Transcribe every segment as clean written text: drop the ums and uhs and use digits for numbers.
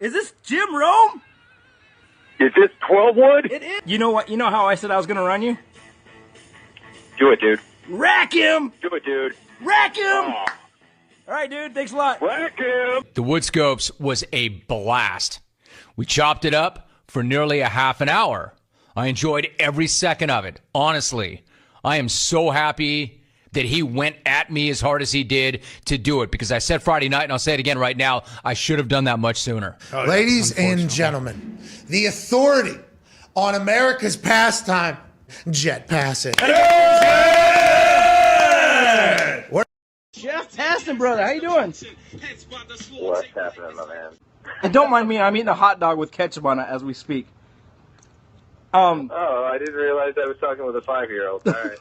Is this Jim Rome? Is this 12 Wood? It is. You know what? You know how I said I was going to run you? Do it, dude. Rack him! Do it, dude. Rack him! Oh. All right, dude. Thanks a lot. Rack him! The Woodscopes was a blast. We chopped it up for nearly a half an hour. I enjoyed every second of it. Honestly, I am so happy that he went at me as hard as he did to do it, because I said Friday night, and I'll say it again right now, I should have done that much sooner. Ladies and gentlemen, the authority on America's pastime, jet passing. Jeff Taston, brother. How you doing? What's happening, my man? And don't mind me. I'm eating a hot dog with ketchup on it as we speak. Oh, I didn't realize I was talking with a 5-year-old. All right.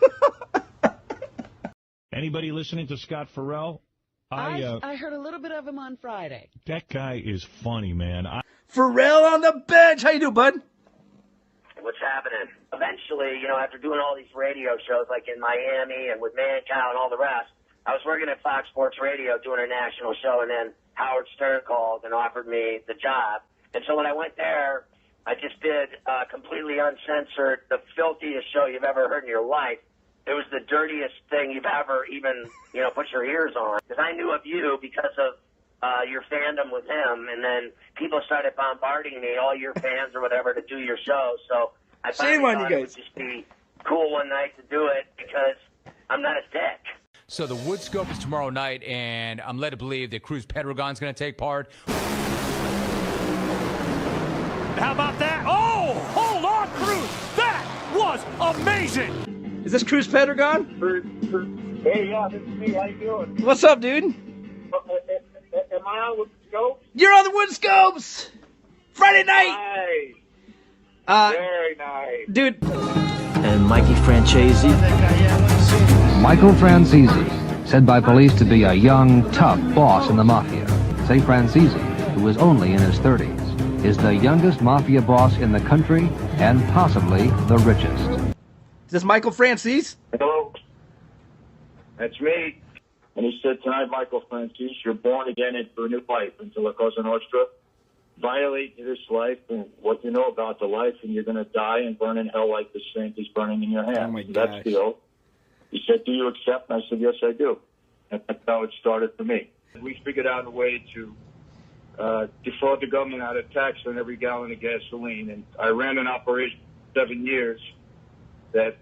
Anybody listening to Scott Farrell? I heard a little bit of him on Friday. That guy is funny, man. Pharrell on the bench. How you doing, bud? What's happening? Eventually, after doing all these radio shows like in Miami and with Mancow and all the rest, I was working at Fox Sports Radio doing a national show, and then Howard Stern called and offered me the job. And so when I went there, I just did completely uncensored, the filthiest show you've ever heard in your life. It was the dirtiest thing you've ever even, put your ears on. Because I knew of you because of your fandom with him, and then people started bombarding me, all your fans or whatever, to do your show. So I finally thought it would just be cool one night to do it because I'm not a dick. So the Woodscope is tomorrow night, and I'm led to believe that Cruz Pedregon's going to take part. How about that? Oh, hold on, Cruz. That was amazing. Is this Cruz Pedregon? Hey, yeah, this is me. How you doing? What's up, dude? Am I on with the scope? You're on the Woodscopes! Friday night! Nice. Very nice. Dude. And Mikey Francesi. Michael Francesi, said by police to be a young, tough boss in the mafia. Say Francesi, who is only in his 30s, is the youngest mafia boss in the country and possibly the richest. Is this Michael Francis? Hello. That's me. And he said, tonight, Michael Francis, you're born again into a new life, into La Cosa Nostra. Violate this life and what you know about the life, and you're going to die and burn in hell like the saint is burning in your hand. Oh, my That's gosh. the oath. He said, do you accept? And I said, yes, I do. And that's how it started for me. We figured out a way to defraud the government out of tax on every gallon of gasoline. And I ran an operation for 7 years that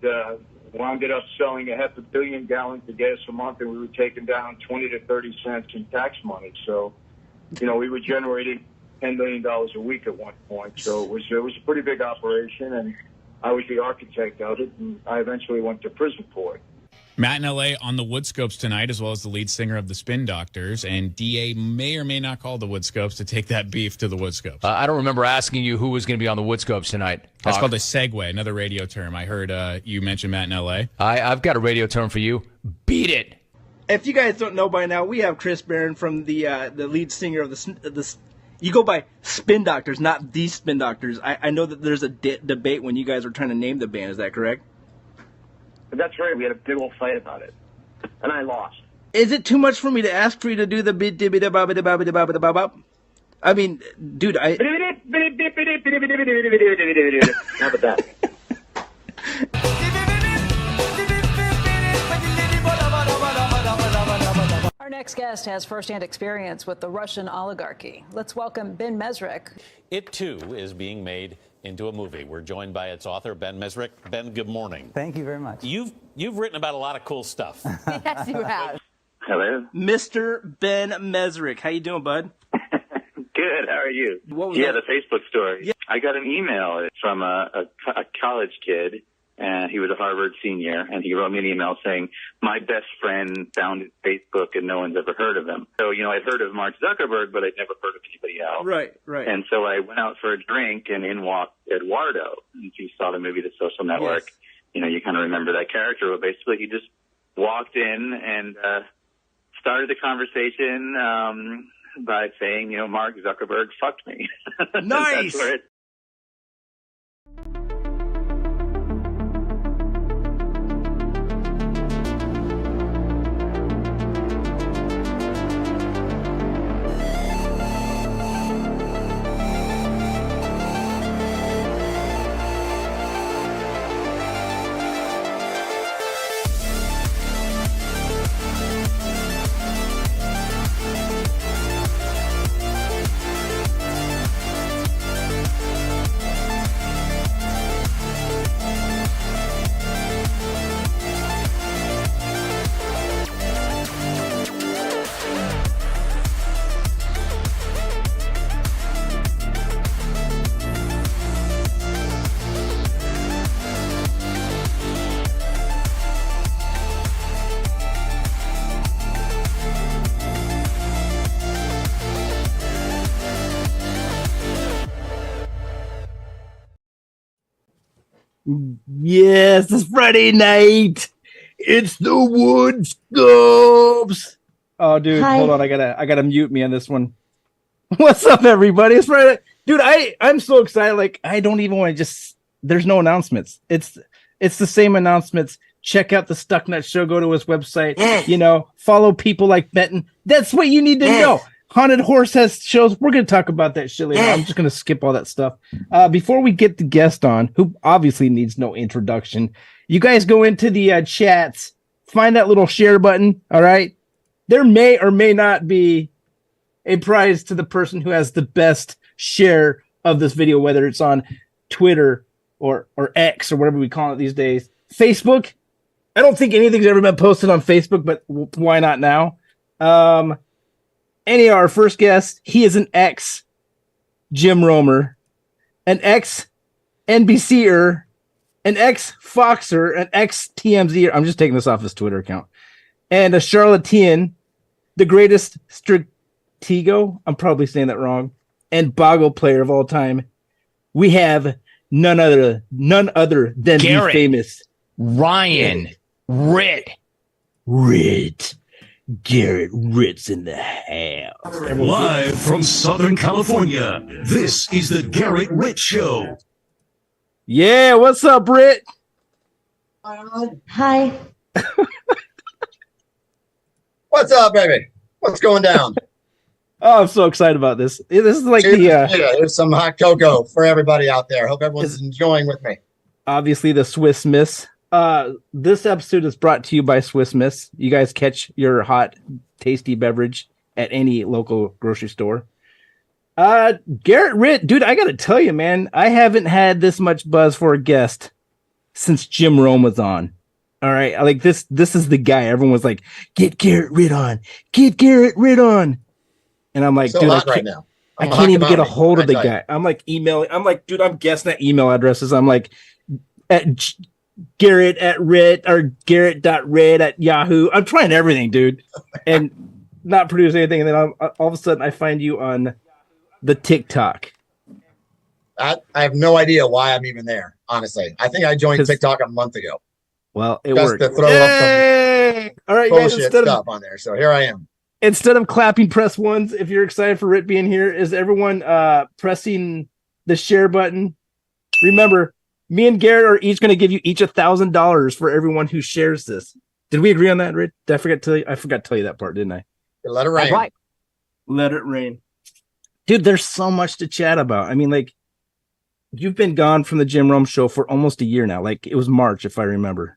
wound up selling 500 million gallons of gas a month, and we were taking down 20 to 30 cents in tax money. So, we were generating $10 million a week at one point. So it was a pretty big operation, and I was the architect of it, and I eventually went to prison for it. Matt in L.A. on the Woodscopes tonight, as well as the lead singer of the Spin Doctors, and D.A. may or may not call the Woodscopes to take that beef to the Woodscopes. I don't remember asking you who was going to be on the Woodscopes tonight. That's called a segue, another radio term. I heard you mention Matt in L.A. I've got a radio term for you. Beat it. If you guys don't know by now, we have Chris Barron from the lead singer of the you go by Spin Doctors, not the Spin Doctors. I know that there's a debate when you guys were trying to name the band. Is that correct? That's right. We had a big old fight about it, and I lost. Is it too much for me to ask for you to do the bit dibby da ba ba da ba ba da ba ba da ba ba? I mean, dude, How about that? Our next guest has firsthand experience with the Russian oligarchy. Let's welcome Ben Mesrich. It, too, is being made into a movie. We're joined by its author, Ben Mesrich. Ben, good morning. Thank you very much. You've written about a lot of cool stuff. Yes, you have. Hello. Mr. Ben Mesrich. How you doing, bud? Good. How are you? What was Yeah, that? the Facebook story. Yeah. I got an email from a college kid, and he was a Harvard senior, and he wrote me an email saying, my best friend found Facebook and no one's ever heard of him. So, I'd heard of Mark Zuckerberg, but I'd never heard of anybody else. Right. And so I went out for a drink, and in walked Eduardo. And if you saw the movie The Social Network, Yes. You kind of remember that character. But basically, he just walked in and started the conversation by saying, Mark Zuckerberg fucked me. Nice. That's where it Yes, it's Friday night. It's the Woodscopes. Oh, dude, hold on. I gotta mute me on this one. What's up, everybody? It's Friday, dude. I'm so excited. Like, I don't even want to just. There's no announcements. It's the same announcements. Check out the Stucknut Show. Go to his website. You know, follow people like Benton. That's what you need to know. Haunted Horse has shows. We're going to talk about that shit later. I'm just going to skip all that stuff. Before we get the guest on, who obviously needs no introduction, you guys go into the chats, find that little share button, all right? There may or may not be a prize to the person who has the best share of this video, whether it's on Twitter or X or whatever we call it these days. Facebook, I don't think anything's ever been posted on Facebook, but why not now? Our first guest, he is an ex-Jim Romer, an ex-NBCer, an ex-Foxer, an ex-TMZer. I'm just taking this off his Twitter account. And a charlatan, the greatest stratego, I'm probably saying that wrong, and boggle player of all time. We have none other than Gerrit. the famous Ryan Ritt. Gerrit Ritt's in the house. Live from Southern California, this is the Gerrit Ritt Show. Yeah, what's up, Ritt? Hi. What's up, baby? What's going down? Oh, I'm so excited about this. This is like here's some hot cocoa for everybody out there. Hope everyone's enjoying with me. Obviously the Swiss Miss. This episode is brought to you by Swiss Miss. You guys catch your hot, tasty beverage at any local grocery store. Gerrit Ritt, dude, I gotta tell you, man, I haven't had this much buzz for a guest since Jim Rome was on. All right, like this is the guy. Everyone was like, "Get Gerrit Ritt on, get Gerrit Ritt on," and I'm like, so dude, hot right now. I can't even get a hold of the guy. I'm like emailing. I'm like, dude, I'm guessing at email addresses. I'm like, at Gerrit at Ritt or Gerrit.Ritt at Yahoo. I'm trying everything, dude, and not produce anything. And then all of a sudden I find you on the TikTok. I have no idea why I'm even there. Honestly, I think I joined TikTok a month ago. Well, it just worked. to throw up some all right, bullshit guys, stuff on there. So here I am. Instead of clapping, press ones. If you're excited for Ritt being here, is everyone pressing the share button? Remember, me and Gerrit are each going to give you each $1,000 for everyone who shares this. Did we agree on that, Ritt? Did I forget to tell you? I forgot to tell you that part, didn't I? Let it rain. That's right. Let it rain. Dude, there's so much to chat about. I mean, like, you've been gone from the Jim Rome show for almost a year now. Like, it was March, if I remember.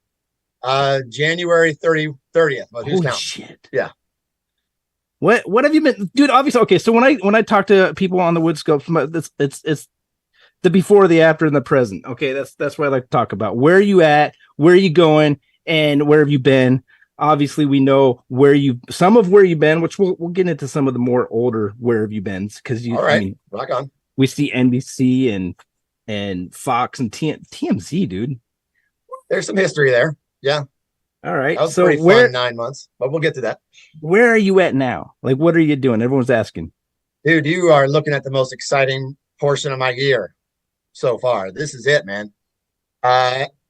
January 30th. But who's Holy counting? Shit. Yeah. What have you been, dude? Obviously, okay. So when I talk to people on the Woodscopes, it's the before, the after, and the present. Okay, that's what I like to talk about. Where are you at? Where are you going? And where have you been? Obviously, we know some of where you've been, which we'll get into some of the more older where have you been, because you. All right, I mean, rock on. We see NBC and Fox and TMZ, dude. There's some history there. Yeah. All right. That was so pretty fun 9 months, but we'll get to that. Where are you at now? Like, what are you doing? Everyone's asking. Dude, you are looking at the most exciting portion of my year so far. This is it, man.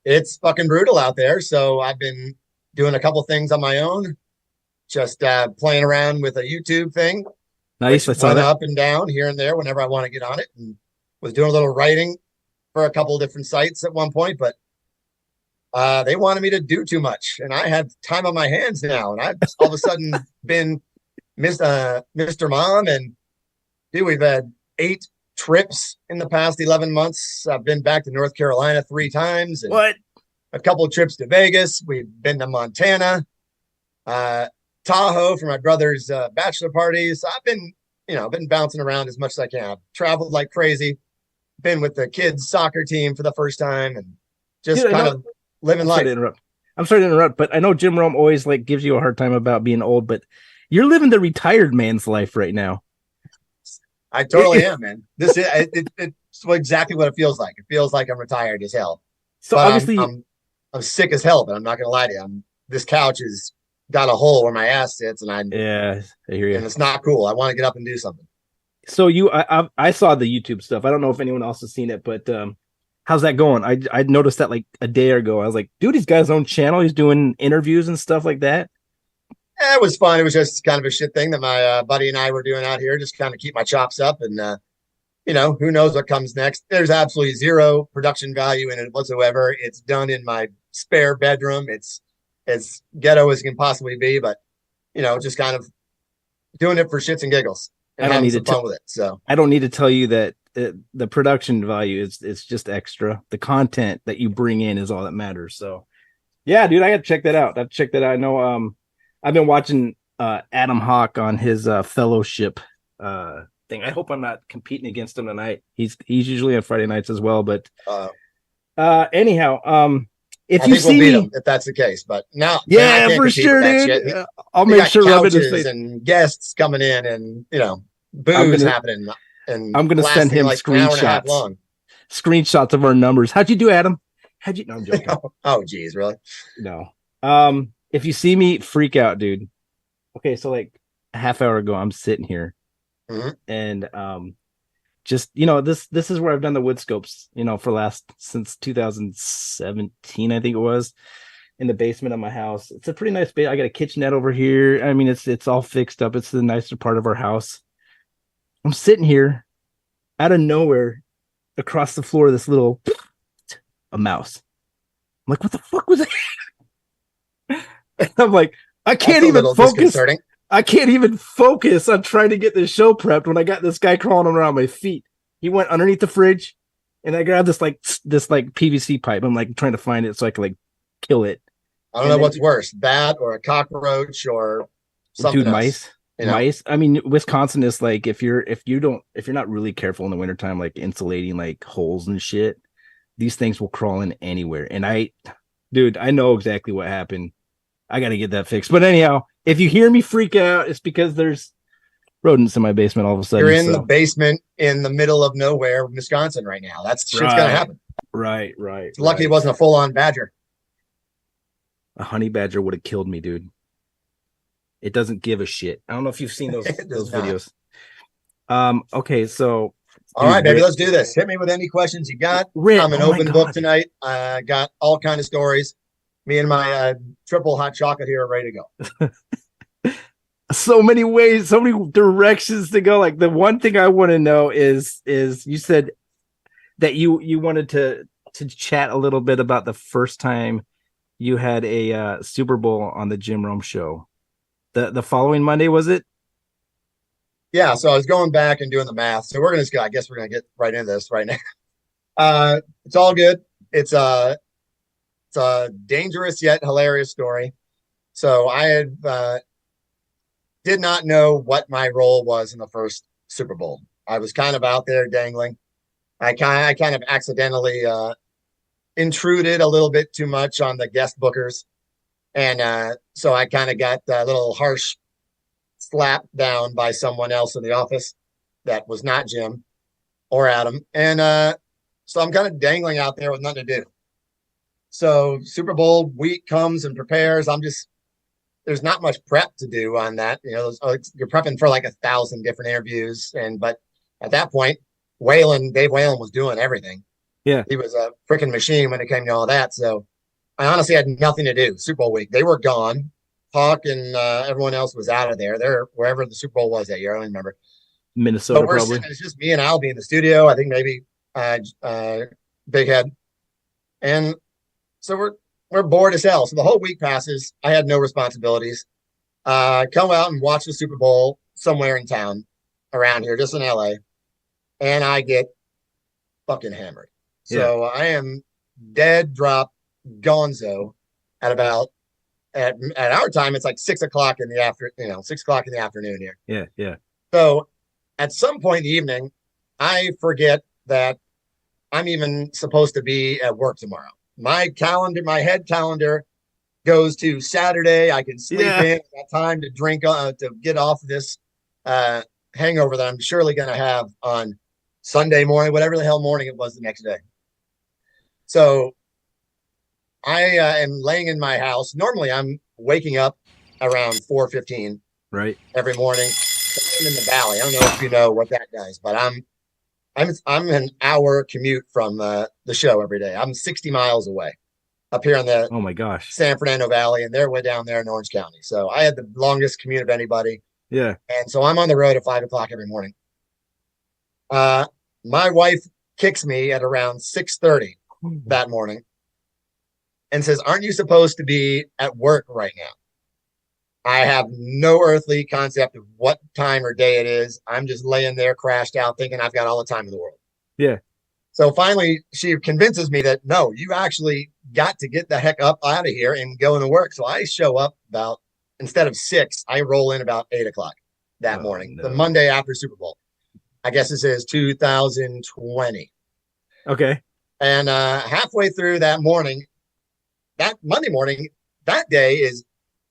It's fucking brutal out there. So I've been doing a couple things on my own, just playing around with a YouTube thing. Nice. I saw that that. Up and down here and there whenever I want to get on it, and was doing a little writing for a couple of different sites at one point, but they wanted me to do too much, and I had time on my hands now, and I've all of a sudden been Mr. Mom, and dude, we've had 8 trips in the past 11 months. I've been back to North Carolina 3 times, and what? A couple of trips to Vegas. We've been to Montana, Tahoe for my brother's bachelor parties. So I've been bouncing around as much as I can. I've traveled like crazy, been with the kids' soccer team for the first time, and just kind of living life. I'm sorry to interrupt, but I know Jim Rome always like gives you a hard time about being old, but you're living the retired man's life right now. I totally am, man. This is it's exactly what it feels like. It feels like I'm retired as hell. So but obviously, I'm sick as hell, but I'm not gonna lie to you. This couch has got a hole where my ass sits, and I hear you. And it's not cool. I want to get up and do something. So I saw the YouTube stuff. I don't know if anyone else has seen it, but How's that going? I noticed that like a day ago. I was like, dude, he's got his own channel. He's doing interviews and stuff like that. It was fun. It was just kind of a shit thing that my buddy and I were doing out here, just kind of keep my chops up. And, who knows what comes next. There's absolutely zero production value in it whatsoever. It's done in my spare bedroom. It's as ghetto as it can possibly be, but, just kind of doing it for shits and giggles and having some fun with it. So I don't need to tell you that the production value is just extra. The content that you bring in is all that matters. So yeah, dude, I got to check that out. I know, I've been watching Adam Hawk on his fellowship thing. I hope I'm not competing against him tonight. He's usually on Friday nights as well, but anyhow, if I you think see we'll beat me, him if that's the case. But no, yeah, for sure, dude. I'll make sure couches and guests coming in, and booze happening. And I'm gonna send him like screenshots of our numbers. How'd you do, Adam? No, I'm joking. Oh, geez, really? No. If you see me, freak out, dude. Okay, so like a half hour ago, I'm sitting here, and just this is where I've done the Woodscopes, since 2017, I think it was, in the basement of my house. It's a pretty nice base. I got a kitchenette over here. I mean, it's all fixed up. It's the nicer part of our house. I'm sitting here, out of nowhere, across the floor, this little a mouse. I'm like, what the fuck was that? And I'm like, I can't even focus. I can't even focus on trying to get this show prepped when I got this guy crawling around my feet. He went underneath the fridge, and I grabbed this PVC pipe. I'm like trying to find it so I can like kill it. I don't know what's worse, that or a cockroach or something. Dude, mice. Mice. I mean, Wisconsin is like if you're not really careful in the wintertime, like insulating like holes and shit, these things will crawl in anywhere. And I know exactly what happened. I got to get that fixed. But anyhow, if you hear me freak out, it's because there's rodents in my basement all of a sudden. You're in the basement in the middle of nowhere, Wisconsin right now. That's shit's going to happen. Right. It's lucky it wasn't a full-on badger. A honey badger would have killed me, dude. It doesn't give a shit. I don't know if you've seen those videos. Okay, so all right, baby, let's do this. Hit me with any questions you got. Ritt, I'm an open book tonight. I got all kind of stories. Me and my triple hot chocolate here are ready to go. So many ways, so many directions to go. Like the one thing I want to know is you said that you wanted to chat a little bit about the first time you had a Super Bowl on the Jim Rome show. The following Monday, was it? Yeah, so I was going back and doing the math. So I guess we're gonna get right into this right now. It's all good. It's a dangerous yet hilarious story. So I had did not know what my role was in the first Super Bowl. I was kind of out there dangling. I kind of accidentally intruded a little bit too much on the guest bookers. And so I kind of got a little harsh slap down by someone else in the office that was not Jim or Adam. And so I'm kind of dangling out there with nothing to do. So Super Bowl week comes and prepares. There's not much prep to do on that. You're prepping for like 1,000 different interviews. But at that point, Dave Whalen was doing everything. Yeah. He was a freaking machine when it came to all that. So I honestly had nothing to do. Super Bowl week, they were gone. Hawk and everyone else was out of there. They're wherever the Super Bowl was that year. I don't remember. Minnesota, probably. It's just me and Albie in the studio. I think maybe Big Head. And so we're bored as hell. So the whole week passes. I had no responsibilities. Come out and watch the Super Bowl somewhere in town around here, just in LA. And I get fucking hammered. Yeah. So I am dead drop gonzo at our time. It's like 6 o'clock in the 6 o'clock in the afternoon here. Yeah. So at some point in the evening, I forget that I'm even supposed to be at work tomorrow. My head calendar goes to Saturday. I can sleep in. I got time to drink to get off this hangover that I'm surely going to have on Sunday morning, whatever the hell morning it was the next day. So I am laying in my house. Normally, I'm waking up around 4:15, right, every morning. I'm in the valley. I don't know if you know what that does, but I'm an hour commute from the show every day. I'm 60 miles away up here in the Oh my gosh. San Fernando Valley, and they're way down there in Orange County. So I had the longest commute of anybody. Yeah. And so I'm on the road at 5 o'clock every morning. My wife kicks me at around 6:30 that morning and says, "Aren't you supposed to be at work right now?" I have no earthly concept of what time or day it is. I'm just laying there crashed out thinking I've got all the time in the world. Yeah. So finally, she convinces me that, no, you actually got to get the heck up out of here and go into work. So I show up about, instead of 6, I roll in about 8 o'clock that morning, the Monday after Super Bowl. I guess this is 2020. Okay. And halfway through that morning, that Monday morning, that day is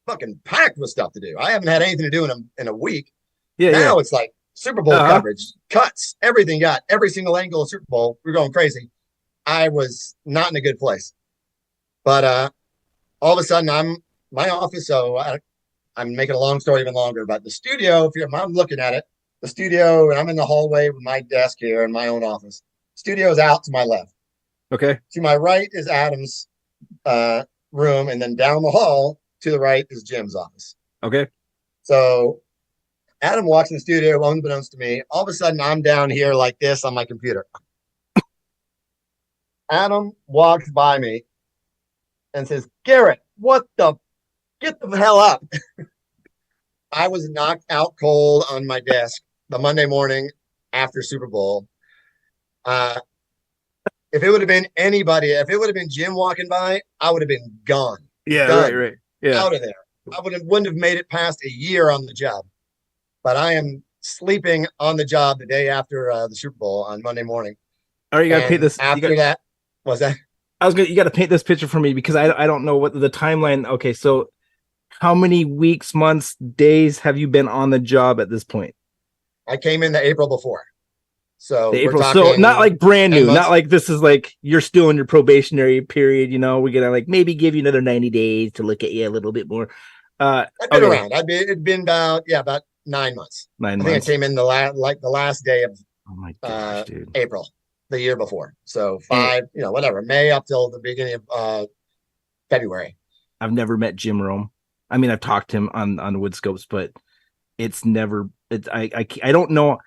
fucking packed with stuff to do. I haven't had anything to do in a week. Yeah. Now it's like Super Bowl coverage, cuts, everything, got every single angle of Super Bowl. We're going crazy. I was not in a good place. But all of a sudden, my office. So I'm making a long story even longer. But the studio, I'm looking at it, the studio, and I'm in the hallway with my desk here in my own office. Studio's out to my left. Okay. To my right is Adam's room, and then down the hall to the right is Jim's office. Okay. So Adam walks in the studio, unbeknownst to me. All of a sudden, I'm down here like this on my computer. Adam walks by me and says, "Gerrit, get the hell up." I was knocked out cold on my desk the Monday morning after Super Bowl. If it would have been anybody, if it would have been Jim walking by, I would have been gone. Yeah, done, right. Yeah. Out of there. I wouldn't have made it past a year on the job. But I am sleeping on the job the day after the Super Bowl on Monday morning. All right, you got to paint this. That, what's that? You got to paint this picture for me because I don't know what the timeline. Okay, so how many weeks, months, days have you been on the job at this point? I came in the April before. So so not like brand new, not like this is like you're still in your probationary period. We're gonna like maybe give you another 90 days to look at you a little bit more. I've been around. It'd been about 9 months. I think I came in the last day of April, the year before. So 5, whatever, May up till the beginning of February. I've never met Jim Rome. I mean, I've talked to him on Woodscopes, but I don't know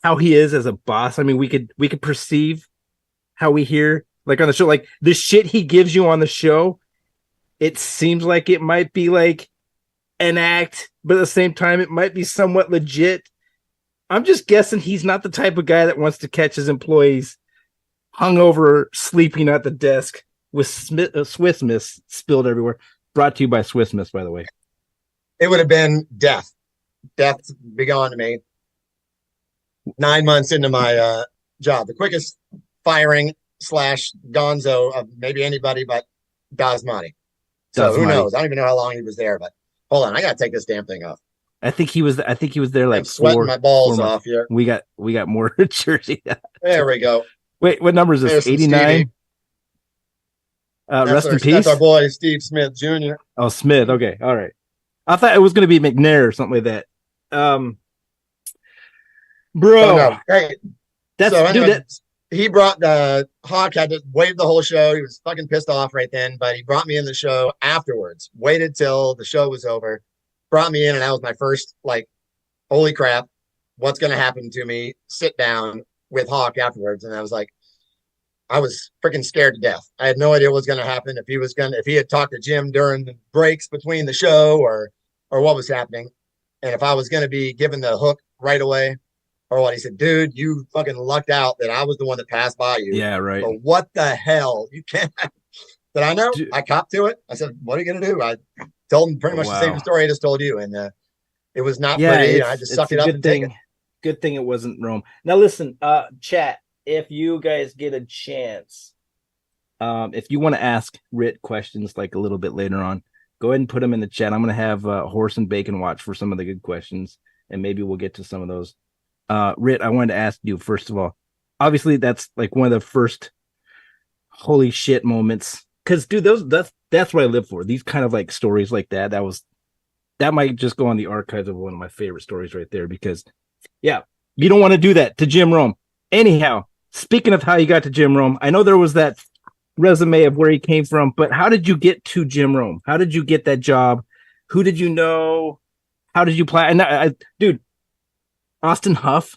how he is as a boss. I mean, we could perceive how we hear like on the show, like the shit he gives you on the show. It seems like it might be like an act, but at the same time, it might be somewhat legit. I'm just guessing he's not the type of guy that wants to catch his employees hungover, sleeping at the desk with Swiss Miss spilled everywhere. Brought to you by Swiss Miss, by the way. It would have been death. Death be gone to me. 9 months into my job, the quickest firing / gonzo of maybe anybody but Dasmati. So who knows? I don't even know how long he was there, but hold on, I gotta take this damn thing off. I think he was there like I'm sweating my balls off here. We got more jersey. There we go. Wait, what number is this? 89. Rest in peace. That's our boy Steve Smith Jr. Oh, Smith. Okay, all right. I thought it was going to be McNair or something like that. Bro, oh, no. Hey, that's so anyway, dude. He brought Hawk had to wave the whole show. He was fucking pissed off right then, but he brought me in the show afterwards. Waited till the show was over, brought me in, and that was my first like, holy crap, what's going to happen to me? Sit down with Hawk afterwards, and I was like, I was freaking scared to death. I had no idea what was going to happen. If he had talked to Jim during the breaks between the show, or what was happening, and if I was going to be given the hook right away. Or what he said, dude, you fucking lucked out that I was the one that passed by you. Yeah, right. But what the hell? You can't. Did I know? I copped to it. I said, what are you going to do? I told him pretty much the same story I just told you. And it was not pretty. I just sucked it up and take it. Good thing it wasn't Rome. Now, listen, chat, if you guys get a chance, if you want to ask Ritt questions like a little bit later on, go ahead and put them in the chat. I'm going to have Horse and Bacon watch for some of the good questions, and maybe we'll get to some of those. Ritt, I wanted to ask you, first of all, obviously that's like one of the first holy shit moments. Cause dude, that's what I live for. These kind of like stories like that might just go on the archives of one of my favorite stories right there, because you don't want to do that to Jim Rome. Anyhow, speaking of how you got to Jim Rome, I know there was that resume of where he came from, but how did you get to Jim Rome? How did you get that job? Who did you know? How did you play? And dude, Austin Huff,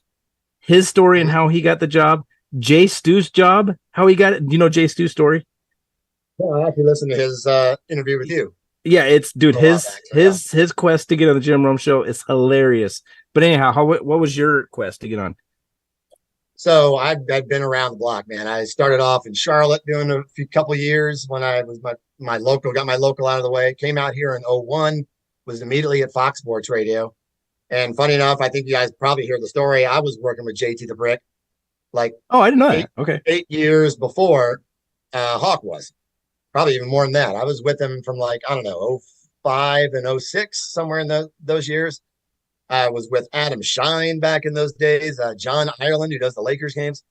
his story and how he got the job. Jay Stu's job, how he got it. Do you know Jay Stu's story? Yeah, I actually listened to his interview with you. Yeah, it's dude, his quest to get on the Jim Rome show is hilarious. But anyhow, what was your quest to get on? So I'd been around the block, man. I started off in Charlotte doing a couple years when I was my local, got my local out of the way. Came out here in 01, was immediately at Fox Sports Radio. And funny enough, I think you guys probably hear the story. I was working with JT the Brick, like I didn't know that. Okay, 8 years before Hawk was. Probably even more than that. I was with him from like, I don't know, 05 and 06, somewhere in those years. I was with Adam Shine back in those days, John Ireland, who does the Lakers games.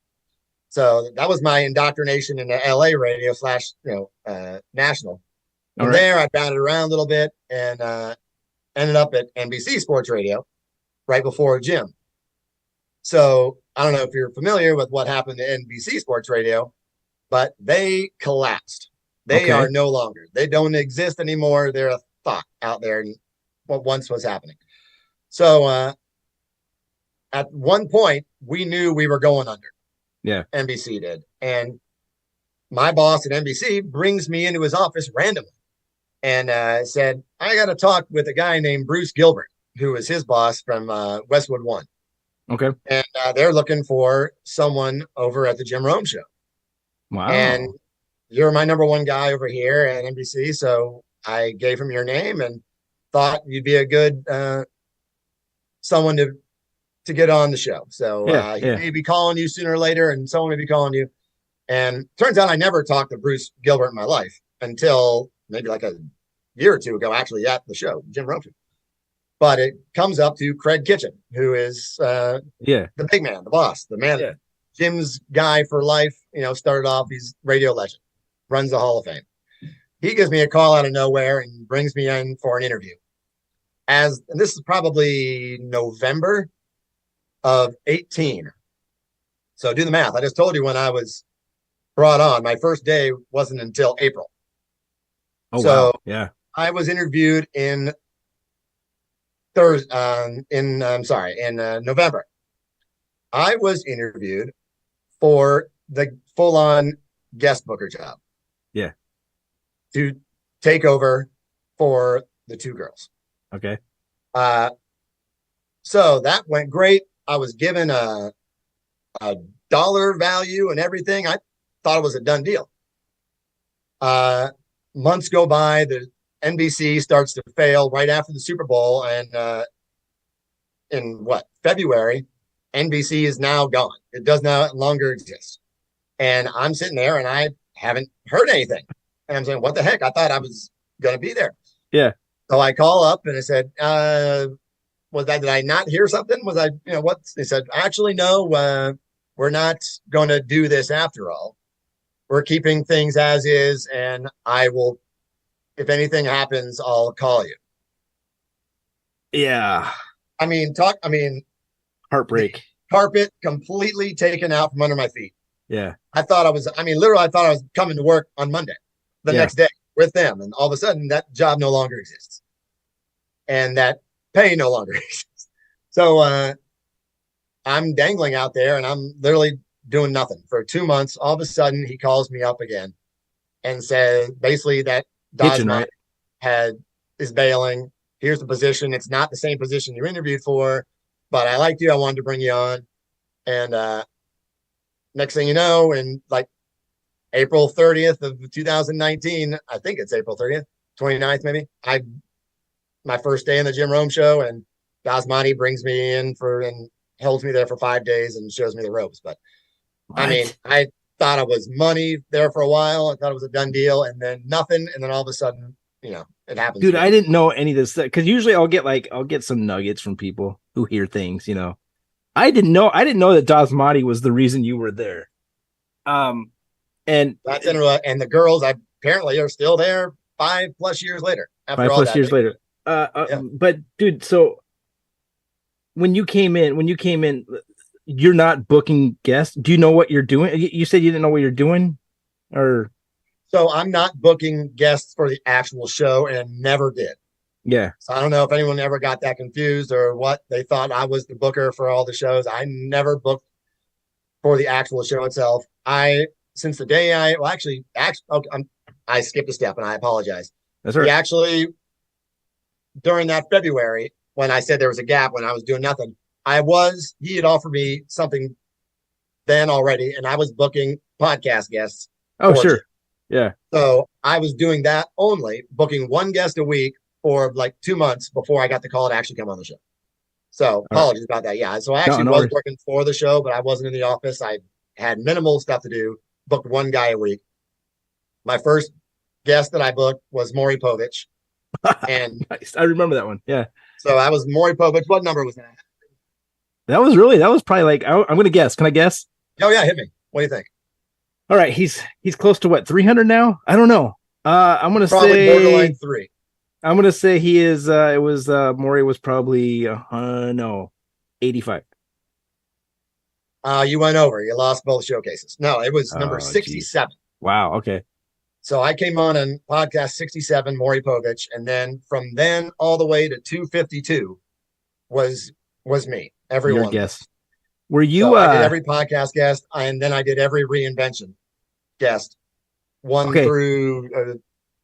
So that was my indoctrination in the LA radio / national. From there, I bounced around a little bit and ended up at NBC Sports Radio right before Jim. So I don't know if you're familiar with what happened to NBC Sports Radio, but they collapsed. They are no longer. They don't exist anymore. They're a thought out there and what once was happening. So at one point, we knew we were going under. Yeah. NBC did. And my boss at NBC brings me into his office randomly and said, I got to talk with a guy named Bruce Gilbert, who is his boss from Westwood One. Okay. And they're looking for someone over at the Jim Rome show. Wow. And you're my number one guy over here at NBC. So I gave him your name and thought you'd be a good someone to get on the show. So he may be calling you sooner or later, and someone may be calling you. And turns out I never talked to Bruce Gilbert in my life until maybe like a year or two ago, actually at the show, Jim Rome show. But it comes up to Craig Kitchen, who is the big man, the boss, the man, Jim's guy for life. Started off, he's radio legend, runs the Hall of Fame. He gives me a call out of nowhere and brings me in for an interview. And this is probably November of 18. So do the math. I just told you when I was brought on. My first day wasn't until April. Oh, so wow. Yeah. I was interviewed in November. I was interviewed for the full-on guest booker job. Yeah. To take over for the two girls. Okay. So that went great. I was given a dollar value and everything. I thought it was a done deal. Months go by. The NBC starts to fail right after the Super Bowl. And in February, NBC is now gone. It does no longer exist. And I'm sitting there and I haven't heard anything. And I'm saying, what the heck? I thought I was going to be there. Yeah. So I call up and I said, did I not hear something? Was I, what? They said, actually, no, we're not going to do this after all. We're keeping things as is. And I will, if anything happens, I'll call you. Yeah. Heartbreak. Carpet completely taken out from under my feet. Yeah. I thought I was coming to work on Monday, the next day with them. And all of a sudden that job no longer exists. And that pay no longer exists. So I'm dangling out there and I'm literally doing nothing for 2 months. All of a sudden he calls me up again and says basically that Dodge is bailing. Here's the position. It's not the same position you interviewed for, but I liked you. I wanted to bring you on. And next thing you know, in like April 30th of 2019, I think it's April 30th, 29th maybe, my first day in the Jim Rome show, and Dasmati brings me in and holds me there for 5 days and shows me the ropes. But I thought I was money there for a while. I thought it was a done deal, and then nothing. And then all of a sudden, it happens. Dude, I didn't know any of this because usually I'll get some nuggets from people who hear things, I didn't know that Dasmati was the reason you were there. And that's and the girls apparently are still there 5+ years later. But dude, so when you came in, you're not booking guests. Do you know what you're doing? You said you didn't know what you're doing, or So I'm not booking guests for the actual show and never did. yeah. So I don't know if anyone ever got that confused or what. They thought I was the booker for all the shows. I never booked for the actual show itself. Since the day I skipped a step and I apologize. That's right. We actually, during that February, when I said there was a gap when I was doing nothing, he had offered me something then already, and I was booking podcast guests. Oh, sure. Yeah. So I was doing that only, booking one guest a week for like 2 months before I got the call to actually come on the show. So apologies about that. Yeah. So I actually was working for the show, but I wasn't in the office. I had minimal stuff to do, booked one guy a week. My first guest that I booked was Maury Povich. And nice. I remember that one. Yeah. So I was Maury Povich. What number was that? That was probably like, I'm going to guess. Can I guess? Oh yeah. Hit me. What do you think? All right. He's close to what? 300 now? I don't know. I'm going to say probably borderline 3. I'm going to say he is, Maury was probably, 85. You went over. You lost both showcases. No, it was number 67. Geez. Wow. Okay. So I came on podcast 67, Maury Povich, and then from then all the way to 252 was me. Everyone. Your guess. Were you? So I did every podcast guest, and then I did every reinvention guest, one through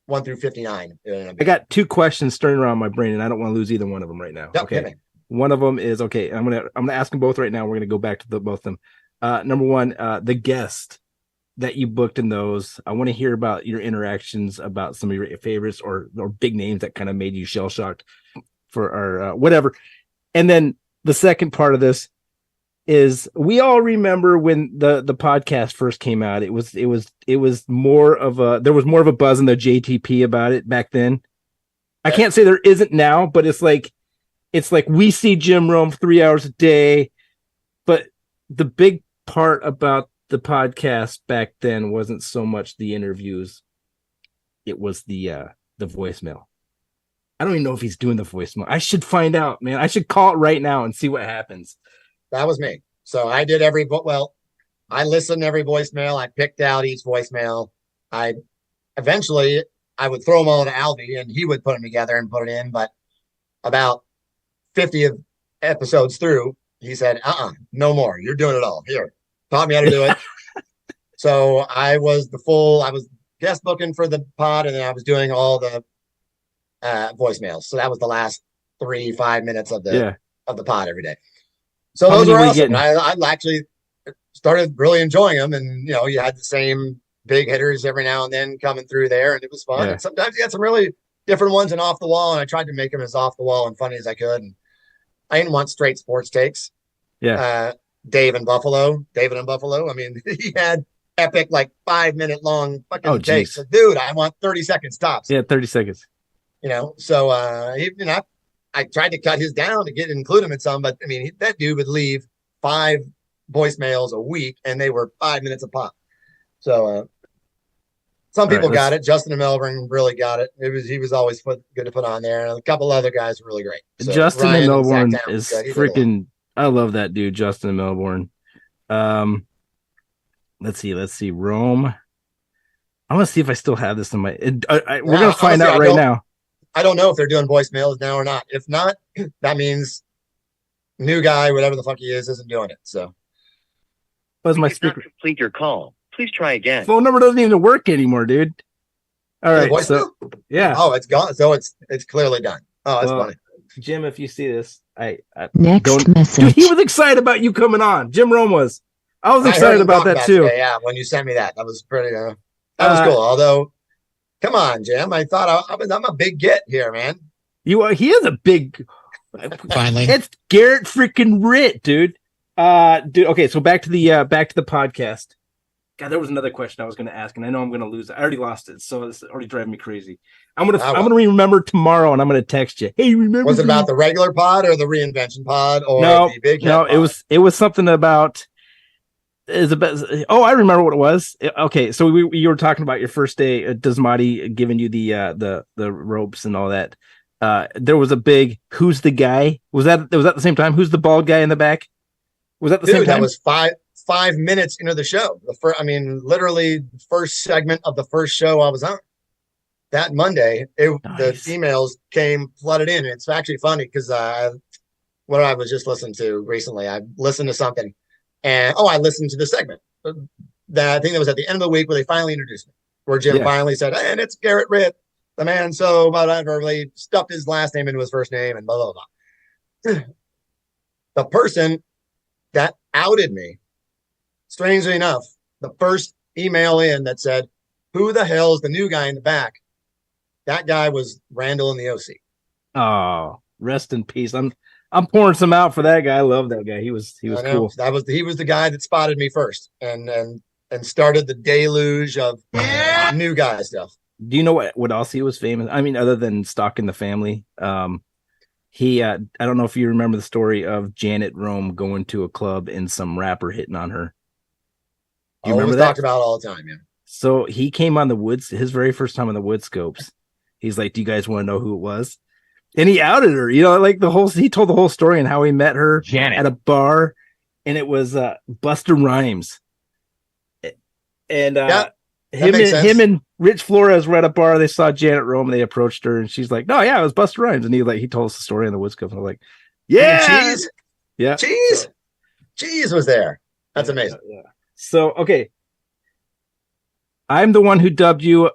59. I got 2 questions stirring around my brain, and I don't want to lose either one of them right now. Yep, okay. One of them is okay. I'm gonna ask them both right now. We're gonna go back to both of them. Number one, the guest that you booked in those. I want to hear about your interactions, about some of your favorites or big names that kind of made you shell shocked for our whatever. And then the second part of this is we all remember when the podcast first came out. It was more of there was more of a buzz in the JTP about it back then. I can't say there isn't now, but it's like we see Jim Rome 3 hours a day, but the big part about the podcast back then wasn't so much the interviews. It was the voicemail. I don't even know if he's doing the voicemail. I should find out, man. I should call it right now and see what happens. That was me. So I did I listened to every voicemail. I picked out each voicemail. Eventually I would throw them all to Alvy and he would put them together and put it in. But about 50 episodes through, he said, no more. You're doing it all. Here, taught me how to do it. So I was guest booking for the pod, and then I was doing all the voicemails. So that was the last 3-5 minutes of the pod every day. So those were awesome. I actually started really enjoying them, and you had the same big hitters every now and then coming through there, and it was fun. And sometimes you had some really different ones and off the wall, and I tried to make them as off the wall and funny as I could. And I didn't want straight sports takes. Yeah. David in Buffalo. I mean, he had epic 5-minute long fucking takes. So, dude, I want 30 seconds tops. Yeah, 30 seconds. So I tried to cut his down to include him in some, but I mean, that dude would leave 5 voicemails a week, and they were 5 minutes a pop. So some people got it. Justin in Melbourne really got it. He was always good to put on there, and a couple other guys were really great. So Justin in Melbourne is freaking. I love that dude, Justin in Melbourne. Let's see, Rome. I want to see if I still have this in my. We're gonna find out right now. I don't know if they're doing voicemails now or not. If not, that means new guy, whatever the fuck he is, isn't doing it. So, was my speaker? Complete your call. Please try again. Phone number doesn't even work anymore, dude. All right, so yeah. Oh, it's gone. So it's clearly done. Oh, that's funny. Jim, if you see this, Next message. Dude, he was excited about you coming on. Jim Rome was. I was excited about that too. Today, yeah, when you sent me that was pretty. That was cool. Although, come on, Jim. I thought I'm a big get here, man. You are. He is a big. Finally, it's Gerrit freaking Ritt, dude. Dude. Okay, so back to the podcast. God, there was another question I was going to ask, and I know I'm going to lose it. I already lost it, so it's already driving me crazy. I'm gonna remember tomorrow, and I'm going to text you. Hey, remember? Was it about the regular pod or the reinvention pod or the big? No, pod? It was something about. I remember what it was. Okay, so you were talking about your first day. Desmati giving you the ropes and all that. There was a big. Who's the guy? Was that the same time? Who's the bald guy in the back? Was that the same time? That was 5 minutes into the show. Literally first segment of the first show I was on. That Monday, the emails came flooded in. It's actually funny because what I was just listening to recently, I listened to something, and I listened to the segment that I think that was at the end of the week where they finally introduced me, where Jim finally said, and it's Gerrit Ritt, the man. So whatever, they stuffed his last name into his first name and blah blah blah. The person that outed me, strangely enough, the first email in that said, "Who the hell is the new guy in the back?" That guy was Randall in the OC. Oh, rest in peace. I'm pouring some out for that guy. I love that guy. He was cool. He was the guy that spotted me first and started the deluge of new guy stuff. Do you know what else he was famous? I mean, other than stalking the family, he I don't know if you remember the story of Janet Rome going to a club and some rapper hitting on her. Do you remember that? Talked about all the time, yeah. So he came on his very first time on the Woodscopes. He's like, "Do you guys want to know who it was?" And he outed her, he told the whole story and how he met her at a bar, and it was Busta Rhymes. And him and Rich Flores were at a bar. They saw Janet Rome and they approached her, and she's like, "No, yeah, it was Busta Rhymes." And he told us the story on the Woodscopes. And I'm like, "Yeah, Cheese was there." That's amazing. Yeah. So okay, I'm the one who dubbed you.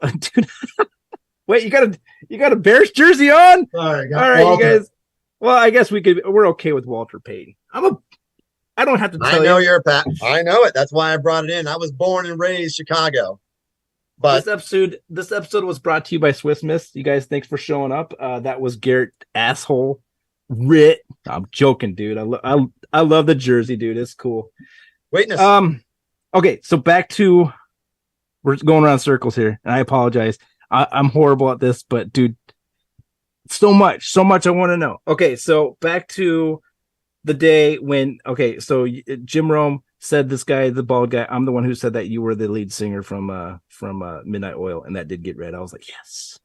Wait, you got a Bears jersey on? Sorry, all right, Walter. You guys. Well, I guess we're okay with Walter Payton. I don't have to tell you. I know you're a Pat. I know it. That's why I brought it in. I was born and raised Chicago. But this episode was brought to you by Swiss Miss. You guys, thanks for showing up. That was Gerrit asshole Ritt. I'm joking, dude. I love the jersey, dude. It's cool. Witness. Okay, so back to, we're going around circles here, and I apologize. I'm horrible at this, but dude, so much I want to know. Okay, so back to the day when, so Jim Rome said, this guy, the bald guy, I'm the one who said that you were the lead singer from Midnight Oil, and that did get read. I was like, yes.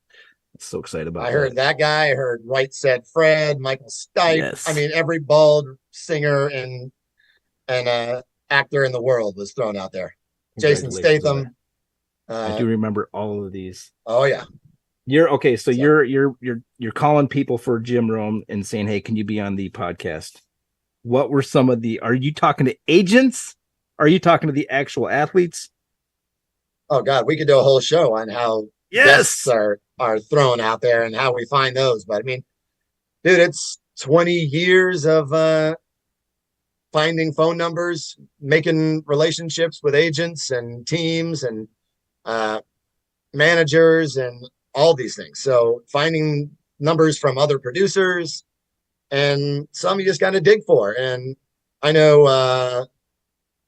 I'm so excited about I heard that guy. I heard Right Said Fred, Michael Stipe. Yes. I mean, every bald singer and actor in the world was thrown out there. Jason Statham. I do remember all of these. Oh yeah. You're okay. So you're calling people for Jim Rome and saying, "Hey, can you be on the podcast?" What were some of are you talking to agents? Are you talking to the actual athletes? Oh God, we could do a whole show on how guests are thrown out there and how we find those. But I mean, dude, it's 20 years of finding phone numbers, making relationships with agents and teams and managers and all these things. So finding numbers from other producers, and some you just got to dig for. And I know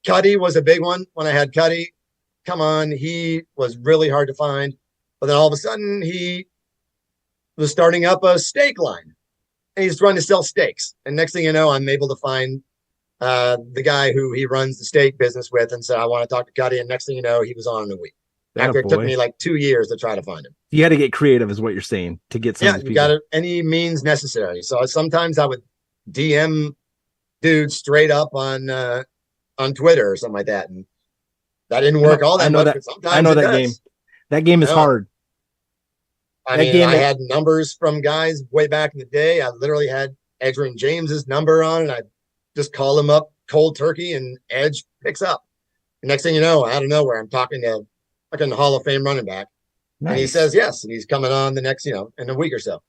Cuddy was a big one when I had Cuddy come on. He was really hard to find, but then all of a sudden he was starting up a steak line and he's trying to sell steaks. And next thing you know, I'm able to find the guy who he runs the steak business with and said, "I want to talk to Cuddy." And next thing you know, he was on in a week. After it took me like 2 years to try to find him. You had to get creative, is what you're saying, to get some. Yeah, you got any means necessary. So sometimes I would DM dudes straight up on Twitter or something like that, and that didn't work all that much. I know that game. That game is hard. I mean, I had numbers from guys way back in the day. I literally had Edgerrin James's number on, and I just call him up cold turkey, and Edge picks up. The next thing you know, out of nowhere, I'm talking to like a Hall of Fame running back. Nice. And he says yes, and he's coming on the next, in a week or so.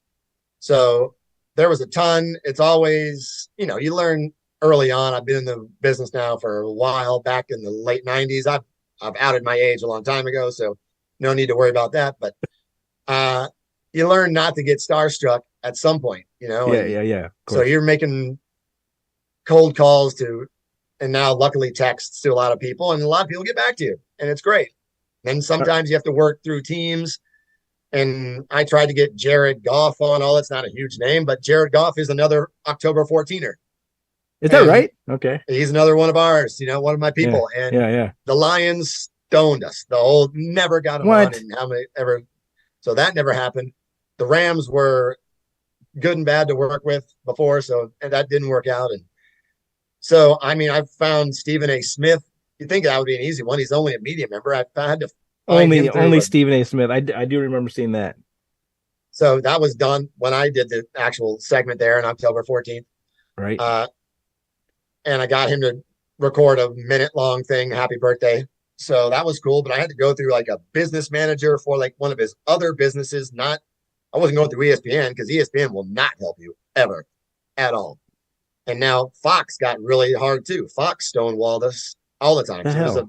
So there was a ton. It's always, you learn early on. I've been in the business now for a while, back in the late 90s. I've outed my age a long time ago, so no need to worry about that. But you learn not to get starstruck at some point, Yeah. So you're making cold calls to, and now luckily texts to a lot of people, and a lot of people get back to you, and it's great. Then sometimes you have to work through teams. And I tried to get Jared Goff on. That's not a huge name, but Jared Goff is another October 14er. Is that right? Okay. He's another one of ours, one of my people. Yeah. The Lions stoned us. The whole never got him on, and how many ever. So that never happened. The Rams were good and bad to work with before, so and that didn't work out. And So, I mean, I've found Stephen A. Smith. You'd think that would be an easy one. He's only a media member. I had to find him through only Stephen A. Smith. I do remember seeing that. So that was done when I did the actual segment there on October 14th. Right. And I got him to record a minute-long thing, happy birthday. So that was cool, but I had to go through like a business manager for like one of his other businesses. I wasn't going through ESPN because ESPN will not help you ever at all. And now Fox got really hard too. Fox stonewalled us all the time. So it was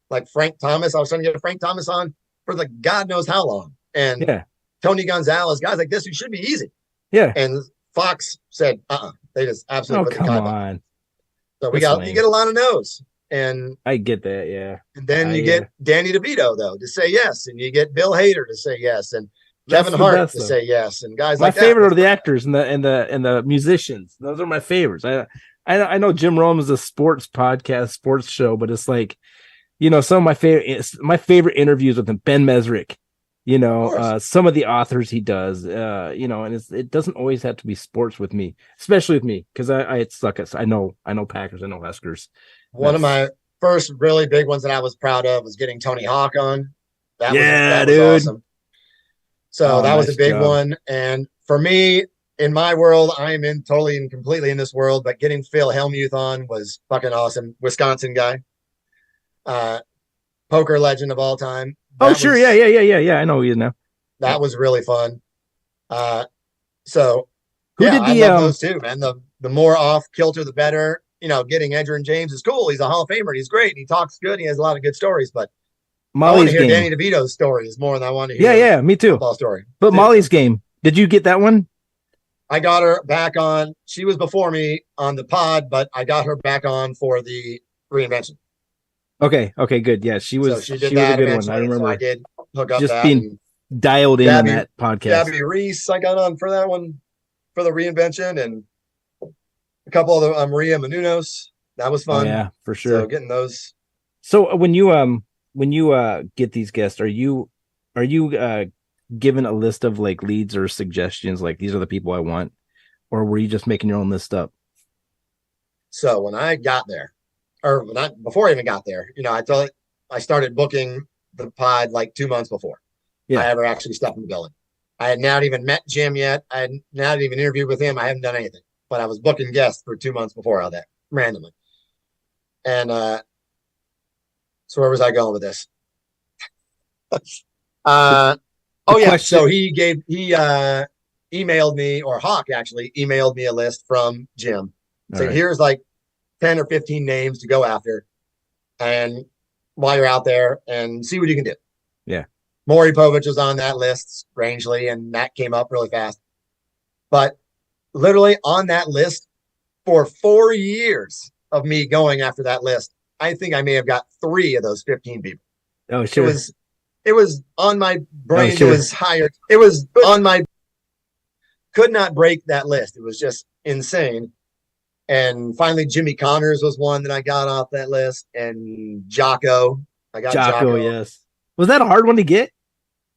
like Frank Thomas. I was trying to get Frank Thomas on for like God knows how long. And Tony Gonzalez, guys like this who should be easy. Yeah. And Fox said, they just absolutely put the come on. So you get a lot of no's. And I get that, yeah. And then you get Danny DeVito though to say yes, and you get Bill Hader to say yes, and Kevin Hart to say yes, and guys like that. My favorite are the actors and the musicians. Those are my favorites. I know Jim Rome is a sports podcast, sports show, but it's like, some of my favorite interviews with him, Ben Mesrick. Some of the authors he does, and it doesn't always have to be sports with me, especially with me, because I suck at. I know Packers, I know Huskers. One of my first really big ones that I was proud of was getting Tony Hawk on. That was dude. Awesome. So that was a big one. And for me, in my world, I am totally and completely in this world, but getting Phil Hellmuth on was fucking awesome. Wisconsin guy, poker legend of all time. Sure. Yeah. I know who he is now. That was really fun. So who did I love those too, man. The more off kilter, the better. Getting Edgerrin James is cool. He's a Hall of Famer. And he's great. And he talks good. And he has a lot of good stories. But I want to hear Danny DeVito's stories more than I want to hear. Yeah, me too. Football story. But Molly's Game. Did you get that one? I got her back on. She was before me on the pod, but I got her back on for the reinvention. Okay, good. Yeah, she was. So she was a good one. I remember. So I did hook up just that being dialed in on that podcast. Gabby Reese, I got on for that one for the reinvention, and a couple of the Maria Menounos. That was fun. Oh, yeah, for sure. So getting those. So when you get these guests, are you given a list of like leads or suggestions, like these are the people I want, or were you just making your own list up? So when I got there, or before I even got there, I started booking the pod like 2 months before I ever actually stepped in the building. I had not even met Jim yet. I had not even interviewed with him. I haven't done anything, but I was booking guests for 2 months before all that randomly. And so where was I going with this? So he emailed me, or Hawk actually emailed me a list from Jim. So here's like 10 or 15 names to go after, and while you're out there, and see what you can do. Yeah. Maury Povich was on that list, strangely, and that came up really fast. But literally on that list for 4 years of me going after that list, I think I may have got 3 of those 15 people. Oh, sure. It was on my brain. It was higher. It was on my, could not break that list. It was just insane. And finally, Jimmy Connors was one that I got off that list, and Jocko. I got Jocko. Yes. Was that a hard one to get?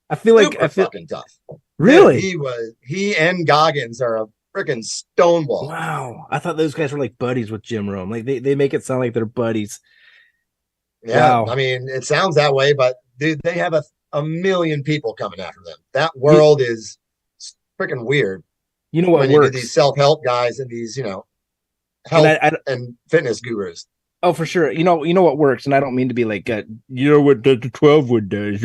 I feel like fucking tough. Really? Yeah, he and Goggins are a freaking stonewall. Wow. I thought those guys were like buddies with Jim Rome. Like they make it sound like they're buddies. Yeah. Wow. I mean, it sounds that way, but dude, they have a million people coming after them. That world is freaking weird. You know what when works? You get these self-help guys and these, health and fitness gurus. Oh, for sure. You know what works, and I don't mean to be like, what the 12 wood does.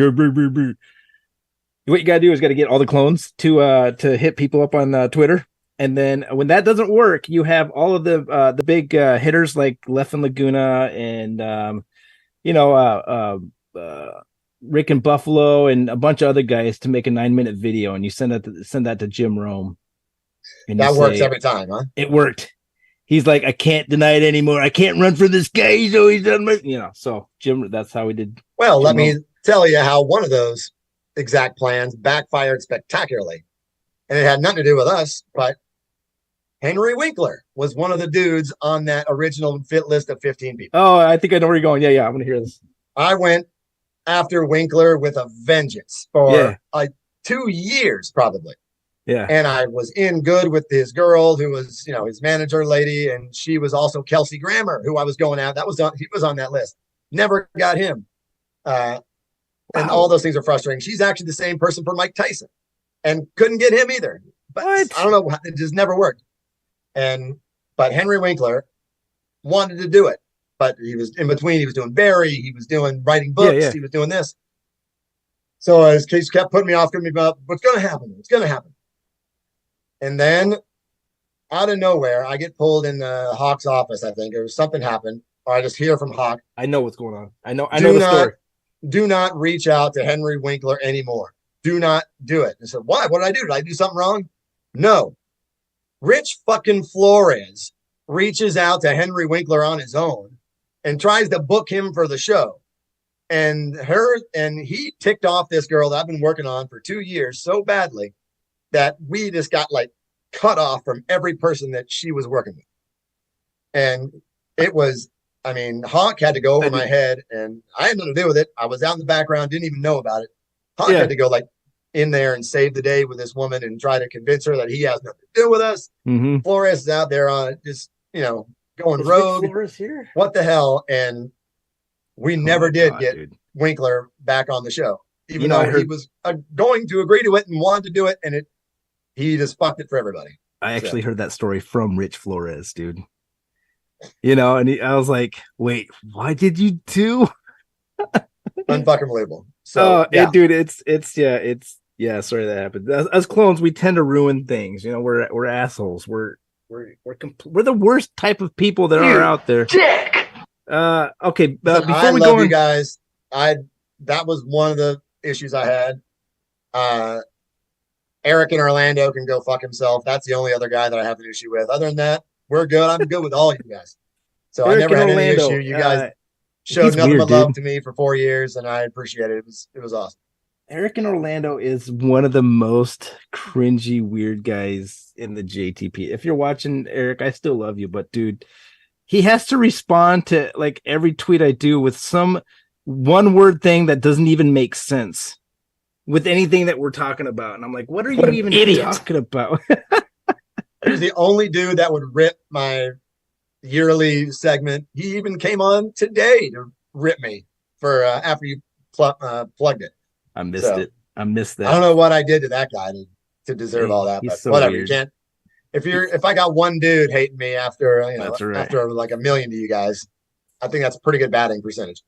What you gotta do is gotta get all the clones to hit people up on Twitter, and then when that doesn't work, you have all of the big hitters like Leffen Laguna and Rick and Buffalo and a bunch of other guys to make a 9-minute video, and you send that to Jim Rome. And that works every time, huh? It worked. He's like, I can't deny it anymore. I can't run for this guy. He's always done so Jim, that's how we did. Well, let me tell you how one of those exact plans backfired spectacularly. And it had nothing to do with us, but Henry Winkler was one of the dudes on that original fit list of 15 people. Oh, I think I know where you're going. Yeah, I'm going to hear this. I went after Winkler with a vengeance for like 2 years, probably. Yeah. And I was in good with his girl who was, his manager lady. And she was also Kelsey Grammer, who I was going at. He was on that list. Never got him. And all those things are frustrating. She's actually the same person for Mike Tyson and couldn't get him either. But I don't know. It just never worked. But Henry Winkler wanted to do it, but he was in between. He was doing Barry. He was doing writing books. Yeah. He was doing this. So his case kept putting me off, what's going to happen? What's going to happen? And then out of nowhere, I get pulled in the Hawk's office, I think, or something happened, or I just hear from Hawk. I know what's going on. I know the story. Do not reach out to Henry Winkler anymore. Do not do it. I said, why? What did I do? Did I do something wrong? No. Rich fucking Flores reaches out to Henry Winkler on his own and tries to book him for the show. And he ticked off this girl that I've been working on for 2 years so badly that we just got cut off from every person that she was working with. And it was, Hawk had to go over my head, and I had nothing to do with it. I was out in the background, didn't even know about it. Hawk had to go in there and save the day with this woman and try to convince her that he has nothing to do with us. Mm-hmm. Flores is out there on just, going rogue. Flores here? What the hell? And we never did get Winkler back on the show, even though he was going to agree to it and wanted to do it. And he just fucked it for everybody. I actually heard that story from Rich Flores, dude. And I was like, wait, why did you do? Unfucking believable. So, dude, it's sorry that happened. As clones, we tend to ruin things. We're assholes. We're the worst type of people that are out there. Dick. Okay, before I we love go you guys. That was one of the issues I had. Eric in Orlando can go fuck himself. That's the only other guy that I have an issue with. Other than that, we're good. I'm good with all you guys. So Eric I never had any issue. You guys showed nothing but love to me for 4 years, and I appreciate it. It was awesome. Eric in Orlando is one of the most cringy, weird guys in the JTP. If you're watching, Eric, I still love you, but dude, he has to respond to every tweet I do with some one-word thing that doesn't even make sense with anything that we're talking about. And I'm like, what are you even talking about? He was the only dude that would rip my yearly segment. He even came on today to rip me for after you plugged it. I missed it. I missed that. I don't know what I did to that guy to deserve all that, but so whatever. Weird. You can't. If I got one dude hating me after after a million to you guys, I think that's a pretty good batting percentage.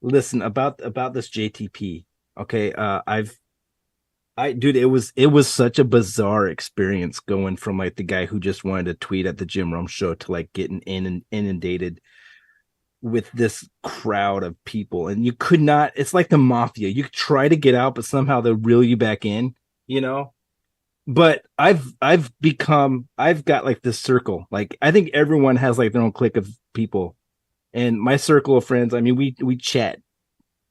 Listen about this JTP. Okay, dude, it was such a bizarre experience going from the guy who just wanted to tweet at the Jim Rome show to getting inundated with this crowd of people, and you could not. It's like the mafia. You could try to get out, but somehow they'll reel you back in. But I've got this circle. I think everyone has their own clique of people, and my circle of friends. We chat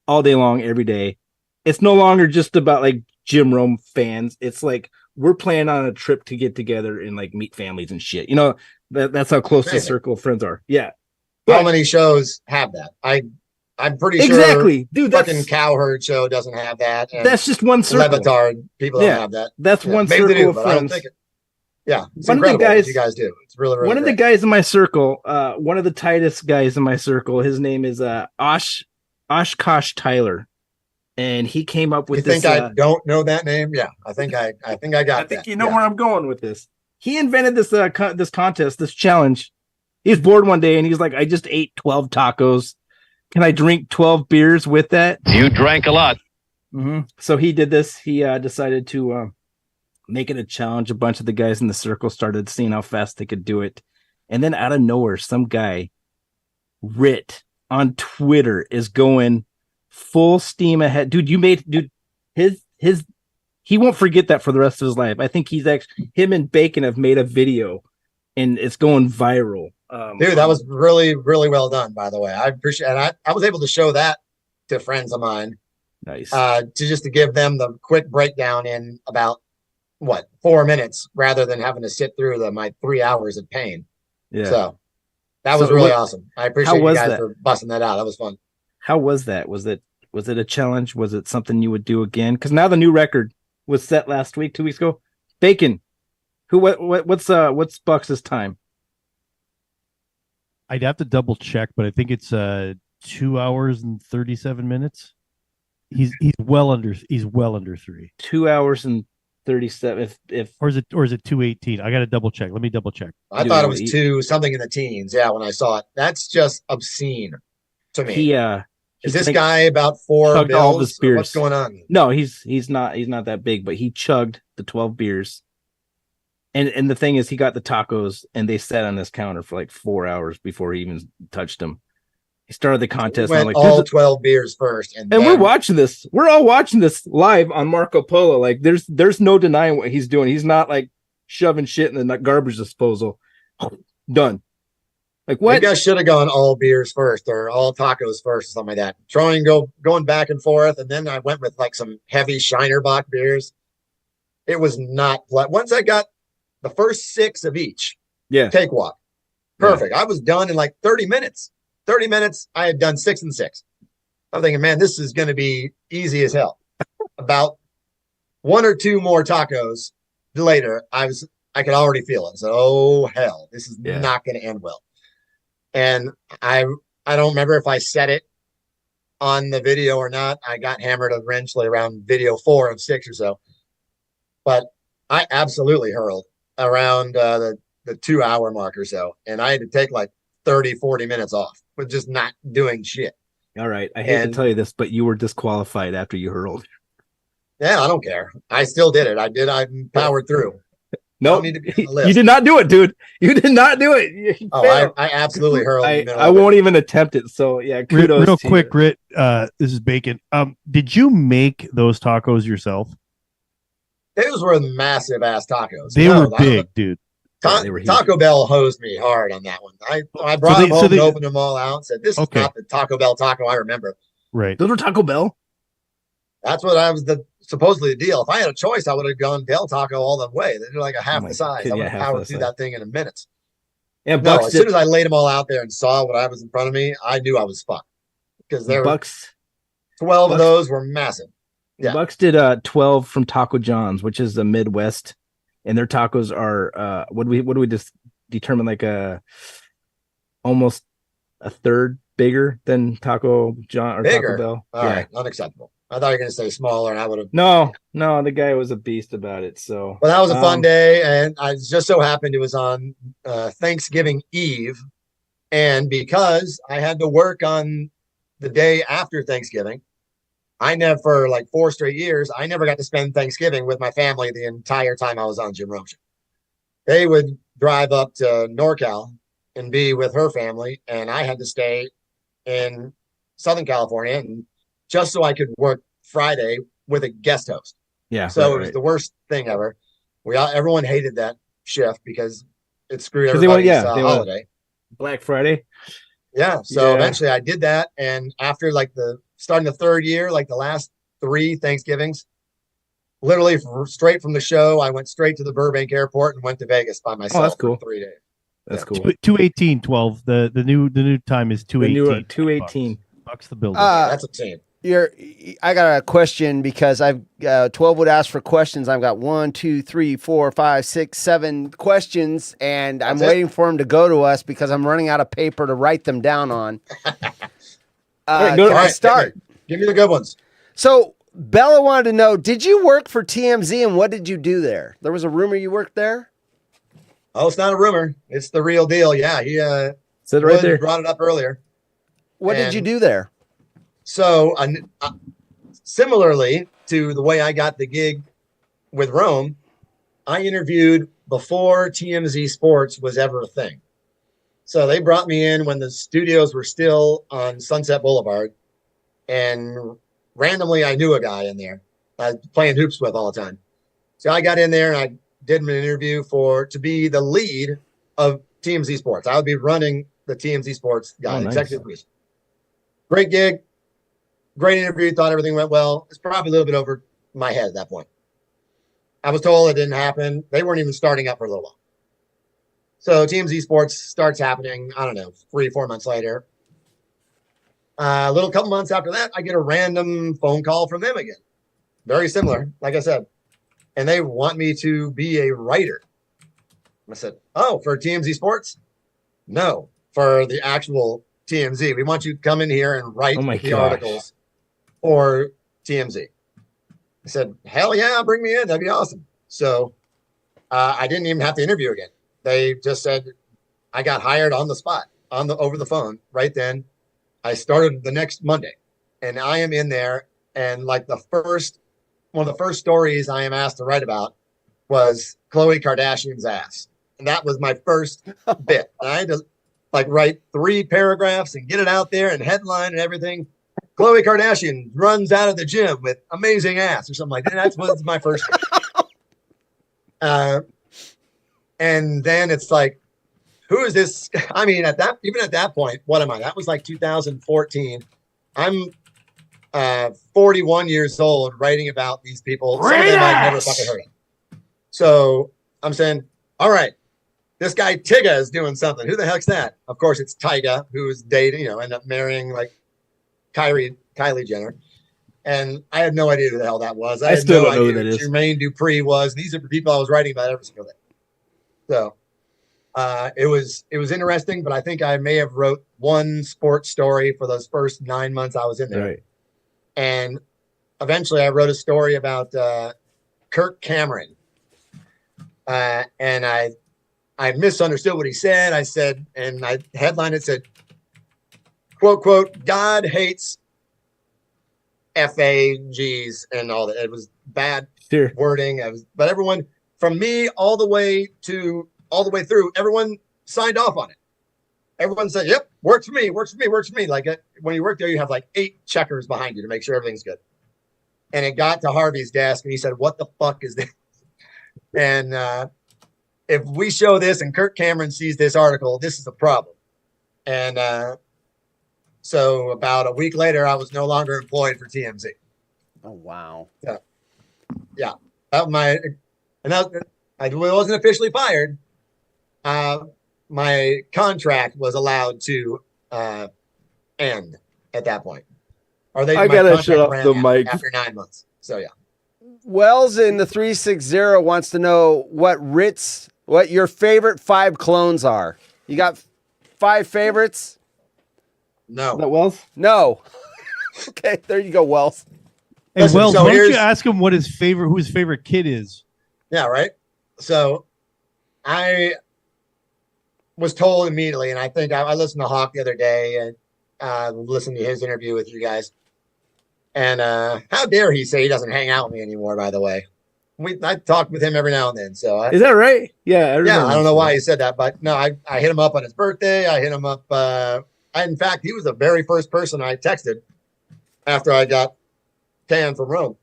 all day long, every day. It's no longer just about Jim Rome fans. It's we're planning on a trip to get together and meet families and shit. That's how close the circle of friends are. Yeah. How many shows have that? I'm pretty sure exactly, dude. Fucking Cowherd show doesn't have that. That's just one circle. Levitard people don't have that. That's one circle they do, of but friends. I don't think it. Yeah, it's one incredible of the guys, what you guys do. It's really one of the guys in my circle. One of the tightest guys in my circle. His name is Oshkosh Tyler, and he came up with you this. Think I don't know that name? Yeah, I think I got. I think you know where I'm going with this. He invented this this contest, this challenge. He was bored one day and he's like, I just ate 12 tacos. Can I drink 12 beers with that? You drank a lot. Mm-hmm. So he did this. He decided to make it a challenge. A bunch of the guys in the circle started seeing how fast they could do it. And then out of nowhere, some guy, Ritt, on Twitter is going full steam ahead. Dude, he won't forget that for the rest of his life. I think him and Bacon have made a video and it's going viral. Dude, that was really, really well done, by the way. I appreciate it. I was able to show that to friends of mine. Nice. To give them the quick breakdown in about 4 minutes rather than having to sit through my 3 hours of pain. Yeah. So that was really awesome. I appreciate you guys for busting that out. That was fun. How was that? Was it a challenge? Was it something you would do again? Because now the new record was set last week, 2 weeks ago. Bacon. What's Bucks' time? I'd have to double check, but I think it's 2 hours and 37 minutes. He's well under 3. 2 hours and 37. Or is it 2:18? I got to double check. Let me double check. I thought it was 2 something in the teens. Yeah, when I saw it, that's just obscene to me. Is this guy about 4 bills? All the beers. What's going on? No, he's not that big, but he chugged the 12 beers. And the thing is, he got the tacos, and they sat on this counter for like 4 hours before he even touched them. He started the contest. Went all 12 beers first, and we're watching this. We're all watching this live on Marco Polo. Like, there's no denying what he's doing. He's not like shoving shit in the garbage disposal. Done. Like, what? Maybe I should have gone all beers first, or all tacos first, or something like that. Going back and forth, and then I went with like some heavy Shinerbach beers. It was not. Once I got the first 6 of each. Yeah. Cakewalk. Perfect. Yeah. I was done in like 30 minutes. 30 minutes, I had done 6 and 6. I'm thinking, man, this is going to be easy as hell. About 1 or 2 more tacos later, I could already feel it. So, oh hell, this is not going to end well. And I don't remember if I said it on the video or not. I got hammered eventually around video 4 of 6 or so. But I absolutely hurled around the 2 hour mark or so. And I had to take like 30, 40 minutes off with just not doing shit. All right. I hate to tell you this, but you were disqualified after you hurled. Yeah, I don't care. I still did it. I powered through. No, you did not do it, dude. You did not do it. I absolutely hurled. I won't even attempt it. So yeah, kudos. Real quick, Ritt. This is Bacon. Did you make those tacos yourself? Those were massive ass tacos. They were big, dude. Taco Bell hosed me hard on that one. I brought them home and opened them all out and said, this is not the Taco Bell taco I remember. Right. Those were Taco Bell? That's what supposedly the deal. If I had a choice, I would have gone Del Taco all the way. They're like a half the size. I would have powered through that thing in a minute. Yeah, no, as soon as I laid them all out there and saw what I was in front of me, I knew I was fucked. Because there were 12 of those were massive. Yeah. Bucks did 12 from Taco John's, which is the Midwest, and their tacos are what do we just determine, like almost a third bigger than Taco John or bigger. Taco Bell. All right, unacceptable. I thought you were going to say smaller, and I would have. No, the guy was a beast about it. So, well, that was a fun day, and I just so happened it was on Thanksgiving Eve, and because I had to work on the day after Thanksgiving, I never, for like 4 straight years, I never got to spend Thanksgiving with my family the entire time I was on Jim Rome Show. They would drive up to NorCal and be with her family, and I had to stay in Southern California, and just so I could work Friday with a guest host. Yeah. So it was the worst thing ever. Everyone hated that shift because it screwed everybody's holiday. Black Friday. Yeah. So eventually I did that, and after like starting the 3rd year, like the last 3 Thanksgivings, literally straight from the show, I went straight to the Burbank airport and went to Vegas by myself. Oh, that's cool. For 3 days. That's cool. 2:18:12. The new time is 2:18. 2:18. Bucks the building. That's a team. I got a question because I've 12 would ask for questions. I've got 1, 2, 3, 4, 5, 6, 7 questions, and I'm waiting for them to go to us because I'm running out of paper to write them down on. Start. Give me the good ones. So Bella wanted to know: did you work for TMZ, and what did you do there? There was a rumor you worked there. Oh, it's not a rumor; it's the real deal. Yeah, he said right there. Brought it up earlier. What did you do there? So, similarly to the way I got the gig with Rome, I interviewed before TMZ Sports was ever a thing. So they brought me in when the studios were still on Sunset Boulevard, and randomly I knew a guy in there I was playing hoops with all the time. So I got in there and I did an interview to be the lead of TMZ Sports. I would be running the TMZ Sports guy, executive producer. Great gig. Great interview. Thought everything went well. It's probably a little bit over my head at that point. I was told it didn't happen. They weren't even starting up for a little while. So TMZ Sports starts happening, I don't know, 3-4 months later. A couple months after that, I get a random phone call from them again. Very similar. Like I said, and they want me to be a writer. I said, oh, for TMZ Sports? No, for the actual TMZ. We want you to come in here and write the articles for TMZ. I said, hell yeah, bring me in. That'd be awesome. So I didn't even have to interview again. They just said I got hired on the spot, over the phone right then. I started the next Monday, and I am in there. And like one of the first stories I am asked to write about was Khloe Kardashian's ass. And that was my first bit. And I had to like write 3 paragraphs and get it out there and headline and everything. Khloe Kardashian runs out of the gym with amazing ass or something like that. That was my first one. And then it's like, who is this? I mean, even at that point, what am I? That was like 2014. I'm 41 years old writing about these people. Some of them I've never fucking heard of. So I'm saying, all right, this guy Tyga is doing something. Who the heck's that? Of course, it's Tyga, who is dating, ended up marrying like Kylie Jenner. And I had no idea who the hell that was. I still had no don't know idea who that is. Jermaine Dupri was. These are the people I was writing about every single day. So it was interesting, but I think I may have wrote one sports story for those first 9 months I was in there. Right. And eventually I wrote a story about Kirk Cameron. And I misunderstood what he said. I said, and I headline it said, quote, quote, God hates FAGs and all that. It was bad wording. But everyone, from me all the way through, everyone signed off on it. Everyone said, yep, works for me, works for me, works for me. Like when you work there, you have like 8 checkers behind you to make sure everything's good. And it got to Harvey's desk and he said, what the fuck is this? And if we show this and Kirk Cameron sees this article, this is a problem. And so about a week later, I was no longer employed for TMZ. Oh, wow. Yeah. I wasn't officially fired. My contract was allowed to end at that point. Or I gotta shut off the mic after 9 months. So yeah. Wells in the 360 wants to know what your favorite 5 clones are. You got 5 favorites? No. Is that Wells? No. Okay, there you go, Wells. Hey, Listen, Wells, so why don't you ask him who his favorite kid is? Yeah, right. So I was told immediately, and I think I listened to Hawk the other day and listened to his interview with you guys. And how dare he say he doesn't hang out with me anymore, by the way. I talk with him every now and then. So is that right? Yeah. I don't know why he said that, but no, I hit him up on his birthday. I hit him up. In fact, he was the very first person I texted after I got canned from Rome.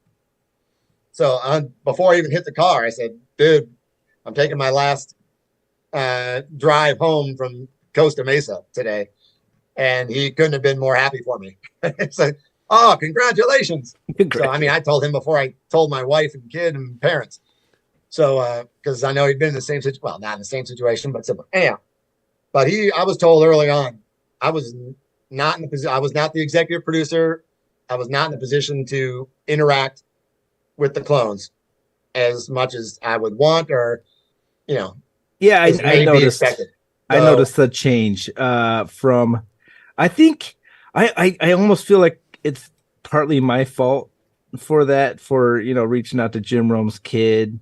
So before I even hit the car, I said, dude, I'm taking my last drive home from Costa Mesa today. And he couldn't have been more happy for me. It's like, oh, congratulations. So, I mean, I told him before I told my wife and kid and parents. So, because I know he'd been in the same situation. Well, not in the same situation, but similar. Anyhow, but I was told early on, I was not in the position. I was not the executive producer. I was not in the position to interact with the clones as much as I would want, or, Yeah, I noticed. I noticed the change from. I think I almost feel like it's partly my fault for that, for reaching out to Jim Rome's kid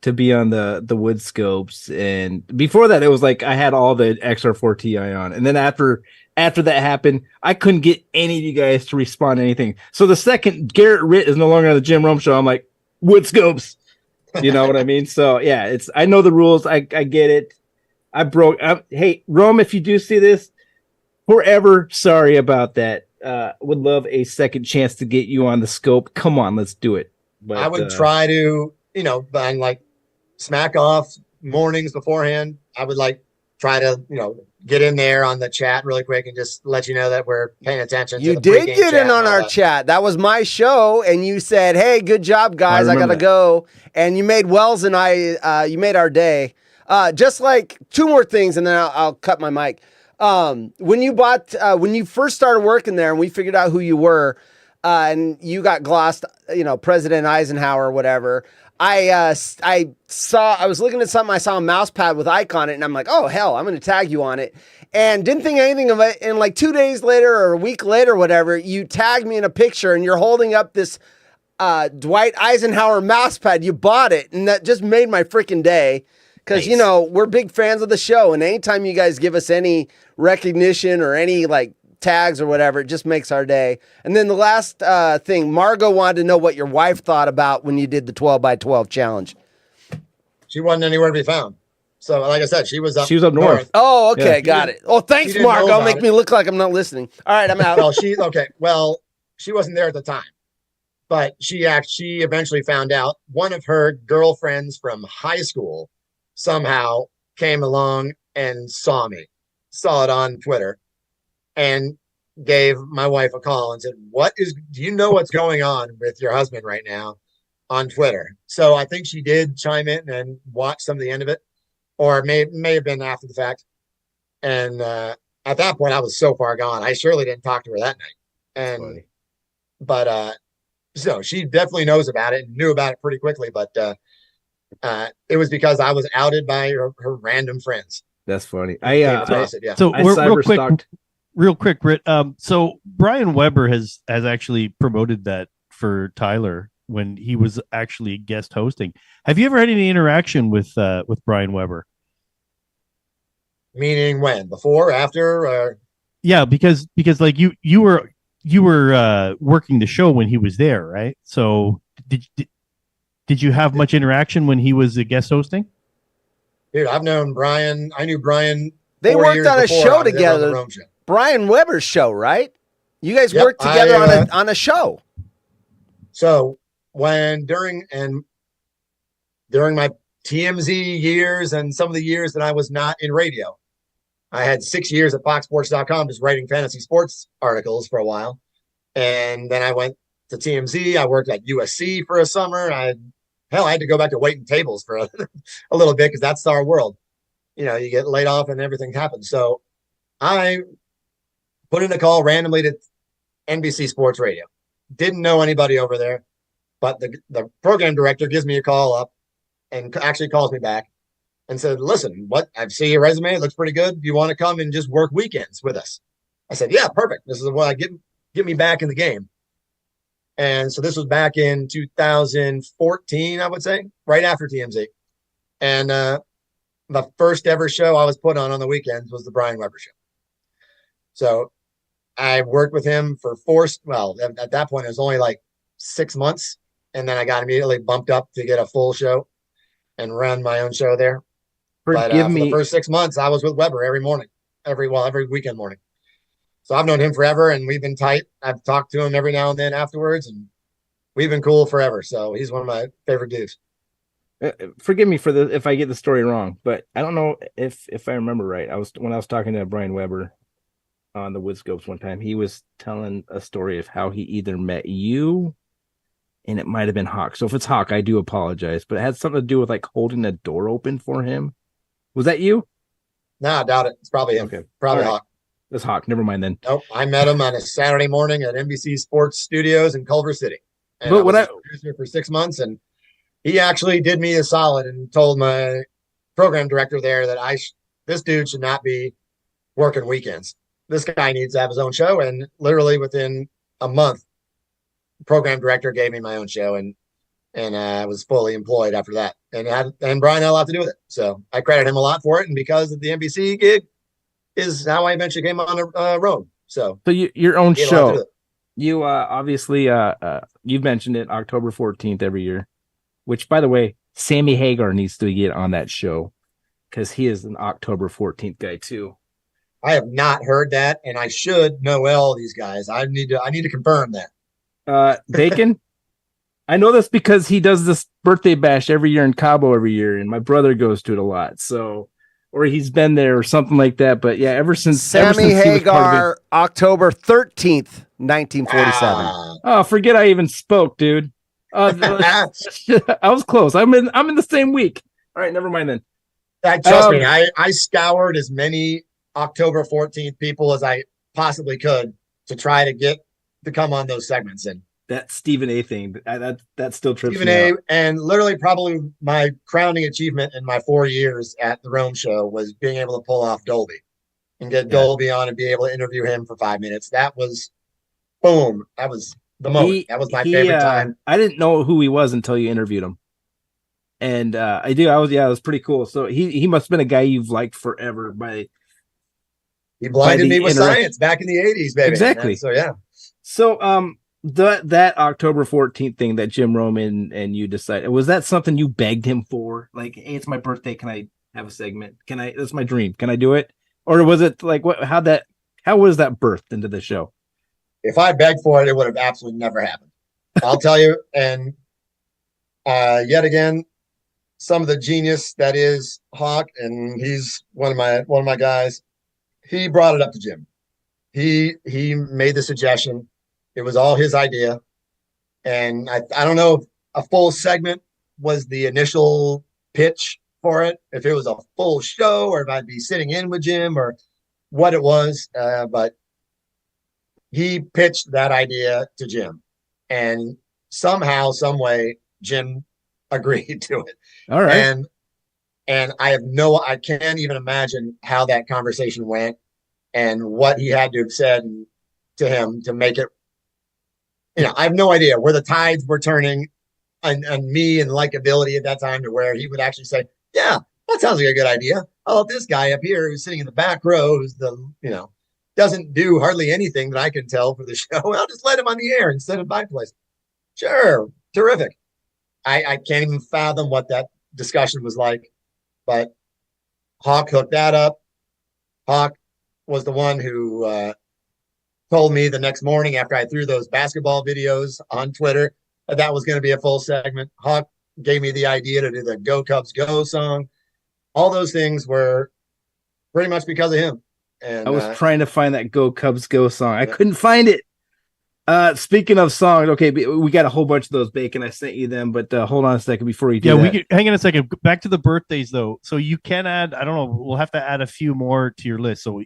to be on the Woodscopes, and before that it was like I had all the XR4 Ti on, and then after that happened, I couldn't get any of you guys to respond to anything. So the second Gerrit Ritt is no longer on the Jim Rome show, I'm like, Woodscopes, you know what I mean? So yeah, I know the rules. I get it. Hey, Rome, if you do see this, forever sorry about that. Would love a second chance to get you on the scope. Come on, let's do it. But I would try to, bang like smack off mornings beforehand. I would try to, get in there on the chat really quick and just let you know that we're paying attention. You did get in on our chat. That was my show, and you said, "Hey, good job, guys. I gotta go." And you made Wells and you made our day. Just like 2 more things, and then I'll cut my mic. When you first started working there, and we figured out who you were, and you got glossed, President Eisenhower or whatever. I was looking at something, I saw a mouse pad with Ike on it, and I'm like, oh, hell, I'm going to tag you on it. And didn't think anything of it. And like 2 days later or a week later, whatever, you tagged me in a picture and you're holding up this Dwight Eisenhower mouse pad. You bought it, and that just made my freaking day. Because, we're big fans of the show, and anytime you guys give us any recognition or any like tags or whatever, it just makes our day. And then the last thing, Margot wanted to know what your wife thought about when you did the 12x12 challenge. She wasn't anywhere to be found. So, like I said, she was up north. Oh, okay, got it. Oh, thanks, Margot. Make me look like I'm not listening. All right, I'm out. Well, she wasn't there at the time, but she eventually found out. One of her girlfriends from high school somehow came along and saw it on Twitter, and gave my wife a call and said, do you know what's going on with your husband right now on Twitter? So I think she did chime in and watch some of the end of it, or may have been after the fact. And at that point I was so far gone, I surely didn't talk to her that night. So she definitely knows about it and knew about it pretty quickly, but it was because I was outed by her random friends. That's funny. So real quick, Ritt. So Brian Weber has actually promoted that for Tyler when he was actually guest hosting. Have you ever had any interaction with Brian Weber? Meaning when? Before, after? Or... Yeah, because like you were working the show when he was there, right? So did you have much interaction when he was a guest hosting? Dude, I've known Brian. I knew Brian. They worked on a show together. Brian Weber's show, right? You guys worked together on a show. So during my TMZ years and some of the years that I was not in radio, I had 6 years at FoxSports.com just writing fantasy sports articles for a while. And then I went to TMZ. I worked at USC for a summer. I had to go back to waiting tables for a little bit because that's our world. You get laid off and everything happens. So I put in a call randomly to NBC Sports Radio. Didn't know anybody over there, but the program director gives me a call up and actually calls me back and said, listen, I see your resume. It looks pretty good. Do you want to come and just work weekends with us? I said, yeah, perfect. This is what I get me back in the game. And so this was back in 2014, I would say, right after TMZ. And the first ever show I was put on the weekends was the Brian Weber show. So I worked with him for at that point, it was only like 6 months. And then I got immediately bumped up to get a full show and run my own show there. For the first 6 months, I was with Weber every morning, every weekend morning. So I've known him forever, and we've been tight. I've talked to him every now and then afterwards, and we've been cool forever. So he's one of my favorite dudes. Forgive me if I get the story wrong, but I don't know if I remember right. When I was talking to Brian Weber on the Woodscopes one time, he was telling a story of how he either met you, and it might have been Hawk. So if it's Hawk, I do apologize, but it had something to do with like holding a door open for him. Was that you? No, I doubt it. It's probably him. Okay. Probably right. Hawk. That's Hawk. Never mind then. Nope. I met him on a Saturday morning at NBC Sports Studios in Culver City. And but I was a producer for 6 months, and he actually did me a solid and told my program director there that this dude should not be working weekends. This guy needs to have his own show. And literally within a month, the program director gave me my own show, and I was fully employed after that. And Brian had a lot to do with it. So I credit him a lot for it. And because of the NBC gig is how I eventually came on Rome. So your own show, you obviously you've mentioned it, October 14th every year, which, by the way, Sammy Hagar needs to get on that show because he is an October 14th guy too. I have not heard that, and I should know all these guys. I need to confirm that. Bacon. I know this because he does this birthday bash every year in Cabo every year, and my brother goes to it a lot. So, or he's been there or something like that. But yeah, ever since Sammy Hagar, October 13th, 1947. Oh, forget I even spoke, dude. I was close. I'm in the same week. All right, never mind then. Trust me, I scoured as many October 14th people as I possibly could to try to get to come on those segments. And that Stephen A thing, that still trips Stephen me A. out. And literally probably my crowning achievement in my 4 years at the Rome show was being able to pull off Dolby and get Dolby on and be able to interview him for 5 minutes. That was boom. That was the moment. That was my favorite time. I didn't know who he was until you interviewed him. And it was pretty cool. So he must have been a guy you've liked forever he blinded me with science back in the 80s, baby. Exactly. So yeah. So that October 14th thing that Jim Rome and you decided, was that something you begged him for? Like, hey, it's my birthday, can I have a segment? That's my dream. Can I do it? Or was it like how was that birthed into the show? If I begged for it, it would have absolutely never happened. I'll tell you. And yet again, some of the genius that is Hawk, and he's one of my guys. He brought it up to Jim. He made the suggestion. It was all his idea. And I don't know if a full segment was the initial pitch for it, if it was a full show or if I'd be sitting in with Jim or what it was. But he pitched that idea to Jim. And somehow, some way, Jim agreed to it. All right. And I can't even imagine how that conversation went and what he had to have said to him to make it. I have no idea where the tides were turning and me and likability at that time to where he would actually say, yeah, that sounds like a good idea. I'll let this guy up here who's sitting in the back row, who's doesn't do hardly anything that I can tell for the show. I'll just let him on the air instead of my place. Sure. Terrific. I can't even fathom what that discussion was like, but Hawk hooked that up. Hawk was the one who told me the next morning after I threw those basketball videos on Twitter that was going to be a full segment. Hawk gave me the idea to do the Go Cubs Go song. All those things were pretty much because of him. And I was trying to find that Go Cubs Go song. I couldn't find it. Speaking of songs, okay, we got a whole bunch of those, Bacon. I sent you them, but hold on a second before you do that. We could, hang on a second. Back to the birthdays, though. So you can add, I don't know, we'll have to add a few more to your list. So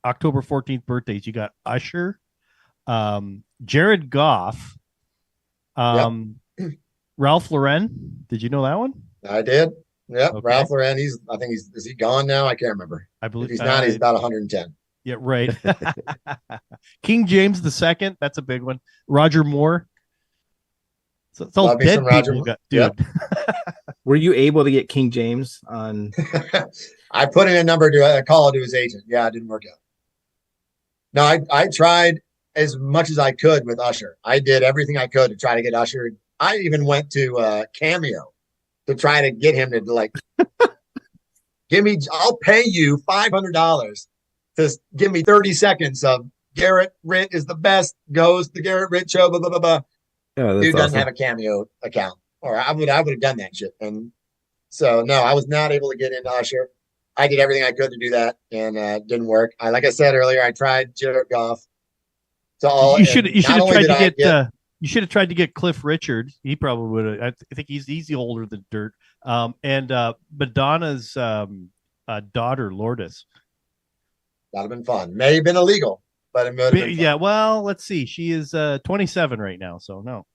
October 14th birthdays, you got Usher, Jared Goff, Ralph Lauren. Did you know that one? I did. Yep. Okay. Ralph Lauren. Is he gone now? I can't remember. I believe if he's not. He's about 110. Yeah, right. King James II. That's a big one. Roger Moore. So it's all dead people, dude. Yep. Were you able to get King James on? I put in a number to call to his agent. Yeah, it didn't work out. No, I tried as much as I could with Usher. I did everything I could to try to get Usher. I even went to Cameo to try to get him to I'll pay you $500 to give me 30 seconds of Gerrit Ritt is the best, goes the Gerrit Ritt show, blah, blah, blah, blah. Oh, dude doesn't have a Cameo account, or I would have done that shit. And so, no, I was not able to get into Usher. I did everything I could to do that, and it didn't work. Like I said earlier, I tried Jared Goff. You should have tried to get Cliff Richard. He probably would have. I think he's older than dirt. And Madonna's daughter, Lourdes. That'd have been fun. May have been illegal, but it would have been fun. Well, let's see. She is 27 right now, so no.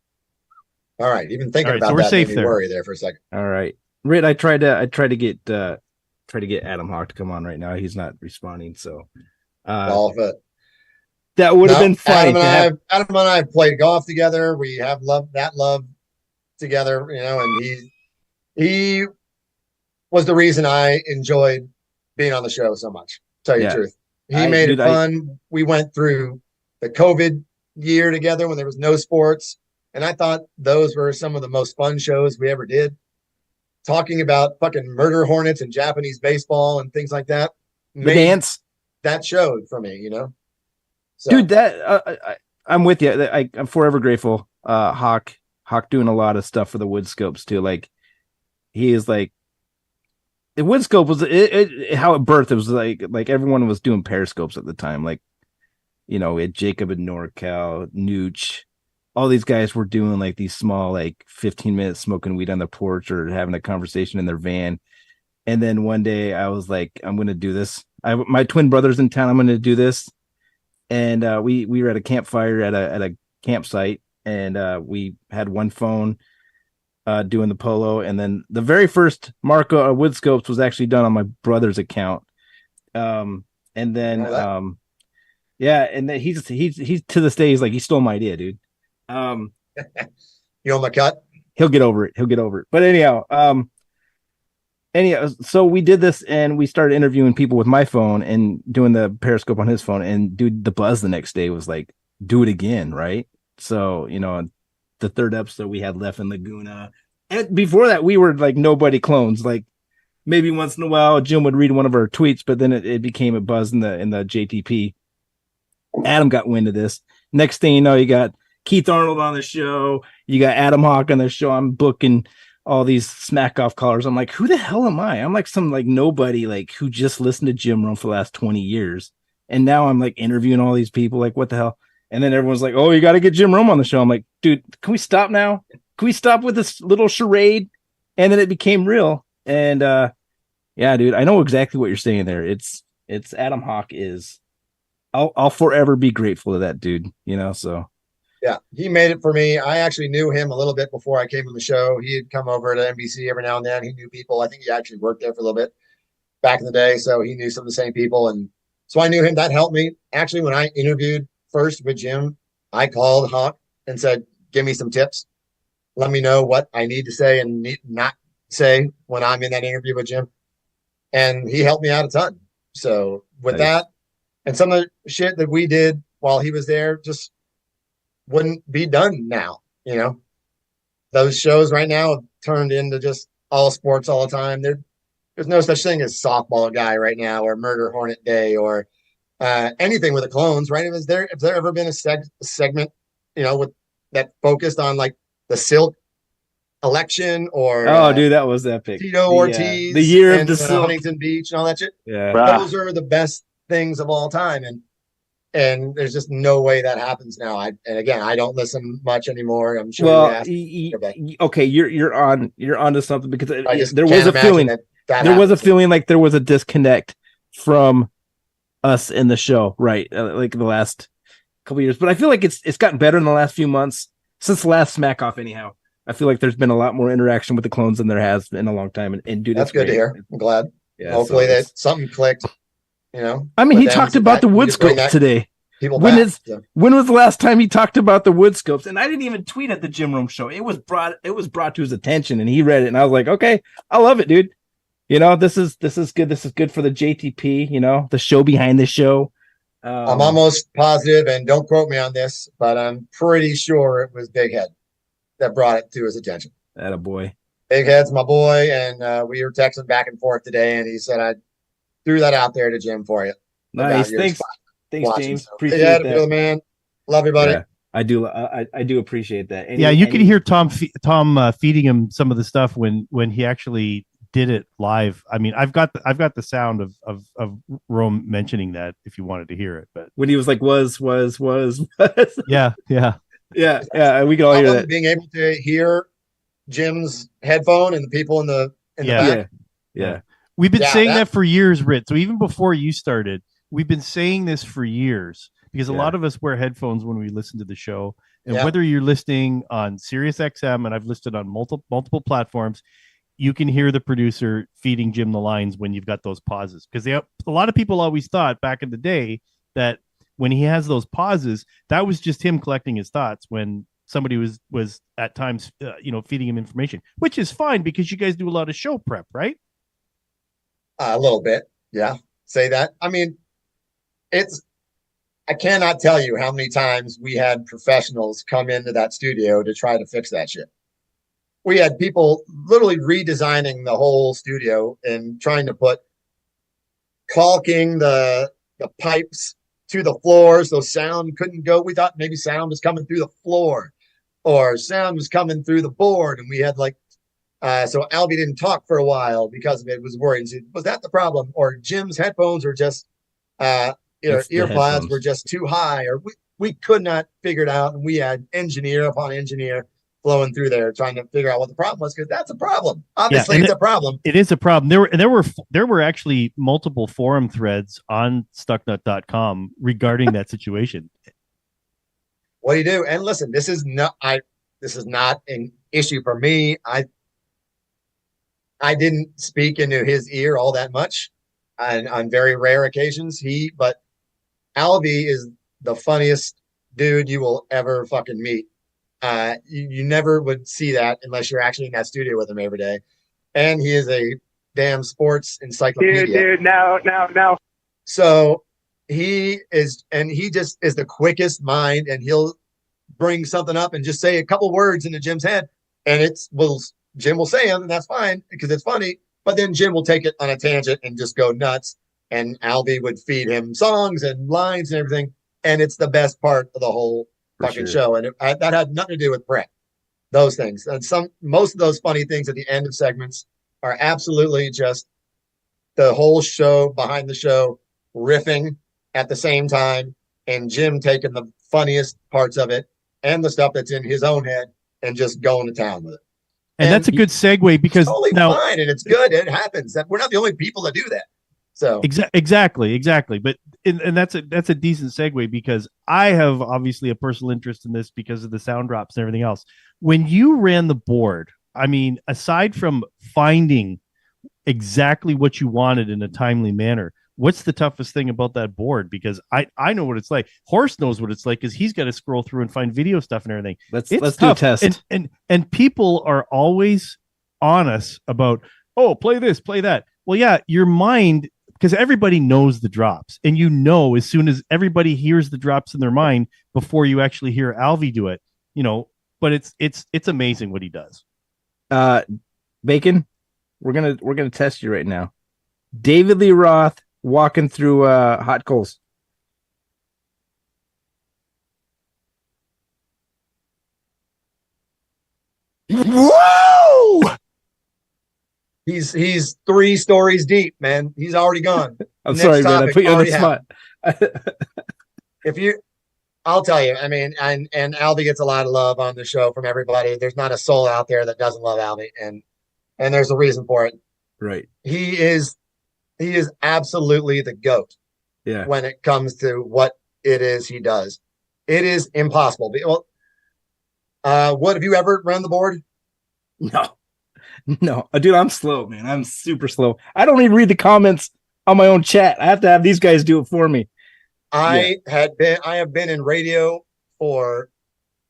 All right, even thinking about that made me worry there for a second. All right, Ritt, I tried to get Adam Hawk to come on right now. He's not responding, so all of it. That would have been fun. Adam and I have played golf together. We have love together, and he was the reason I enjoyed being on the show so much. To tell you the truth, he made it fun. We went through the COVID year together when there was no sports, and I thought those were some of the most fun shows we ever did. Talking about fucking murder hornets and Japanese baseball and things like that. The dance that showed for me, So. Dude, that I'm with you. I'm forever grateful. Hawk doing a lot of stuff for the Woodscopes too. Like he is like the Woodscope was how it birthed. It was like everyone was doing periscopes at the time. Like we had Jacob and NorCal, Nooch. All these guys were doing like these small 15-minute smoking weed on the porch or having a conversation in their van. And then one day I was like, I'm going to do this. My twin brother's in town. I'm going to do this. and we were at a campfire at a campsite, and we had one phone doing the polo, and then the very first Marco Woodscopes was actually done on my brother's account. And then yeah, and then he's to this day he's like, he stole my idea, dude. You on my cut? He'll get over it. But anyhow, so we did this, and we started interviewing people with my phone and doing the Periscope on his phone, and dude, the buzz the next day was like, do it again, right? So, you know, the third episode we had Left in Laguna, and before that we were like nobody clones. Like maybe once in a while Jim would read one of our tweets, but then it became a buzz in the JTP. Adam got wind of this. Next thing you know, you got Keith Arnold on the show, you got Adam Hawk on the show. I'm booking all these smack off callers. I'm like, who the hell am I? I'm like some like nobody, like who just listened to Jim Rome for the last 20 years. And now I'm like interviewing all these people, like what the hell? And then everyone's like, oh, you got to get Jim Rome on the show. I'm like, dude, can we stop now? Can we stop with this little charade? And then it became real. And yeah, dude, I know exactly what you're saying there. It's Adam Hawk is, I'll forever be grateful to that dude, you know? So yeah, he made it for me. I actually knew him a little bit before I came on the show. He had come over to NBC every now and then. He knew people. I think he actually worked there for a little bit back in the day. So he knew some of the same people. And so I knew him. That helped me. Actually, when I interviewed first with Jim, I called Hawk and said, give me some tips. Let me know what I need to say and need not say when I'm in that interview with Jim. And he helped me out a ton. So with that and some of the shit that we did while he was there just wouldn't be done now. You know, those shows right now have turned into just all sports all the time. There's no such thing as Softball Guy right now, or Murder Hornet Day, or anything with the clones, right? Has there ever been a segment, you know, with that focused on like the Silk election, or dude, that was epic. Tito Ortiz, the year of and, the Silk, Huntington Beach, and all that shit. Yeah, those are the best things of all time, and there's just no way that happens now. And again, I don't listen much anymore. I'm sure. Well, okay, you're onto something, because there was a feeling like there was a disconnect from us in the show, right? Like the last couple of years, but I feel like it's gotten better in the last few months since the last Smack Off. Anyhow, I feel like there's been a lot more interaction with the clones than there has in a long time. And dude, that's good to hear. I'm glad. Yeah, hopefully that something clicked. You know, I mean, he talked about the Woodscopes today. When was the last time he talked about the Woodscopes? And I didn't even tweet at the Jim Rome show. It was brought to his attention, and he read it, and I was like, okay, I love it, dude. You know, this is good. This is good for the JTP. You know, the show behind the show. I'm almost positive, and don't quote me on this, but I'm pretty sure it was Big Head that brought it to his attention. Atta boy. Big Head's my boy, and we were texting back and forth today, and he said I threw that out there to Jim for you. Nice, thanks, James. So, appreciate that. You're the man. Love you, buddy. Yeah, I do. I do appreciate that. You could hear Tom feeding him some of the stuff when he actually did it live. I mean, I've got the sound of Rome mentioning that if you wanted to hear it, but when he was like was yeah. We can all hear that. Being able to hear Jim's headphone and the people in the back. Yeah. We've been saying that for years, Ritt. So even before you started, we've been saying this for years, because a lot of us wear headphones when we listen to the show. And whether you're listening on Sirius XM, and I've listed on multiple platforms, you can hear the producer feeding Jim the lines when you've got those pauses. Because a lot of people always thought back in the day that when he has those pauses, that was just him collecting his thoughts when somebody was at times, feeding him information, which is fine because you guys do a lot of show prep, right? A little bit. Yeah. Say that. I mean, I cannot tell you how many times we had professionals come into that studio to try to fix that shit. We had people literally redesigning the whole studio and trying to put caulking the pipes to the floor so sound couldn't go. We thought maybe sound was coming through the floor or sound was coming through the board. And we had so Albie didn't talk for a while because of it. Was worried. Was that the problem? Or Jim's headphones were just, earpods were just too high, or we could not figure it out. And we had engineer upon engineer flowing through there trying to figure out what the problem was, because that's a problem. Obviously, it's a problem. It is a problem. There were actually multiple forum threads on stucknut.com regarding that situation. What do you do? And listen, this is not an issue for me. I didn't speak into his ear all that much on very rare occasions. But Albie is the funniest dude you will ever fucking meet. You never would see that unless you're actually in that studio with him every day. And he is a damn sports encyclopedia. Dude, no. So he just is the quickest mind, and he'll bring something up and just say a couple words into Jim's head, and Jim will say them, and that's fine because it's funny. But then Jim will take it on a tangent and just go nuts, and Albie would feed him songs and lines and everything, and it's the best part of the whole fucking show. And that had nothing to do with Brett. Those things, and most of those funny things at the end of segments are absolutely just the whole show behind the show riffing at the same time, and Jim taking the funniest parts of it and the stuff that's in his own head and just going to town with it. And that's a good segue, because totally fine, and it's good. It happens. That we're not the only people that do that. So exactly. But and that's a decent segue, because I have obviously a personal interest in this because of the sound drops and everything else. When you ran the board, I mean, aside from finding exactly what you wanted in a timely manner, what's the toughest thing about that board? Because I know what it's like. Horst knows what it's like, because he's got to scroll through and find video stuff and everything. Let's do a test. And people are always on us about, oh, play this, play that. Well, yeah, your mind, because everybody knows the drops, and as soon as everybody hears the drops in their mind before you actually hear Alvy do it, but it's amazing what he does. Bacon, we're gonna test you right now. David Lee Roth walking through hot coals. Whoa! He's 3 stories deep, man. He's already gone. I'm sorry, man. I put you on the spot. I'll tell you. I mean, and Albie gets a lot of love on the show from everybody. There's not a soul out there that doesn't love Albie, and there's a reason for it. Right. He is absolutely the GOAT. Yeah. When it comes to what it is he does, it is impossible. Well, what have you ever run the board? No, dude, I'm slow, man. I'm super slow. I don't even read the comments on my own chat. I have to have these guys do it for me. I have been in radio for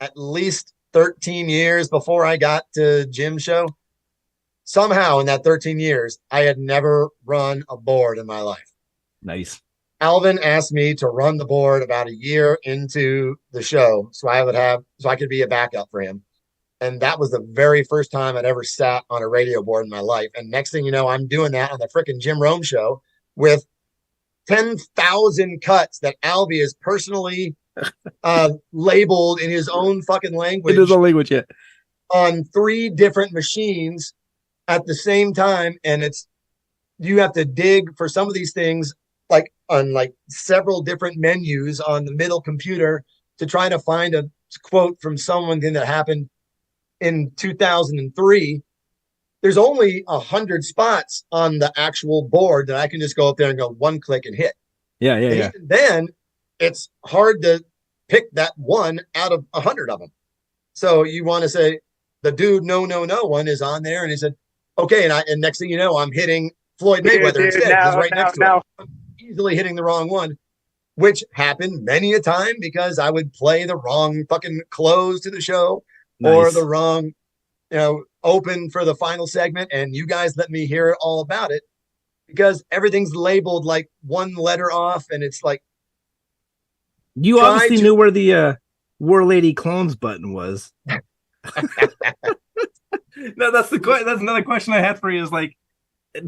at least 13 years before I got to Jim's show. Somehow in that 13 years, I had never run a board in my life. Nice. Alvin asked me to run the board about a year into the show so I could be a backup for him. And that was the very first time I'd ever sat on a radio board in my life. And next thing you know, I'm doing that on the frickin' Jim Rome show with 10,000 cuts that Albie is personally labeled in his own fucking language. In his own language, yeah. On 3 different machines at the same time. And you have to dig for some of these things on several different menus on the middle computer to try to find a quote from someone that happened in 2003. There's only 100 spots on the actual board that I can just go up there and go one click and hit. Yeah. Even then, it's hard to pick that one out of 100 of them. So you want to say the dude no one is on there, and he said, okay, and next thing you know, I'm hitting Floyd Mayweather instead. He's right next to him. I'm easily hitting the wrong one, which happened many a time because I would play the wrong fucking close to the show. Nice. Or the wrong, open for the final segment, and you guys let me hear all about it because everything's labeled like one letter off, and it's like you obviously knew where the War Lady Clones button was. No, that's another question I had for you. Is like,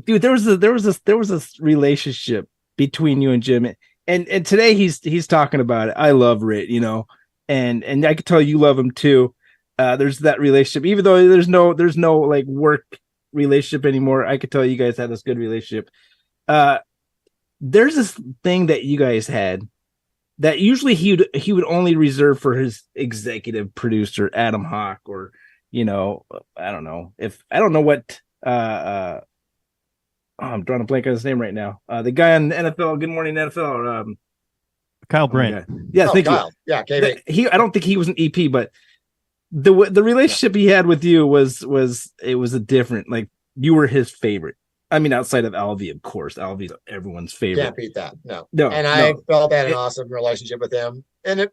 dude, there was this relationship between you and Jim, and today he's talking about it. I love Ritt, and I could tell you love him too. There's that relationship, even though there's no like work relationship anymore. I could tell you guys had this good relationship. There's this thing that you guys had that usually he would only reserve for his executive producer, Adam Hawk, or you know, I don't know what I'm drawing a blank on his name right now. The guy on the NFL, Good Morning NFL, Kyle Brandt. Yeah, thank Kyle. you. Yeah, KB. I don't think he was an EP, but the relationship he had with you was a different, like, you were his favorite. I mean, outside of Alvy, of course. Alvy's everyone's favorite. Can't beat that. No. And I felt that an awesome relationship with him. And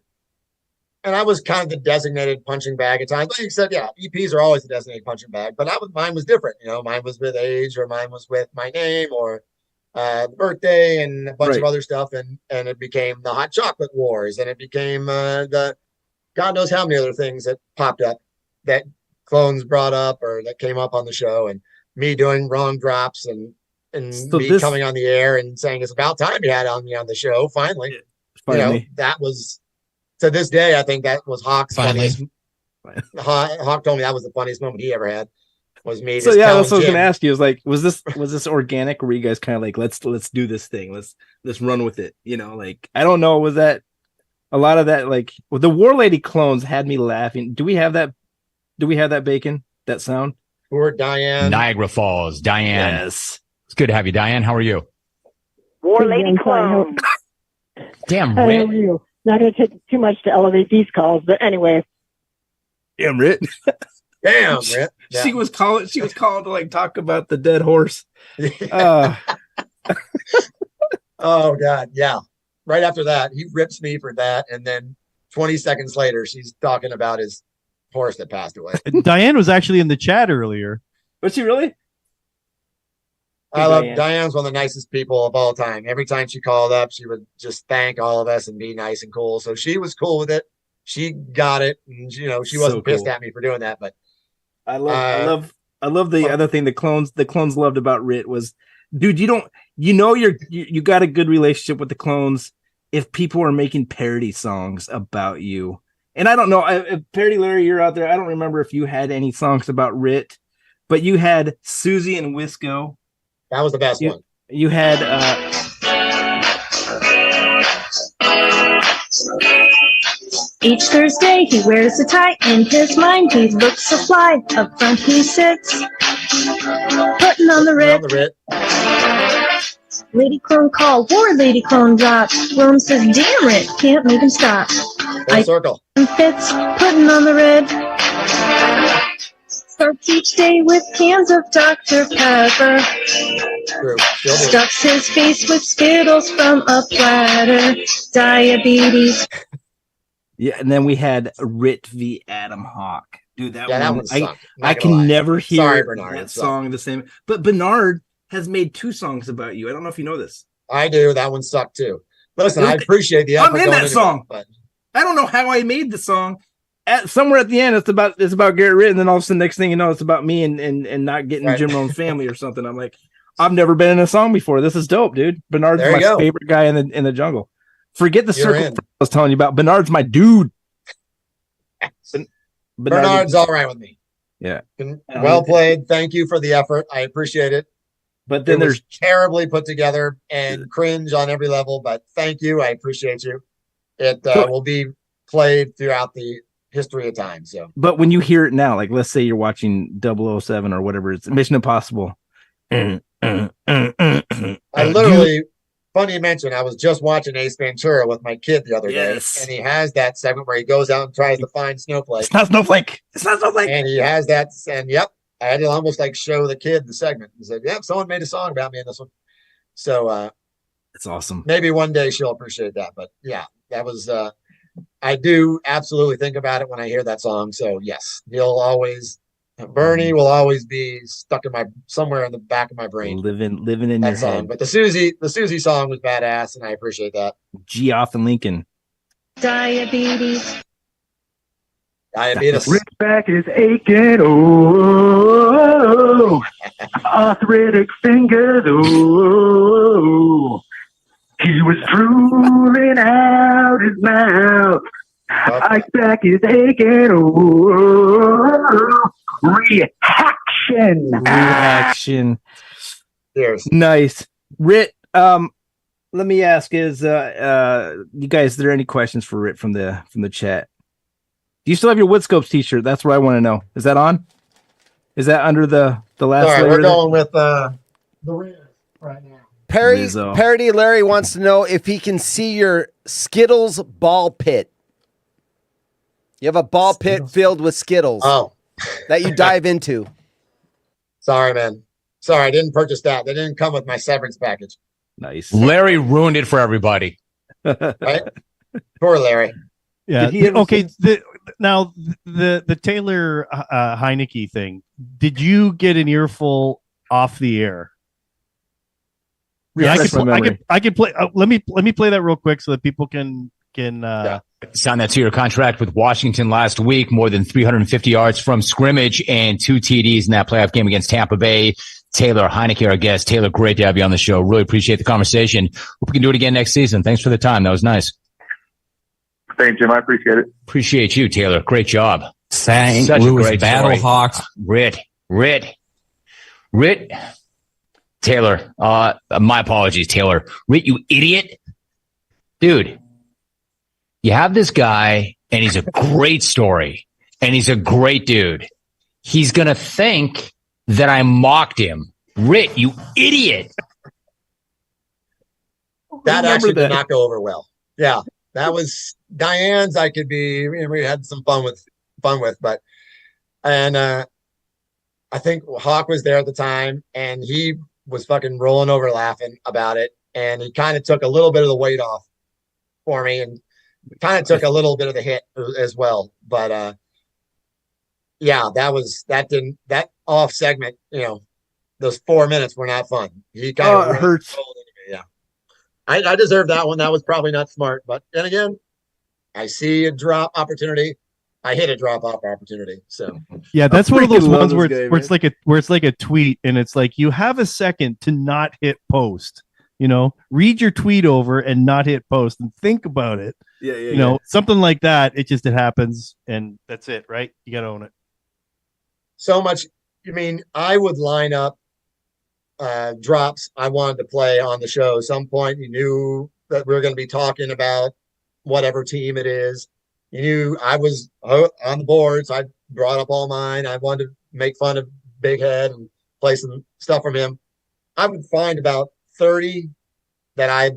I was kind of the designated punching bag at times. Like you said, yeah, EPs are always the designated punching bag, but mine was different. You know, mine was with age, or mine was with my name, or birthday, and a bunch of other stuff. And it became the Hot Chocolate Wars, and it became the God knows how many other things that popped up that clones brought up or that came up on the show, and me doing wrong drops and so me coming on the air and saying it's about time you had me on the show. Finally. You know, that was, to this day, I think that was Hawk's funniest. Hawk told me that was the funniest moment he ever had. Was me. So yeah, that's what I was gonna ask you. Is like, was this organic, or were you guys kind of like, let's do this thing, let's run with it? You know, like, I don't know, was that a lot of that? Like, well, the War Lady clones had me laughing. Do we have that? Bacon? That sound? Poor Diane. Niagara Falls, Diane. Yes, it's good to have you, Diane. How are you? War Lady clone. Damn, How Ritt. are you? Not going to take too much to elevate these calls, but anyway. Damn, Ritt. Damn, Ritt. Yeah. She was calling to like talk about the dead horse. Oh God, yeah. Right after that, he rips me for that, and then 20 seconds later, she's talking about his horse that passed away. Diane was actually in the chat earlier. Was she really? I love Diane's one of the nicest people of all time. Every time she called up, she would just thank all of us and be nice and cool. So she was cool with it. She got it, and she wasn't pissed at me for doing that. But I love the other thing the clones loved about Ritt was, dude, you got a good relationship with the clones if people are making parody songs about you. And I don't know if Parody Larry, you're out there. I don't remember if you had any songs about Ritt, but you had Susie and Wisco. That was the best one. You had each Thursday he wears a tie. In his mind he looks so fly. Up front he sits, putting on the Ritt. Lady clone call, War Lady clone drop. Rome says, damn Ritt, can't make him stop. Circle. Fits, putting on the Ritt. Starts each day with cans of Dr. Pepper. Stuffs his face with Skittles from a platter. Diabetes. Yeah, and then we had Ritt v. Adam Hawk. Dude, that one sucked. I can never hear Bernard, that song the same. But Bernard has made 2 songs about you. I don't know if you know this. I do. That one sucked too. Listen, I appreciate the effort. I'm in that song, but I don't know how I made the song. Somewhere at the end, it's about Gerrit Ritt, and then all of a sudden, next thing you know, it's about me and not getting Jim Rohn's family or something. I'm like, I've never been in a song before. This is dope, dude. Bernard's my favorite guy in the jungle. Forget the circle I was telling you about. Bernard's my dude. Bernard's all right with me. Yeah. Well played. Thank you for the effort. I appreciate it. But then there's terribly put together and cringe on every level. But thank you. I appreciate you. It will be played throughout the history of time. So, but when you hear it now, like let's say you're watching 007 or whatever, it's Mission Impossible. I literally, funny you mention, I was just watching Ace Ventura with my kid the other day, and he has that segment where he goes out and tries to find Snowflake. It's not Snowflake. And he has that, and yep, I had to almost like show the kid the segment. He said, "Yep, someone made a song about me in this one." So, it's awesome. Maybe one day she'll appreciate that. But yeah, that was. I do absolutely think about it when I hear that song. So yes, Bernie will always be stuck in somewhere in the back of my brain. Living in your head. But the Susie song was badass, and I appreciate that. Geoff and Lincoln. Diabetes. Ritt's back is aching. Oh, arthritic fingers. Oh, he was drooling out his mouth. Ike's back is aching. Oh, reaction. Cheers. Nice. Ritt, let me ask, is you guys, are there any questions for Ritt from the chat? Do you still have your Woodscopes t-shirt? That's what I want to know. Is that on? Is that under the last? All right, layer we're going with the Ritt right now. Parody Larry wants to know if he can see your Skittles ball pit. You have a ball pit filled with Skittles. Oh. That you dive into. Sorry, man. Sorry, I didn't purchase that. They didn't come with my severance package. Nice. Larry ruined it for everybody. Right? Poor Larry. Yeah. Okay. Now the Taylor Heineke thing. Did you get an earful off the air? Yeah, I could play. Let me play that real quick so that people can. Signed that 2-year contract with Washington last week, more than 350 yards from scrimmage and 2 TDs in that playoff game against Tampa Bay. Taylor Heineke, our guest. Taylor, great to have you on the show. Really appreciate the conversation. Hope we can do it again next season. Thanks for the time. That was nice. Thanks, Jim. I appreciate it. Appreciate you, Taylor. Great job. St. Such Louis a great Battlehawks. Ritt. Taylor, my apologies, Taylor. Ritt, you idiot. Dude, you have this guy, and he's a great story, and he's a great dude. He's going to think that I mocked him. Ritt, you idiot. That actually did not go over well. Yeah, that was Diane's. We had some fun with, but, and I think Hawk was there at the time, and he was fucking rolling over laughing about it, and he kind of took a little bit of the weight off for me, and kind of took a little bit of the hit as well. But yeah, that off segment, those 4 minutes were not fun. He kind of hurts. Yeah, I deserve that one. That was probably not smart, but then again, I see a drop opportunity. I hit a drop off opportunity. So yeah, that's one of those ones where it's like a tweet, and it's like you have a second to not hit post. Read your tweet over and not hit post and think about it. Yeah. Something like that. It happens, and that's it, right? You got to own it. So much. I would line up drops I wanted to play on the show. At some point, you knew that we were going to be talking about whatever team it is. You knew I was on the board, so I brought up all mine. I wanted to make fun of Big Head and play some stuff from him. I would find about 30 that I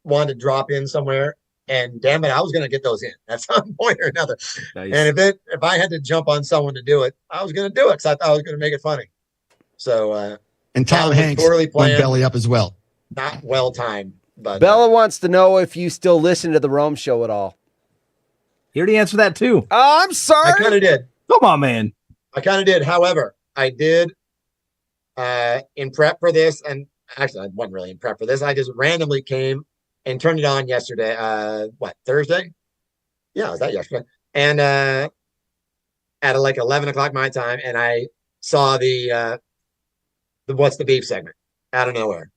wanted to drop in somewhere, and damn it, I was going to get those in at some point or another. Nice. And if I had to jump on someone to do it, I was going to do it because I thought I was going to make it funny. So and Tom Hanks went belly up as well. Not well timed, but Bella wants to know if you still listen to the Rome Show at all. You already answered that too. I'm sorry. I kind of did. Come on, man. I kind of did. However, I did in prep for this, and actually I wasn't really in prep for this. I just randomly came and turned it on yesterday. Thursday? Yeah, was that yesterday? And at like 11 o'clock my time, and I saw the What's the Beef segment out of nowhere.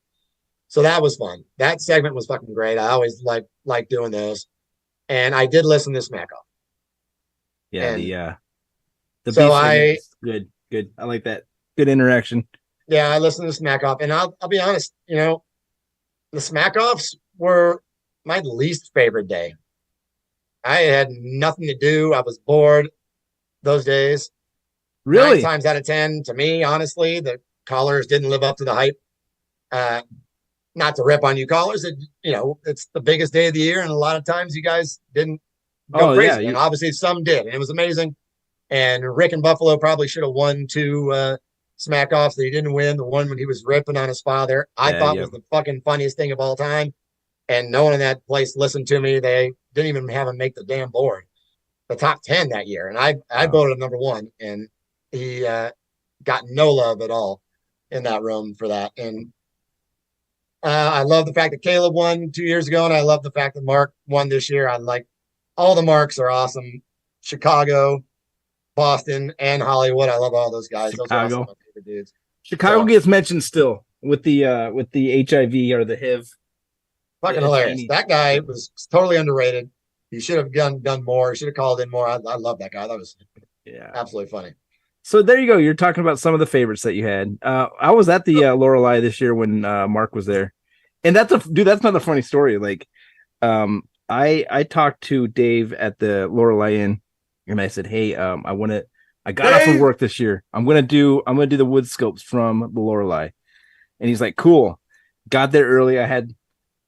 So that was fun. That segment was fucking great. I always like doing those. And I did listen to Smack Off. Yeah, the so good. I like that. Good interaction. Yeah, I listened to Smack Off, and I'll be honest, the Smack Offs were my least favorite day. I had nothing to do. I was bored those days. Really? 9 times out of 10, to me, honestly, the callers didn't live up to the hype. Not to rip on you callers, it's the biggest day of the year, and a lot of times you guys didn't go crazy. And obviously some did, and it was amazing. And Rick and Buffalo probably should have won 2 smack offs that he didn't win. The one when he was ripping on his father, I thought was the fucking funniest thing of all time. And no one in that place listened to me. They didn't even have him make the damn board, the top 10 that year. And I voted him number 1, and he got no love at all in that room for that. And I love the fact that Caleb won 2 years ago, and I love the fact that Mark won this year. I like all the Marks are awesome. Chicago, Boston, and Hollywood. I love all those guys. Chicago. Those are also my favorite dudes. Chicago gets mentioned still with the HIV or the HIV. Fucking hilarious. That guy was totally underrated. He should have done more. He should have called in more. I love that guy. That was absolutely funny. So there you go. You're talking about some of the favorites that you had. I was at the Lorelei this year when Mark was there, and that's another funny story. Like, I talked to Dave at the Lorelei Inn, And I said, hey, I got off of work this year. I'm gonna do the Woodscopes from the Lorelei. And he's like, cool. Got there early.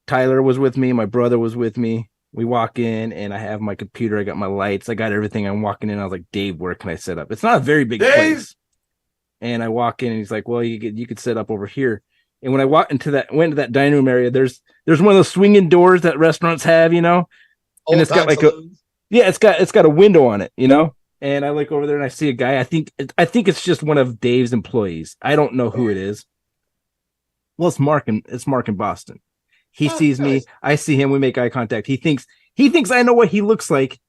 Tyler was with me, my brother was with me. We walk in and I have my computer, I got my lights, I got everything. I'm walking in, I was like, Dave, where can I set up? It's not a very big place. And I walk in and he's like, well, you could set up over here. And when I went into that dining room area, there's one of those swinging doors that restaurants have, and it's got like it's got a window on it, And I look over there and I see a guy. I think it's just one of Dave's employees. I don't know who it is. Well, it's Mark in Boston. He sees me. I see him. We make eye contact. He thinks I know what he looks like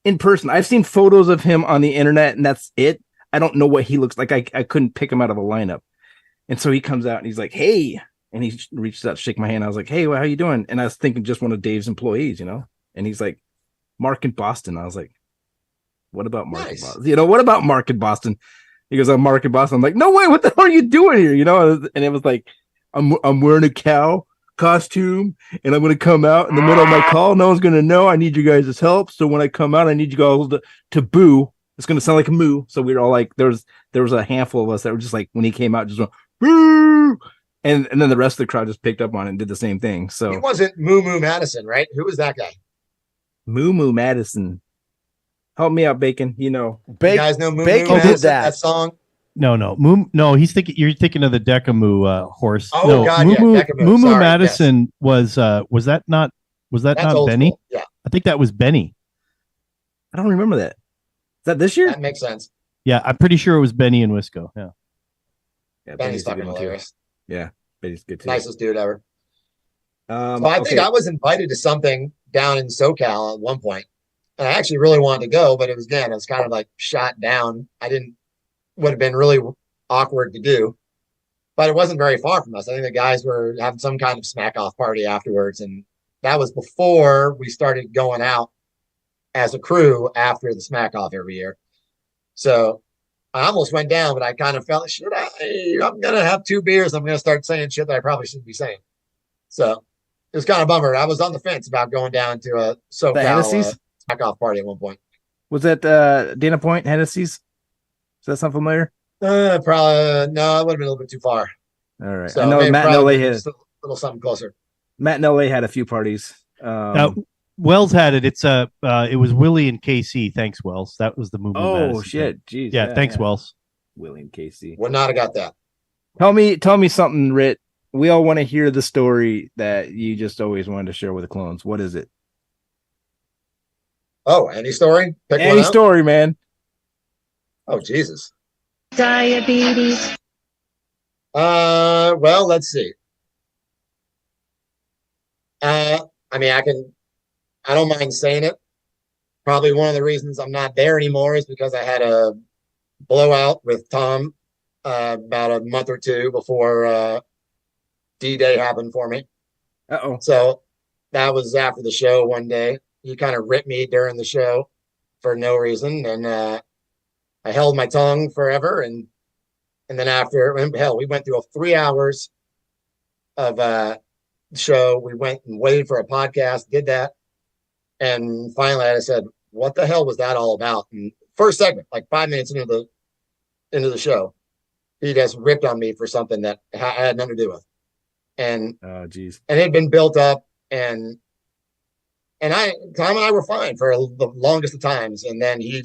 in person. I've seen photos of him on the internet, and that's it. I don't know what he looks like. I couldn't pick him out of a lineup. And so he comes out and he's like, hey, and he reaches out to shake my hand. I was like, hey, well, how you doing? And I was thinking just one of Dave's employees, and he's like, Mark in Boston. I was like, what about Mark in Boston? What about Mark in Boston? He goes, I'm Mark in Boston. I'm like, no way, what the hell are you doing here? And it was like, I'm wearing a cow costume and I'm going to come out in the middle of my call. No one's going to know. I need you guys' help. So when I come out, I need you guys to boo. It's going to sound like a moo. So we were all like, there was a handful of us that were just like, when he came out, just went, boo. And then the rest of the crowd just picked up on it and did the same thing. So it wasn't Moo Moo Madison, right? Who was that guy? Moo Moo Madison. Help me out, Bacon. You guys know Moo Bacon Moo Madison, did that song? No. You're thinking of the Decamoo horse. Oh, no, God, Decamoo. Moo Moo Sorry, Madison was that not Benny? School. Yeah. I think that was Benny. I don't remember that. Is that this year? That makes sense. Yeah, I'm pretty sure it was Benny and Wisco. Yeah. Benny's fucking hilarious. Yeah, Benny's good too. Nicest dude ever. So I think I was invited to something down in SoCal at one point, and I actually really wanted to go, but it was kind of like shot down. Would have been really awkward to do, but it wasn't very far from us. I think the guys were having some kind of smack off party afterwards, and that was before we started going out as a crew after the smack off every year. So I almost went down, but I kind of felt, I'm going to have 2 beers. I'm going to start saying shit that I probably shouldn't be saying. So it was kind of a bummer. I was on the fence about going down to a SoCal smack off party at one point. Was that Dana Point, Hennessy's? Does that sound familiar? Probably no. It would have been a little bit too far. All right. So I know Matt and LA had a little something closer. Matt and LA had a few parties. Wells had it. It was Willie and KC. Thanks, Wells. That was the movie. Oh shit! Jeez. Yeah. Thanks, Wells. Willie and KC. Would not have got that. Tell me something, Ritt. We all want to hear the story that you just always wanted to share with the clones. What is it? Oh, any story? Pick any story, man. Oh, Jesus. Diabetes. Well, let's see. I don't mind saying it. Probably one of the reasons I'm not there anymore is because I had a blowout with Tom about a month or two before D-Day happened for me. Uh-oh. So that was after the show one day. He kind of ripped me during the show for no reason, and I held my tongue forever, and then after, we went through 3 hours of show. We went and waited for a podcast, did that, and finally I said, "What the hell was that all about?" And first segment, like 5 minutes into the show, he just ripped on me for something that I had nothing to do with, and geez, and it had been built up, and Tom and I were fine for the longest of times, and then he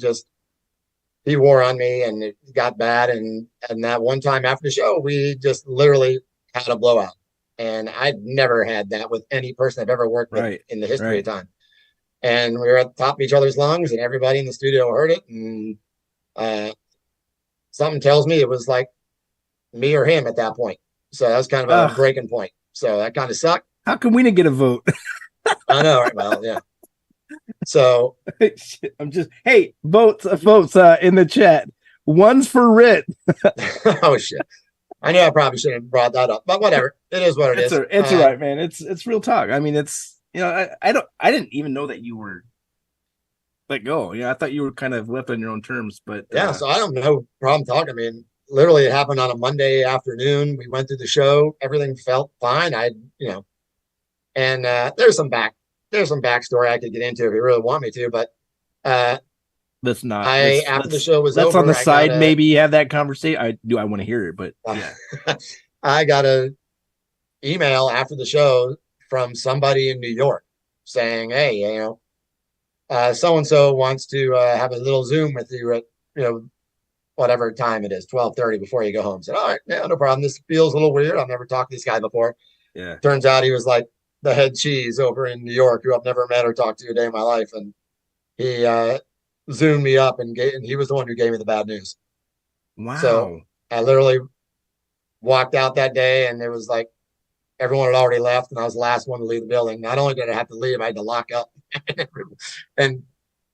wore on me and it got bad. And that one time after the show, we just literally had a blowout. And I'd never had that with any person I've ever worked with in the history of time. And we were at the top of each other's lungs and everybody in the studio heard it. And something tells me it was like me or him at that point. So that was kind of a breaking point. So that kind of sucked. How come we didn't get a vote? I know, right? Well, yeah. So I'm just votes in the chat. One's for Ritt. Oh shit! I knew I probably shouldn't have brought that up, but whatever. It is what it is. It's all right, man. It's real talk. I mean, it's I didn't even know that you were let go. I thought you were kind of left on your own terms, but yeah. So I don't know problem talking. I mean, literally it happened on a Monday afternoon. We went through the show. Everything felt fine. And there's some backstory I could get into if you really want me to, but Let's not. After the show was let's over, on the side maybe have that conversation. I want to hear it, but yeah. I got a email after the show from somebody in New York saying, "Hey, so and so wants to have a little Zoom with you at whatever time it is, 12:30 before you go home." I said, "All right, yeah, no problem. This feels a little weird. I've never talked to this guy before." Yeah. Turns out he was like the head cheese over in New York, who I've never met or talked to a day in my life, and he zoomed me up and he was the one who gave me the bad news. Wow. So I literally walked out that day, and it was like everyone had already left, and I was the last one to leave the building. Not only did I have to leave, I had to lock up and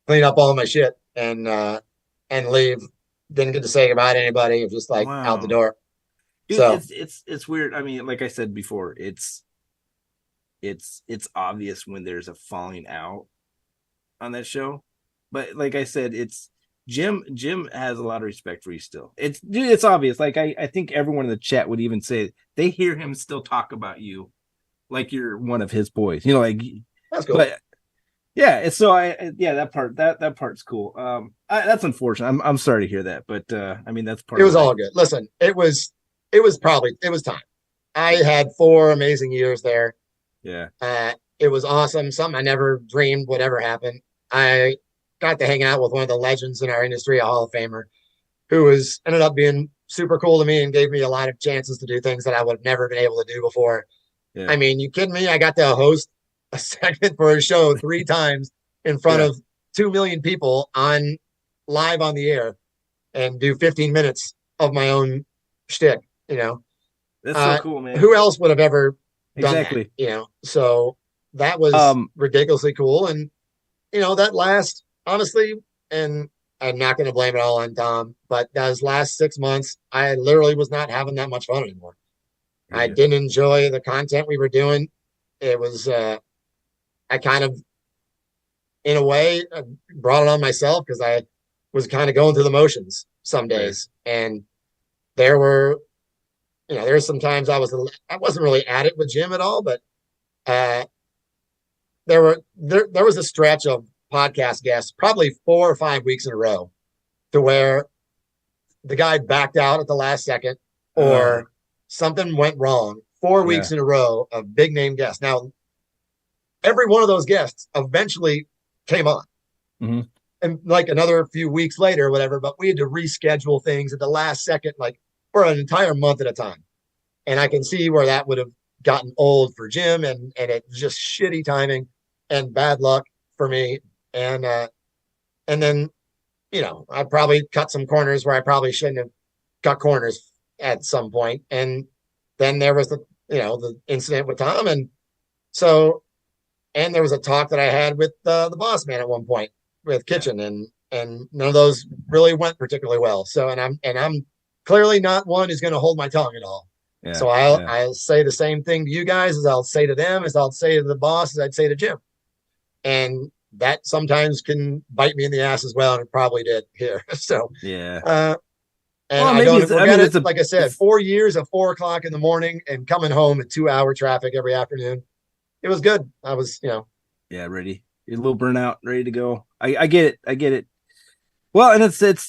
clean up all my shit and leave. Didn't get to say goodbye to anybody. It was just like out the door. Dude, so it's weird. I mean, like I said before, it's obvious when there's a falling out on that show. But like I said, it's Jim has a lot of respect for you still. It's obvious. Like I think everyone in the chat would even say they hear him still talk about you like you're one of his boys. Like that's cool. But yeah, so that part's cool. That's unfortunate. I'm sorry to hear that, but I mean that's part. It was all good. Listen, it was time. I had 4 amazing years there. Yeah. It was awesome. Something I never dreamed would ever happen. I got to hang out with one of the legends in our industry, a Hall of Famer, who ended up being super cool to me and gave me a lot of chances to do things that I would have never been able to do before. Yeah. I mean, you kidding me? I got to host a segment for a show 3 times in front of 2 million people live on the air and do 15 minutes of my own shtick, That's so cool, man. Who else would have ever done exactly that, so that was ridiculously cool. And that last, honestly, and I'm not going to blame it all on Tom, but those last 6 months I literally was not having that much fun anymore. Yeah. I didn't enjoy the content we were doing. It was I kind of, in a way, brought it on myself because I was kind of going through the motions some days. And there were there's some times I wasn't really at it with Jim at all, but there was a stretch of podcast guests, probably 4 or 5 weeks in a row, to where the guy backed out at the last second or something went wrong. 4 weeks in a row of big name guests. Now, every one of those guests eventually came on. Mm-hmm. And like another few weeks later or whatever, but we had to reschedule things at the last second, like for an entire month at a time. And I can see where that would have gotten old for Jim, and it's just shitty timing and bad luck for me. And then, I probably cut some corners where I probably shouldn't have cut corners at some point. And then there was the incident with Tom. And so, and there was a talk that I had with the boss man at one point with Kitchen, and none of those really went particularly well. So, and I'm clearly not one who's going to hold my tongue at all. Yeah, so I'll say the same thing to you guys as I'll say to them, as I'll say to the boss, as I'd say to Jim. And that sometimes can bite me in the ass as well. And it probably did here. So, yeah. And I don't forget it. Like I said, 4 years of 4 o'clock in the morning and coming home at 2-hour traffic every afternoon. It was good. I was, Yeah, ready. You're a little burnout, ready to go. I get it. Well, and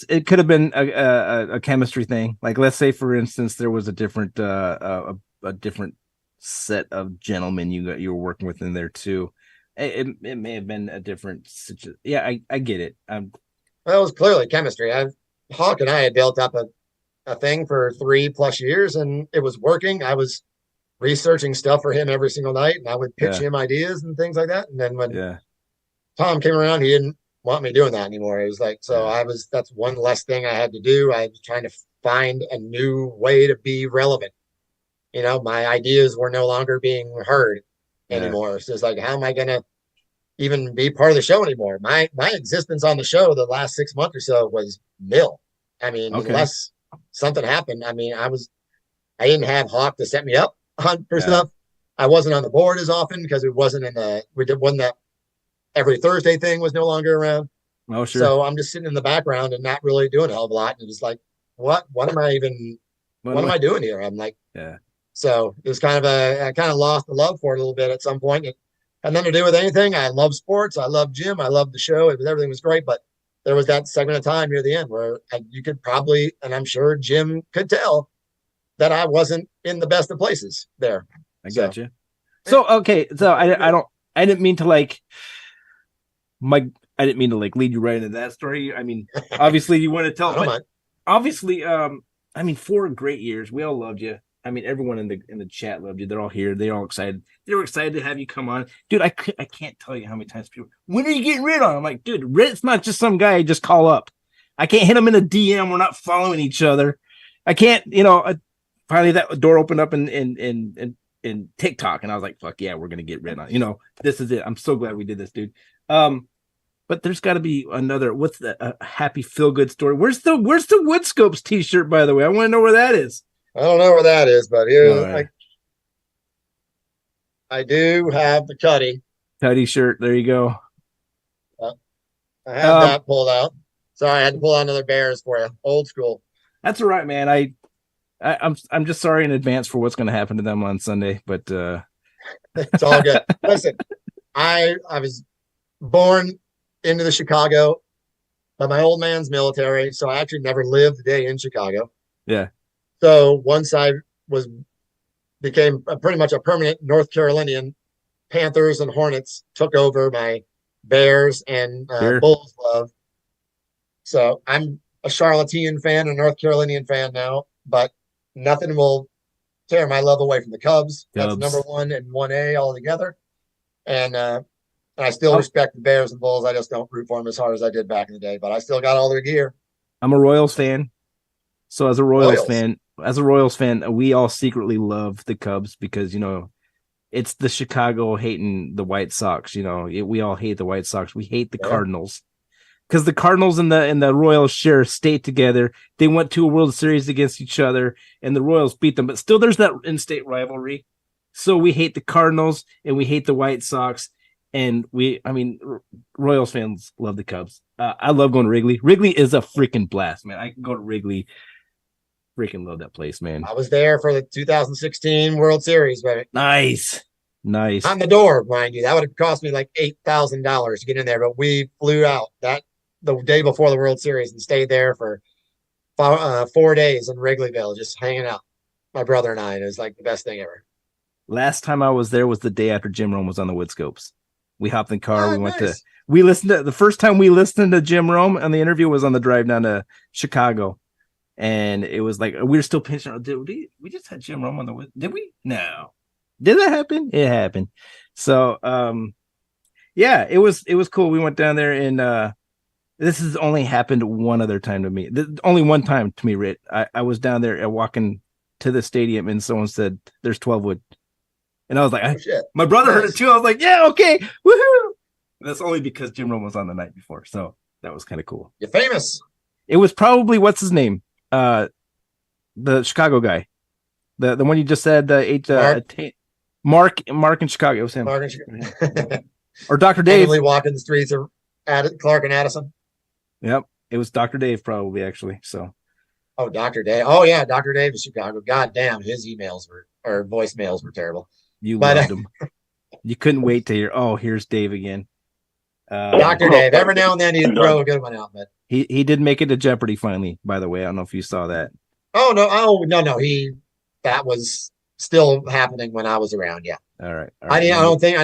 it could have been a chemistry thing. Like, let's say, for instance, there was a different set of gentlemen you were working with in there too. It may have been a different situation. Yeah, I get it. Well, it was clearly chemistry. Hawk and I had built up a thing for 3+ years, and it was working. I was researching stuff for him every single night, and I would pitch him ideas and things like that. And then when Tom came around, he didn't want me doing that anymore. It was like, that's one less thing I had to do. I was trying to find a new way to be relevant. My ideas were no longer being heard anymore. So it's like, how am I going to even be part of the show anymore? My existence on the show the last 6 months or so was nil. I mean, unless something happened, I mean, I didn't have Hawk to set me up for stuff. I wasn't on the board as often because it wasn't wasn't that every Thursday thing was no longer around. Oh, sure. So I'm just sitting in the background and not really doing a hell of a lot. And it was like, what am I doing here? I'm like, So it was kind of I kind of lost the love for it a little bit at some point. It had nothing to do with anything. I love sports. I love Jim. I love the show. Everything was great, but there was that segment of time near the end where you could probably, and I'm sure Jim could tell, that I wasn't in the best of places there. I got you. So okay, so I didn't mean to like I didn't mean to like lead you right into that story. I mean, obviously you want to tell, but obviously, I mean, 4 great years. We all loved you. I mean, everyone in the chat loved you. They're all here. They're all excited. They were excited to have you come on, dude. I can't tell you how many times people, when are you getting Ritt on? I'm like, dude, Ritt's not just some guy I just call up. I can't hit him in a DM. We're not following each other. I can't, finally that door opened up in TikTok, and I was like, fuck yeah, we're gonna get Ritt on. This is it. I'm so glad we did this, dude. But there's got to be another. What's a happy feel good story? Where's the Woodscopes t-shirt, by the way? I want to know where that is. I don't know where that is, but here I do have the Cuddy shirt. There you go. I have that pulled out. Sorry, I had to pull out another Bears for you. Old school. That's all right, man. I'm just sorry in advance for what's going to happen to them on Sunday, but it's all good. Listen, I was born into the Chicago by my old man's military, so I actually never lived a day in Chicago. Yeah. So once I became pretty much a permanent North Carolinian, Panthers and Hornets took over my Bears and Bulls love. So I'm a Charlottean fan, a North Carolinian fan now, but nothing will tear my love away from the Cubs. That's number 1 and 1A all together. And I still respect the Bears and Bulls. I just don't root for them as hard as I did back in the day, but I still got all their gear. I'm a Royals fan. So as a Royals fan, we all secretly love the Cubs because, it's the Chicago hating the White Sox. We all hate the White Sox. We hate the Cardinals because the Cardinals and the Royals share a state together. They went to a World Series against each other and the Royals beat them, but still there's that in-state rivalry. So we hate the Cardinals and we hate the White Sox. And Royals fans love the Cubs. I love going to Wrigley. Wrigley is a freaking blast, man. I can go to Wrigley. Freaking love that place, man. I was there for the 2016 World Series, baby. Nice. On the door, mind you. That would have cost me like $8,000 to get in there, but we flew out the day before the World Series and stayed there for 4 days in Wrigleyville, just hanging out. My brother and I, and it was like the best thing ever. Last time I was there was the day after Jim Rome was on the Woodscopes. We hopped in the car. We listened to the first time we listened to Jim Rome, and the interview was on the drive down to Chicago. And it was like, we were still pinching. We just had Jim Rome on the, did we? No. Did that happen? It happened. So, yeah, it was cool. We went down there and, this has only happened one other time to me. Only one time to me, Ritt. I was down there walking to the stadium and someone said, there's 12 wood. And I was like, my brother heard it too. I was like, yeah, okay. Woohoo. That's only because Jim Rome was on the night before. So that was kind of cool. You're famous. It was probably, what's his name? The Chicago guy. The one you just said, Mark in Chicago. It was him. Mark in Chicago. Or Dr. Dave. Walking the streets of Clark and Addison. Yep. It was Dr. Dave probably, actually. So. Oh, Dr. Dave. Oh, yeah. Dr. Dave in Chicago. God damn. His voicemails were terrible. You loved him. You couldn't wait to hear, here's Dave again. Dr. Dave. Every now and then he'd throw a good one out, but he did make it to Jeopardy finally, by the way. I don't know if you saw that. Oh, no. That was still happening when I was around. Yeah. All right. I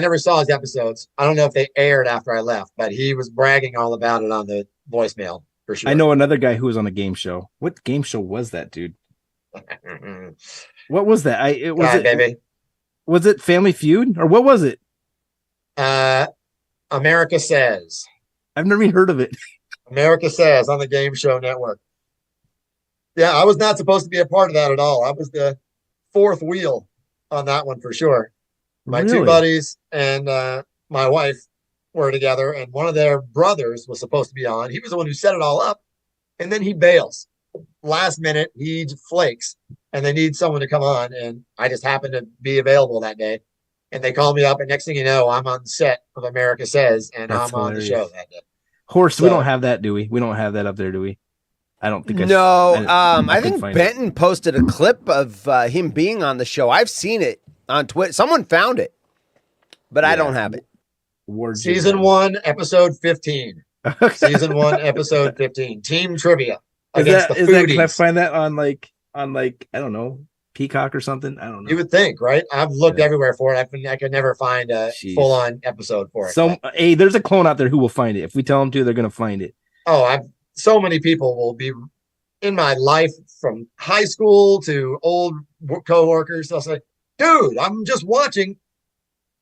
never saw his episodes. I don't know if they aired after I left, but he was bragging all about it on the voicemail for sure. I know another guy who was on a game show. What game show was that, dude? What was that? Baby. Was it Family Feud or what was it? America Says. I've never even heard of it. America Says on the Game Show Network. Yeah, I was not supposed to be a part of that at all. I was the fourth wheel on that one for sure. My two buddies and my wife were together, and one of their brothers was supposed to be on. He was the one who set it all up, and then he bails. Last minute, he flakes, and they need someone to come on, and I just happened to be available that day. And they called me up, and next thing you know, I'm on set of America Says, and I'm on the show that day. Horse, we don't have that, do we? We don't have that up there, do we? I don't think. I think Benton posted a clip of him being on the show. I've seen it on Twitter. Someone found it, but I don't have it. Season 1, episode 15. Season 1, episode 15. Team trivia Is against that, the is that, can I foodies. find that on like I don't know, Peacock or something? I don't know. You would think, right? I've looked everywhere for it. I could never find a full-on episode for it. Hey, there's a clone out there who will find it. If we tell them to, they're gonna find it. So many people will be in my life from high school to old coworkers. They'll say, dude, I'm just watching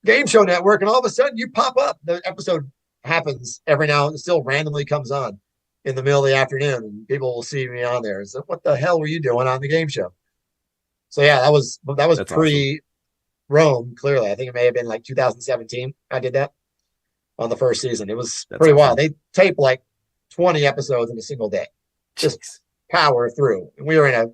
Game Show Network, and all of a sudden you pop up. The episode happens every now and still randomly comes on in the middle of the afternoon, and people will see me on there and say, what the hell were you doing on the game show? So yeah, that was That's pre Rome, clearly. I think it may have been like 2017. I did that on the first season. It was pretty wild. They taped like 20 episodes in a single day. Just power through. And we were in a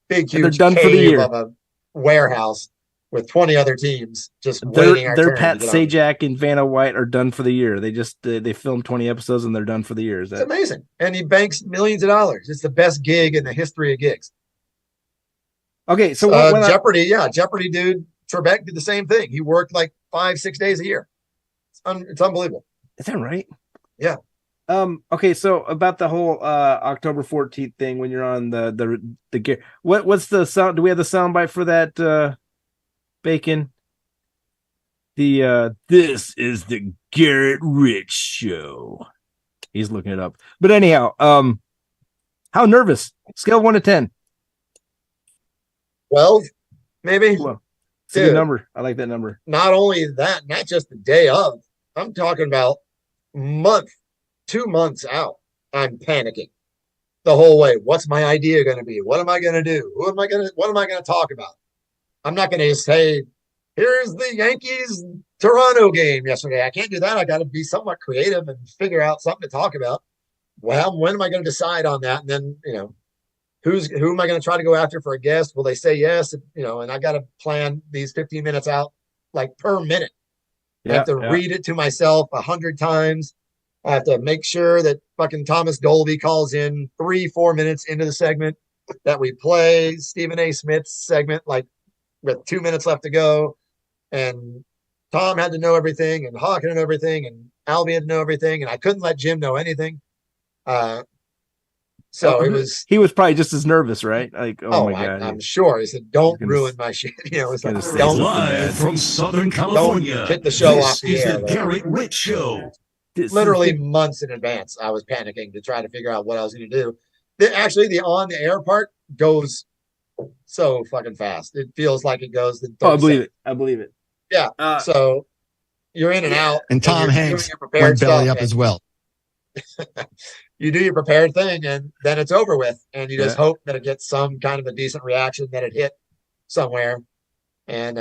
big, huge cave of a warehouse with 20 other teams just waiting our turn. Their Pat Sajak and Vanna White are done for the year. They just they filmed 20 episodes and they're done for the year. It's amazing. And he banks millions of dollars. It's the best gig in the history of gigs. Okay, so Jeopardy, Jeopardy dude, Trebek did the same thing. He worked like 5-6 days a year. It's unbelievable. Is that right? Yeah. Okay, so about the whole October 14th thing when you're on the gear. What's the sound? Do we have the soundbite for that Bacon? This is the Gerrit Ritt show. He's looking it up. But anyhow, how nervous? Scale of 1 to 10. 12, maybe. Well, it's a good number. I like that number. Not only that, not just the day of. I'm talking about 2 months out. I'm panicking the whole way. What's my idea going to be? What am I going to do? What am I going to talk about? I'm not going to say, here's the Yankees Toronto game yesterday. I can't do that. I got to be somewhat creative and figure out something to talk about. Well, when am I going to decide on that? And then, who am I going to try to go after for a guest? Will they say yes? And I got to plan these 15 minutes out like per minute. I have to read it to myself 100 times. I have to make sure that fucking Thomas Dolby calls in 3-4 minutes into the segment, that we play Stephen A. Smith's segment, like with 2 minutes left to go. And Tom had to know everything, and Hawk had to know everything, and Albie had to know everything. And I couldn't let Jim know anything. So he was probably just as nervous, right? Like, my God. I'm sure. He said, don't ruin my shit. It's like, don't live from Southern California. Don't get the show off the air. This is the Gerrit Ritt Show. Literally months in advance, I was panicking to try to figure out what I was going to do. The on the air part goes so fucking fast. It feels like it goes. I believe it. Yeah. So you're in and out. And Tom Hanks went belly up as well. You do your prepared thing, and then it's over with. And you just hope that it gets some kind of a decent reaction, that it hit somewhere. And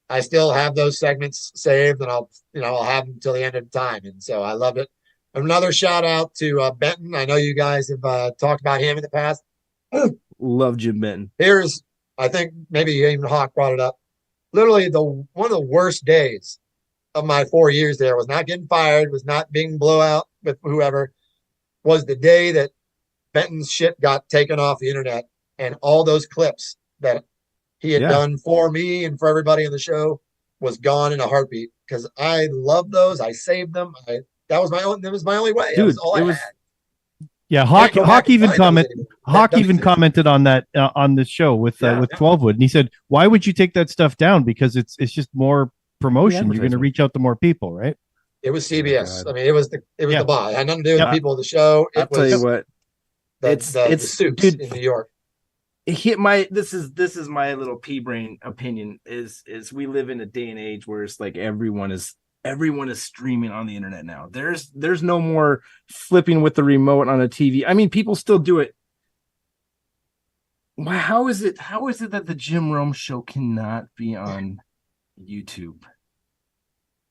I still have those segments saved, and I'll have them till the end of the time. And so I love it. Another shout out to Benton. I know you guys have talked about him in the past. Love Jim Benton. I think maybe even Hawk brought it up. Literally one of the worst days of my 4 years there was not getting fired, was not being blowout with whoever, was the day that Benton's shit got taken off the internet, and all those clips that he had done for me and for everybody in the show was gone in a heartbeat, because I love those. I saved them. That was my only way. Dude, that was all I had. Yeah, Hawk even commented on that on the show with 12wood, and he said, "Why would you take that stuff down? Because it's just more promotion. You're going to reach out to more people, right?" It was CBS. I mean, it was the buy. It had nothing to do with the people of the show. I'll tell you what, it's the suits in New York. This is my little pea brain opinion. Is we live in a day and age where it's like everyone is streaming on the internet now. There's no more flipping with the remote on a TV. I mean, people still do it. How is it that the Jim Rome show cannot be on YouTube?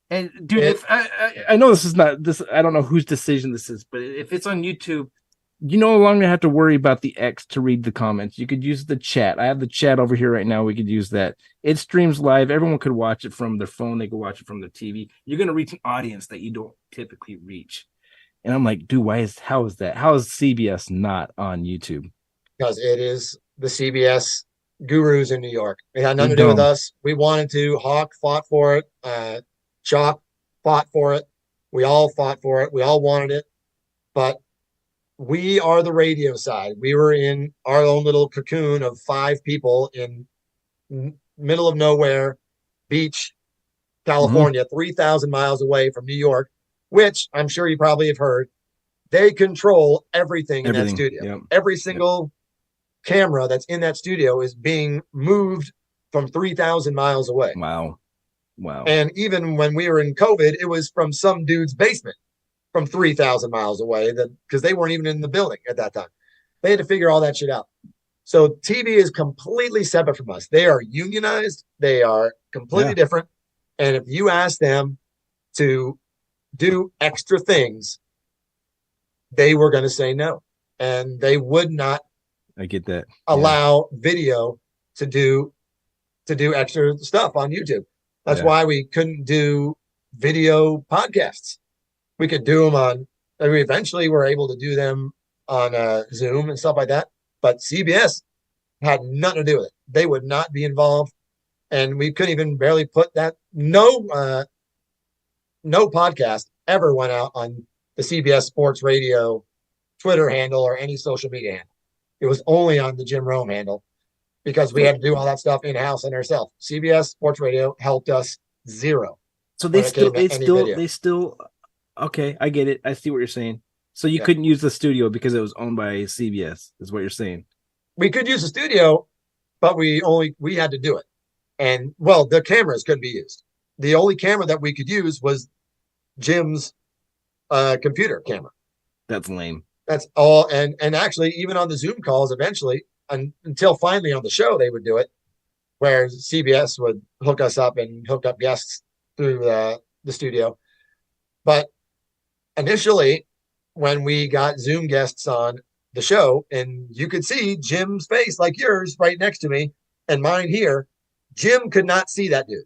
And dude, if I know this is not this, I don't know whose decision this is, but if it's on YouTube, you no longer have to worry about the X to read the comments. You could use the chat. I have the chat over here right now. We could use that. It streams live. Everyone could watch it from their phone. They could watch it from their TV. You're going to reach an audience that you don't typically reach. And I'm like, dude, how is that? How is CBS not on YouTube? Because it is the CBS gurus in New York. It had nothing to do with us. We wanted to. Hawk fought for it. Chalk fought for it. We all fought for it. We all wanted it. but we are the radio side. We were in our own little cocoon of 5 people in middle of nowhere beach, California, 3,000 miles away from New York, which I'm sure you probably have heard. They control everything in that studio. Yep. Every single camera that's in that studio is being moved from 3,000 miles away. Wow. And even when we were in COVID, it was from some dude's basement from 3,000 miles away, because they weren't even in the building at that time. They had to figure all that shit out. So TV is completely separate from us. They are unionized. They are completely different. And if you ask them to do extra things, they were going to say no. And they would not I get that. allow video to do extra stuff on YouTube. That's why we couldn't do video podcasts. We could do them on, we eventually were able to do them on Zoom and stuff like that. But CBS had nothing to do with it. They would not be involved. And we couldn't even barely put that. No podcast ever went out on the CBS Sports Radio Twitter handle or any social media handle. It was only on the Jim Rome handle because we had to do all that stuff in-house and ourselves. CBS Sports Radio helped us zero. So they still, okay, I get it. I see what you're saying. So you couldn't use the studio because it was owned by CBS, is what you're saying. We could use the studio, but we had to do it. And well, the cameras couldn't be used. The only camera that we could use was Jim's computer camera. That's lame. That's all. And actually, even on the Zoom calls, eventually, until finally on the show, they would do it, where CBS would hook us up and hook up guests through the studio. But initially, when we got Zoom guests on the show, and you could see Jim's face like yours right next to me and mine here, Jim could not see that dude.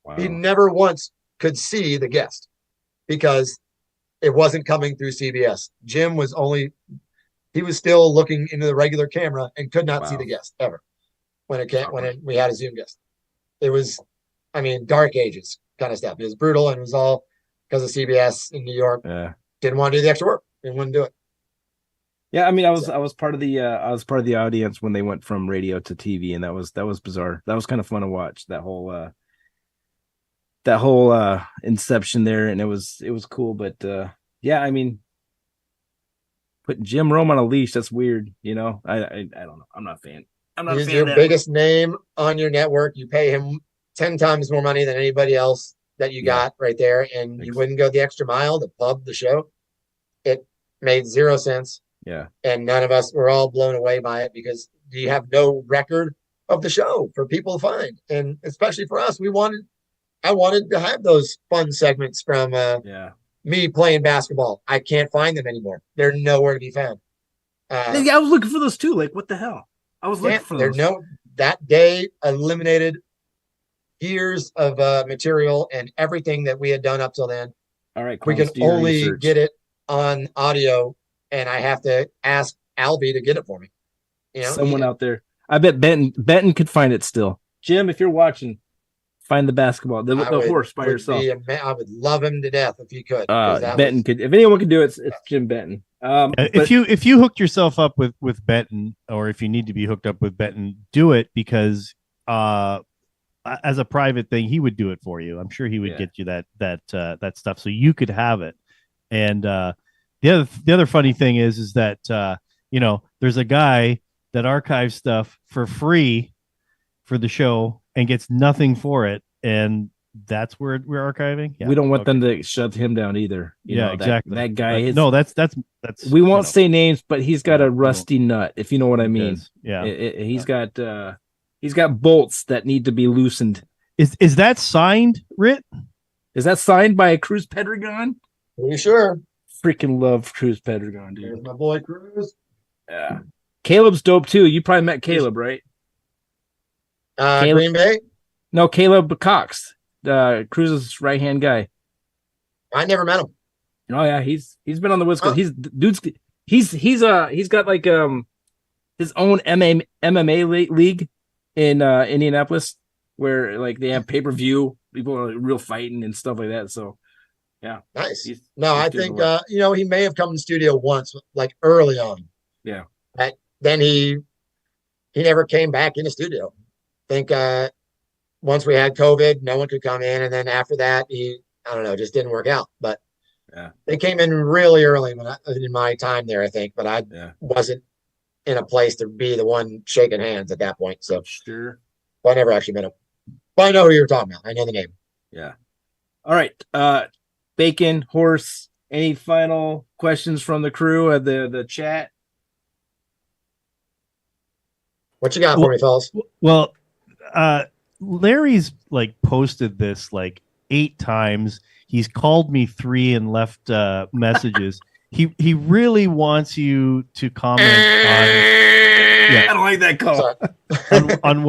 Wow. He never once could see the guest because it wasn't coming through CBS. Jim was still looking into the regular camera and could not see the guest ever when we had a Zoom guest. It was, dark ages kind of stuff. It was brutal, and it was all because of CBS in New York. Yeah. Didn't want to do the extra work. Didn't want to do it. Yeah, I was part of the audience when they went from radio to TV, and that was bizarre. That was kind of fun to watch, that whole inception there, and it was cool. But putting Jim Rome on a leash, that's weird. I don't know. I'm not a fan. He's your biggest name on your network. You pay him 10 times more money than anybody else that you got right there, and you wouldn't go the extra mile to pub the show. It made zero sense. Yeah. And none of us were all blown away by it because you have no record of the show for people to find. And especially for us, I wanted to have those fun segments from me playing basketball. I can't find them anymore. They're nowhere to be found. I was looking for those too. Like, what the hell? I was looking for those. That day eliminated years of material and everything that we had done up till then. All right. We can only get it on audio, and I have to ask Albie to get it for me. Someone out there. I bet Benton could find it still. Jim, if you're watching, find the basketball, the horse by yourself. I would love him to death if you could. Benton could. If anyone could do it, it's Jim Benton. If you hooked yourself up with Benton, or if you need to be hooked up with Benton, do it, because as a private thing, he would do it for you. I'm sure he would get you that stuff so you could have it. And the other funny thing is that there's a guy that archives stuff for free for the show and gets nothing for it, and that's where we're archiving. Yeah, we don't want them to shut him down either. Exactly. That guy is. No, that's. We won't say names, but he's got a rusty nut, if you know what I mean. Yeah, he's got bolts that need to be loosened. Is that signed, Ritt? Is that signed by Cruz Pedregon? Are you sure? Freaking love Cruz Pedregon, dude. There's my boy Cruz. Yeah. Caleb's dope too. You probably met Caleb, right? Green Bay? No, Caleb Cox, Cruz's right hand guy. I never met him. Oh yeah, he's been on the Woodscopes. He's got like his own MMA league in Indianapolis, where like they have pay-per-view, people are like real fighting and stuff like that. So Yeah. Nice. He's I doing think, well. he may have come in the studio once, like early on. Yeah. Then he never came back in the studio. I think once we had COVID, no one could come in. And then after that, I don't know, just didn't work out. But Yeah. they came in really early in my time there, I think. But I wasn't in a place to be the one shaking hands at that point. So sure. Well, I never actually met him. But I know who you're talking about. I know the name. Yeah. All right. Bacon, Horse, any final questions from the crew of the chat? What you got for me, fellas? Well, Larry's like posted this like 8 times. He's called me 3 and left messages. He really wants you to comment on. I don't like that call. on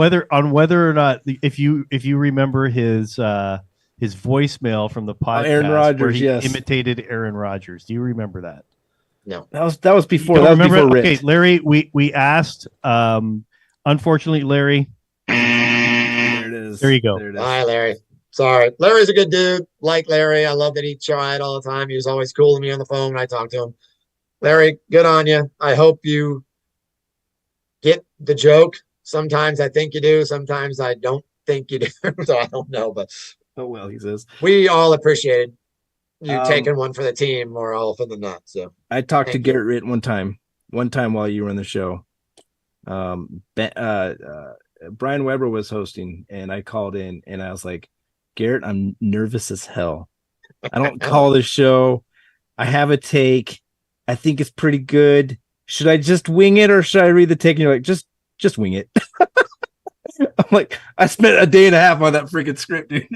whether or not if you remember his voicemail from the podcast Aaron Rodgers, where he yes. imitated Aaron Rodgers. Do you remember that? No. That was before. You That don't was before remember? Ritt. Okay, Larry, we asked. Unfortunately, Larry. There it is. There you go. There it is. Hi, Larry. Sorry. Larry's a good dude. Like Larry. I love that he tried all the time. He was always cool to me on the phone when I talked to him. Larry, good on you. I hope you get the joke. Sometimes I think you do. Sometimes I don't think you do. So I don't know. But oh well, he says. We all appreciated you taking one for the team more often than not. So I talked to Thank you. Gerrit Ritt one time while you were on the show. Brian Weber was hosting, and I called in, and I was like, Gerrit, I'm nervous as hell. I don't call this show. I have a take. I think it's pretty good. Should I just wing it, or should I read the take? And you're like, just wing it. I'm like, I spent a day and a half on that freaking script, dude.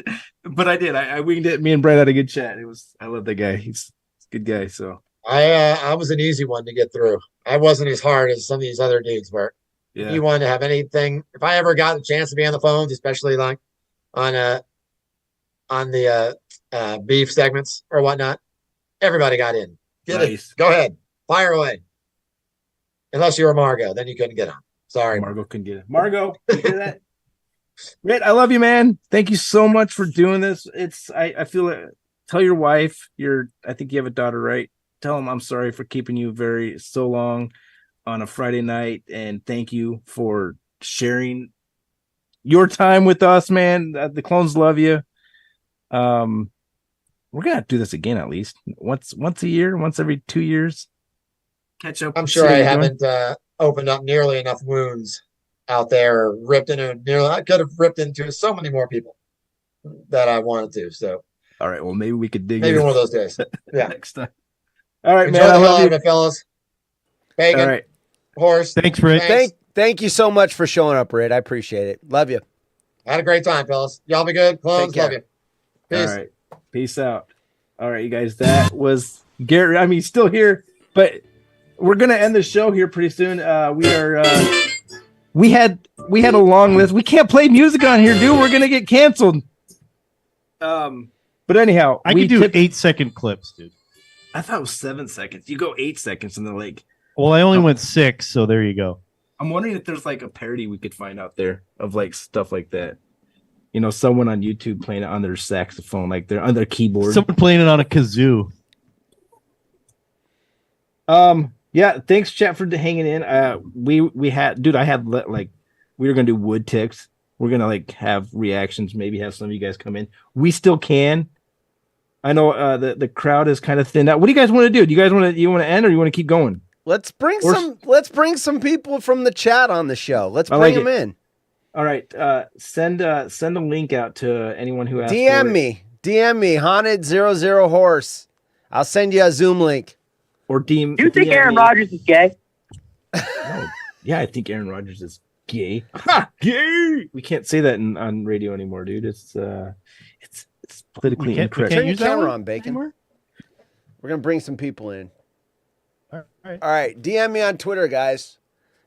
But I did. I winged it. Me and Brian had a good chat. I love that guy. He's a good guy. So I was an easy one to get through. I wasn't as hard as some of these other dudes were. yeah. If you wanted to have anything, if I ever got a chance to be on the phones, especially like on the beef segments or whatnot, everybody got in. Nice. Go ahead, fire away. Unless you were Margot, then you couldn't get on. Sorry, Margot couldn't get it. Margot, you hear that? Ritt, I love you, man. Thank you so much for doing this. I feel it. Tell your wife I think you have a daughter, right? Tell him I'm sorry for keeping you so long on a Friday night, and thank you for sharing your time with us, man. The clones love you. We're gonna do this again at least once a year, once every 2 years. Catch up. I'm sure I haven't opened up nearly enough wounds out there, or ripped into I could have ripped into so many more people that I wanted to. So all right, well maybe we could dig maybe in one of those days. Yeah. next time. All right, Enjoy man. the I hell love out of you, it, fellas. Bacon. All right. Horse. Thanks, Ritt. Thank you so much for showing up, Ritt. I appreciate it. Love you. Had a great time, fellas. Y'all be good. Clones, love you. Peace. All right. Peace out. All right, you guys. That was Gerrit. I mean, he's still here, but we're gonna end the show here pretty soon. We had a long list. We can't play music on here, dude. We're gonna get canceled. But anyhow, I could do 8-second clips, dude. I thought it was 7 seconds. You go 8 seconds in the lake. Well, I only went 6, so there you go. I'm wondering if there's like a parody we could find out there of like stuff like that. You know, someone on YouTube playing it on their saxophone, like they're on their keyboard. Someone playing it on a kazoo. Yeah, thanks, chat, for hanging in. We had, dude, we were gonna do wood ticks. We're gonna like have reactions. Maybe have some of you guys come in. We still can. I know the crowd is kind of thinned out. What do you guys want to do? Do you guys want to end, or you want to keep going? Let's bring some people from the chat on the show. Let's bring them in. All right, send a link out to anyone who asks. DM me, Haunted 00 Horse. I'll send you a Zoom link. Or DM. Do you think Aaron Rodgers is gay? Yeah, I think Aaron Rodgers is gay. Ha! Gay. We can't say that on radio anymore, dude. It's politically incorrect. Turn your camera on, Bacon. We're gonna bring some people in. All right. DM me on Twitter, guys.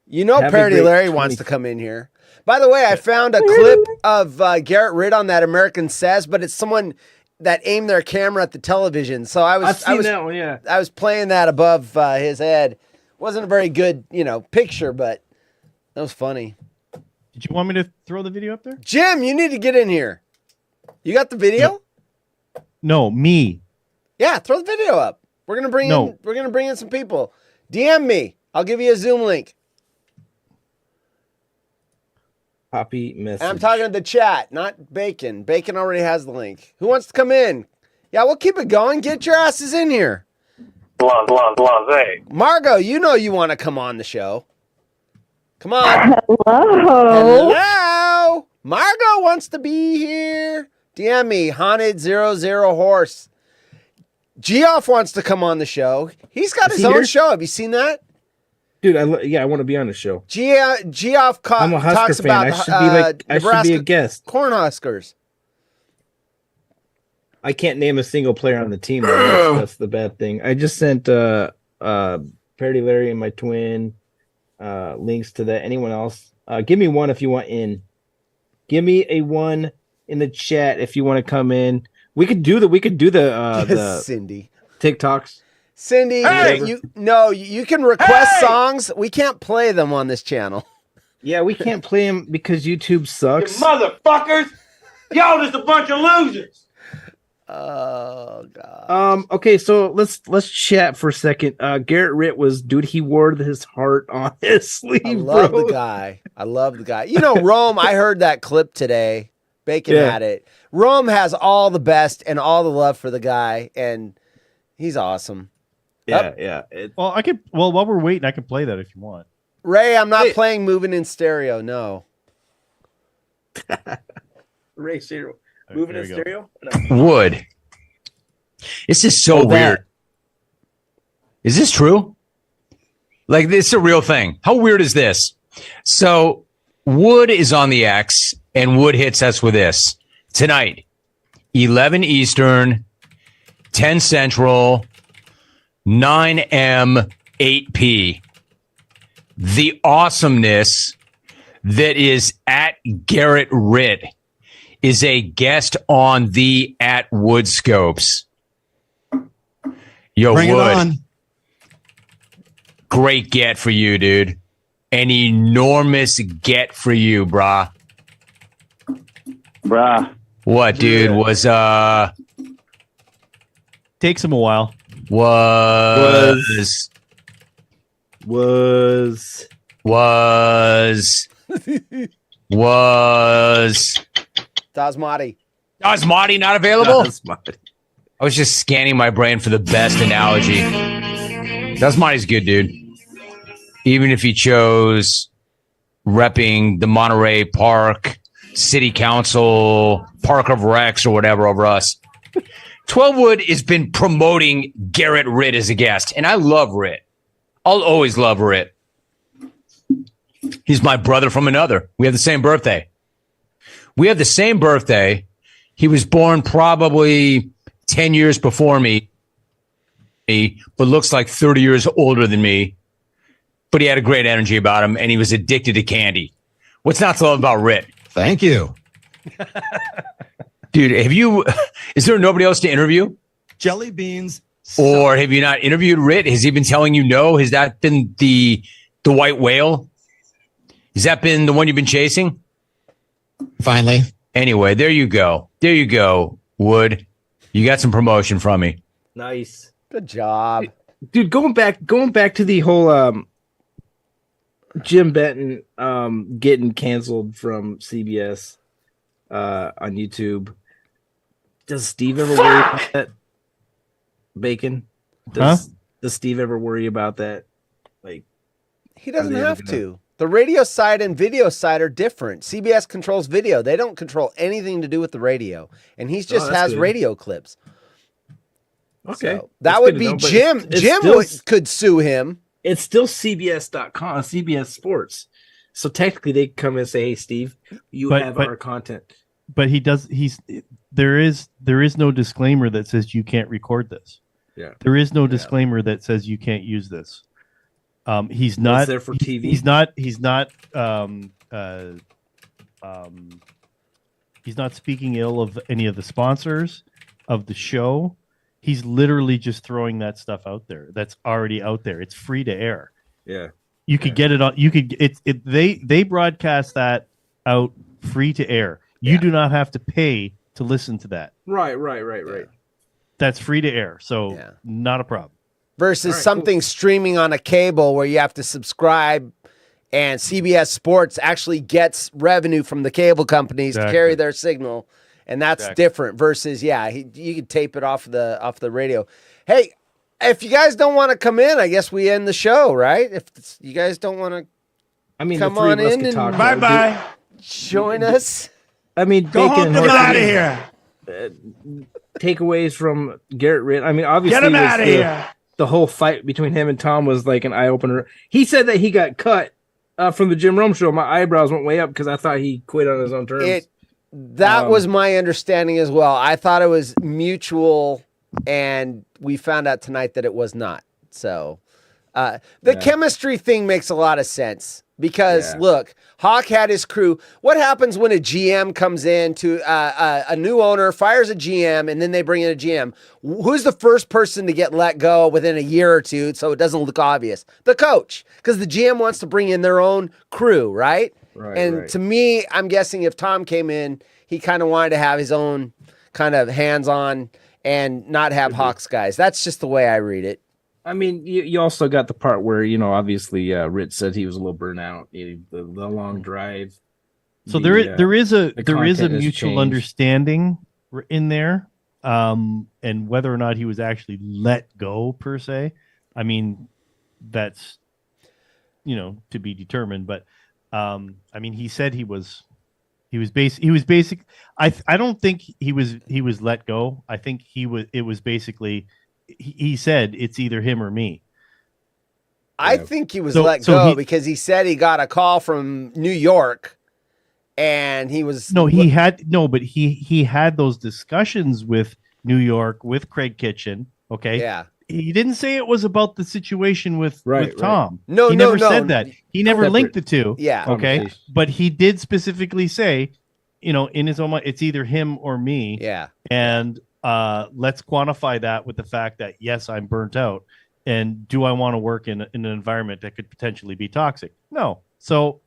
You know, Have a Parody great Larry wants to come in here. By the way, I found a clip of Gerrit Ritt on that American Says, but it's someone that aimed their camera at the television. So I've seen that one, yeah. I was playing that above his head. Wasn't a very good, picture, but that was funny. Did you want me to throw the video up there? Jim, you need to get in here. You got the video? No, me. Yeah, throw the video up. We're gonna bring in some people. DM me. I'll give you a Zoom link. Copy message. And I'm talking to the chat, not Bacon. Bacon already has the link. Who wants to come in? Yeah, we'll keep it going. Get your asses in here. Margot, you know you want to come on the show. Come on. Hello. Margot wants to be here. DM me, Haunted 00 Horse. Geoff wants to come on the show. He's got his own show. Have you seen that? Dude, I want to be on the show. Geoff I'm a Husker talks fan. about I should be a guest. Cornhuskers. I can't name a single player on the team. That's the bad thing. I just sent Parody Larry and my twin links to that. Anyone else? Give me one if you want in. Give me a one in the chat if you want to come in. We could do the Cindy TikToks. Cindy, you can request songs. We can't play them on this channel. Yeah, we can't play them because YouTube sucks. You motherfuckers! Y'all just a bunch of losers. Oh god. Okay, so let's chat for a second. Gerrit Ritt he wore his heart on his sleeve. I love the guy. You know, Rome, I heard that clip today. Bacon had it. Rome has all the best and all the love for the guy, and he's awesome. Yeah. While we're waiting, I can play that if you want. Ray, I'm not playing Moving in Stereo. No. Ray, moving in stereo? Wood. This is so weird. Is this true? Like, this is a real thing. How weird is this? So, Wood is on the X, and Wood hits us with this. Tonight, 11 Eastern, 10 Central, 9 M, 8 P. The awesomeness that is at Gerrit Ritt is a guest on the at Woodscopes. Yo, Bring Wood. it on. Great get for you, dude. An enormous get for you, brah. What, dude? Yeah. Takes him a while. Was Dasmati not available? I was just scanning my brain for the best analogy. Dasmati's good, dude. Even if he chose repping the Monterey Park City Council, Park of Rex, or whatever over us. 12 Wood has been promoting Gerrit Ritt as a guest, and I love Ritt. I'll always love Ritt. He's my brother from another. We have the same birthday. He was born probably 10 years before me, but looks like 30 years older than me. But he had a great energy about him, and he was addicted to candy. What's not to love about Ritt? Thank you. Dude, is there nobody else to interview? Jelly beans. Or have you not interviewed Ritt? Has he been telling you no? Has that been the white whale? Has that been the one you've been chasing? Finally. Anyway, there you go. Wood. You got some promotion from me. Nice. Good job. Dude, going back to the whole Jim Benton getting canceled from CBS on YouTube. Does Steve ever worry about that? Bacon? Does Steve ever worry about that? Like, he doesn't have to. The radio side and video side are different. CBS controls video. They don't control anything to do with the radio. And he just has good radio clips. Okay. So that would be Jim. Jim could sue him. It's still CBS.com, CBS Sports. So technically they come and say, hey, Steve, you have our content. But there is no disclaimer that says you can't record this. Yeah. There is no disclaimer that says you can't use this. He's not there for TV. He's not speaking ill of any of the sponsors of the show. He's literally just throwing that stuff out there. That's already out there. It's free to air. Yeah. You could get it on. They broadcast that out free to air. You do not have to pay to listen to that. Right. that's free to air, so not a problem. Versus something streaming on a cable where you have to subscribe, and CBS Sports actually gets revenue from the cable companies to carry their signal, and that's different. Versus, you could tape it off the radio. Hey, if you guys don't want to come in, I guess we end the show, right? If you guys don't want to, come on in and bye. Join us. I mean, Go home, get out of here. Takeaways from Gerrit Ritt. I mean, obviously, Get him out of here. The whole fight between him and Tom was like an eye opener. He said that he got cut from the Jim Rome show. My eyebrows went way up because I thought he quit on his own terms. That was my understanding as well. I thought it was mutual, and we found out tonight that it was not. So the chemistry thing makes a lot of sense. Because, look, Hawk had his crew. What happens when a GM comes in to a new owner, fires a GM, and then they bring in a GM? Who's the first person to get let go within a year or two so it doesn't look obvious? The coach. Because the GM wants to bring in their own crew, right? To me, I'm guessing if Tom came in, he kind of wanted to have his own kind of hands-on and not have Hawks guys. That's just the way I read it. I mean, you also got the part where, obviously Ritt said he was a little burnout, the long drive. So there is a mutual understanding in there, and whether or not he was actually let go per se, I mean, that's to be determined. But I mean, he said he was basic. I don't think he was let go. I think it was basically. He said it's either him or me. I think he was let go because he said he got a call from New York, and he was but he had those discussions with New York with Craig Kitchen. Okay, he didn't say it was about the situation with Tom. No, he never said that. He never linked the two. Yeah, okay, but he did specifically say, in his own mind, it's either him or me. Yeah, and. Let's quantify that with the fact that, yes, I'm burnt out. And do I want to work in an environment that could potentially be toxic? No. So,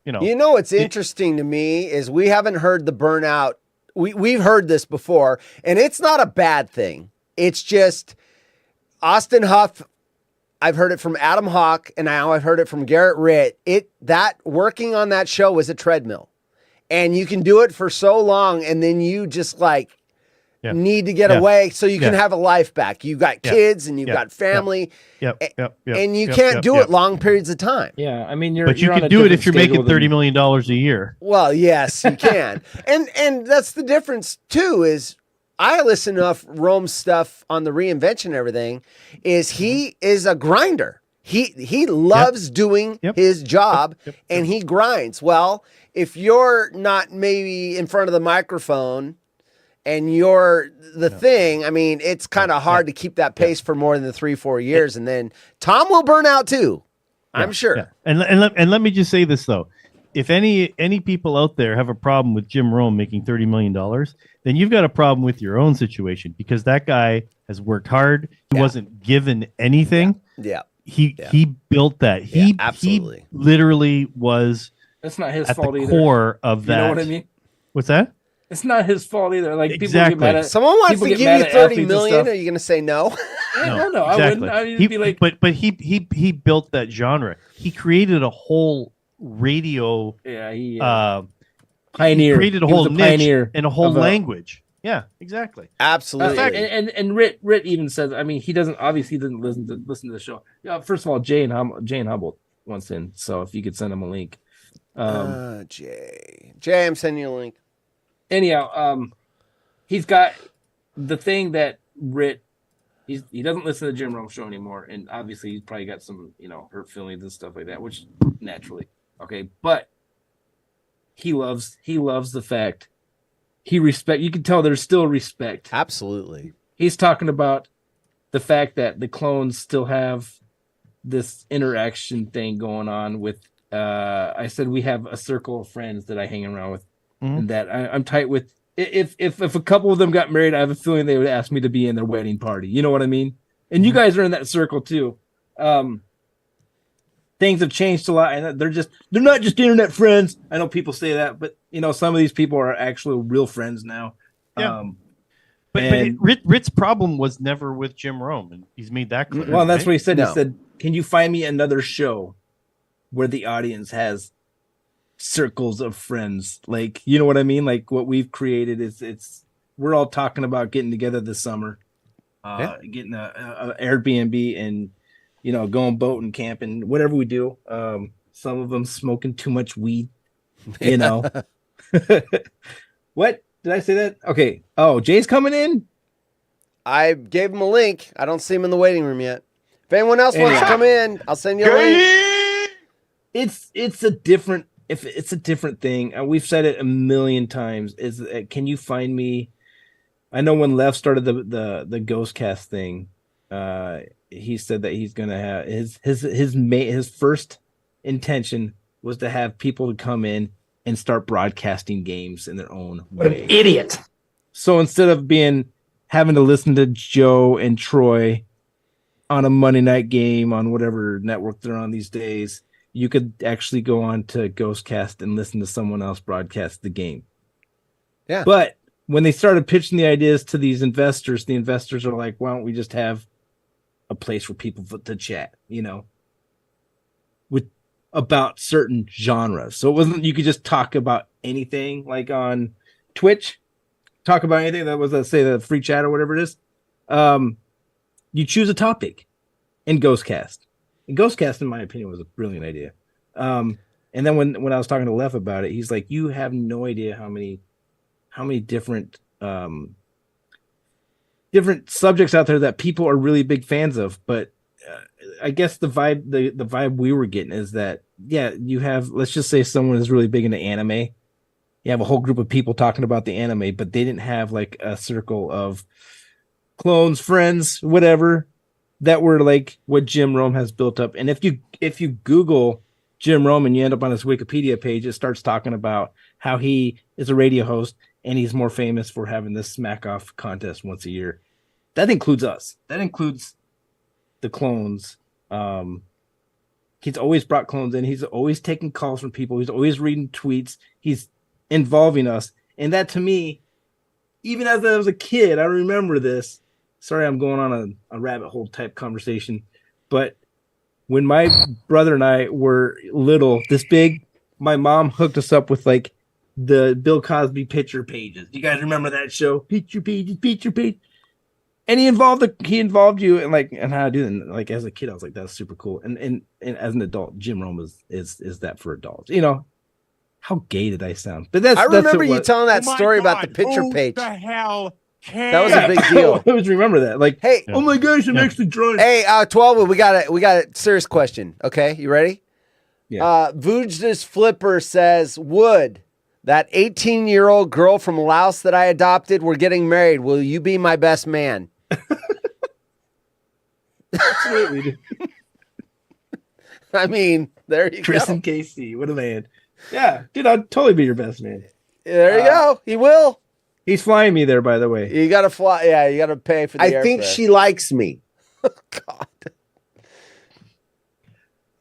what's interesting to me is we haven't heard the burnout. We've heard this before, and it's not a bad thing. It's just Austin Huff. I've heard it from Adam Hawk, and now I've heard it from Gerrit Ritt. That working on that show was a treadmill, and you can do it for so long, and then you just need to get away so you can have a life back. You've got kids and you've got family. And you can't do it long periods of time. Yeah, I mean, but you can do it if you're making $30 million a year. Well, yes, you can. and that's the difference too. Is I listen to Rome's stuff on the reinvention and everything. Is he is a grinder. He loves doing his job and he grinds. Well, if you're not maybe in front of the microphone. And you're the thing, I mean, it's kind of hard to keep that pace for more than 3-4 years. And then Tom will burn out too, I'm sure. Yeah. And let me just say this, though. If any people out there have a problem with Jim Rome making $30 million, then you've got a problem with your own situation because that guy has worked hard. He wasn't given anything. He built that. He literally was That's not his at fault the either. Core of that. You know what I mean? What's that? It's not his fault either. Like people Exactly. get mad at Someone wants to give you $30 million. Are you going to say no? No. I wouldn't. I'd be like, but he built that genre. He created a whole radio. Pioneer. He created a whole niche and a whole language. Yeah, exactly. Absolutely. And Ritt even says, I mean, he doesn't listen to the show. Yeah, first of all, Jane Humboldt wants in, so if you could send him a link. Jay, I'm sending you a link. Anyhow, he's got the thing that Ritt. He doesn't listen to the Jim Rome show anymore, and obviously he's probably got some hurt feelings and stuff like that, which naturally okay, but he loves the fact. You can tell there's still respect. Absolutely. He's talking about the fact that the clones still have this interaction thing going on with, I said we have a circle of friends that I hang around with and that I'm tight with. If a couple of them got married, I have a feeling they would ask me to be in their wedding party. You know what I mean? And you guys are in that circle too. Things have changed a lot, and they're not just internet friends. I know people say that, but some of these people are actually real friends now. Yeah. Ritt's problem was never with Jim Rome, and he's made that clear. Well, that's right? what he said. No. He said, "Can you find me another show where the audience has circles of friends? Like, you know what I mean? Like what we've created is we're all talking about getting together this summer, getting a Airbnb and going boating, camping, whatever we do. Some of them smoking too much weed, What did I say that? Okay. Oh, Jay's coming in. I gave him a link. I don't see him in the waiting room yet. If anyone else wants to come in, I'll send you a link. It's a different thing. We've said it a million times. Can you find me? I know when Lev started the Ghostcast thing, he said that he's gonna have his first intention was to have people come in and start broadcasting games in their own way. What an idiot! So instead of having to listen to Joe and Troy on a Monday night game on whatever network they're on these days, you could actually go on to Ghostcast and listen to someone else broadcast the game. Yeah. But when they started pitching the ideas to these investors, the investors are like, why don't we just have a place for people to chat, about certain genres. So it wasn't, you could just talk about anything like on Twitch, talk about anything that was, let's say, the free chat or whatever it is. You choose a topic in Ghostcast. And Ghostcast, in my opinion, was a brilliant idea. And then when I was talking to Lev about it, he's like, you have no idea how many different subjects out there that people are really big fans of. But I guess the vibe we were getting is that, you have, let's just say someone is really big into anime. You have a whole group of people talking about the anime, but they didn't have like a circle of clones, friends, whatever, that were like what Jim Rome has built up. And if you Google Jim Rome and you end up on his Wikipedia page, it starts talking about how he is a radio host and he's more famous for having this smack off contest once a year. That includes us. That includes the clones. He's always brought clones in. He's always taking calls from people. He's always reading tweets. He's involving us. And that, to me, even as I was a kid, I remember this. Sorry, I'm going on a rabbit hole type conversation. But when my brother and I were little, this big, my mom hooked us up with like the Bill Cosby picture pages. You guys remember that show? Picture page. And he involved you and how to do it. And like as a kid, I was like, that's super cool. And as an adult, Jim Rome is that for adults. How gay did I sound? But I remember you telling that story about the picture page. The hell that was a big deal. I always remember that. Like, hey, oh my gosh, I'm actually drawing. Hey, 12, we got a serious question. Okay, you ready? Yeah. Vujda's Flipper says, Wood, that 18-year-old girl from Laos that I adopted, we're getting married. Will you be my best man? Absolutely, dude. I mean, there you Chris go. and Casey, what a man. Yeah, dude, I'd totally be your best man. There you go. He will. He's flying me there, by the way. You got to fly. Yeah, you got to pay for the I think airfare. she likes me. God.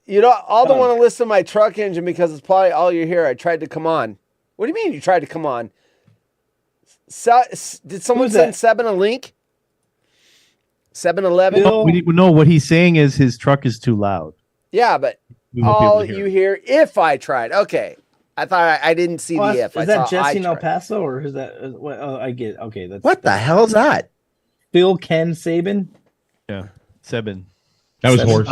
You don't want to listen to my truck engine because it's probably all you hear. I tried to come on. What do you mean you tried to come on? Did someone send Seben a link? 7-Eleven? No, what he's saying is his truck is too loud. Yeah, but all you hear, if I tried. Okay. I thought I didn't see the if. Is that Jesse in El Paso or is that? I get it. Okay. What the hell is that? Phil Ken Saban? Yeah, Saban. That was horse.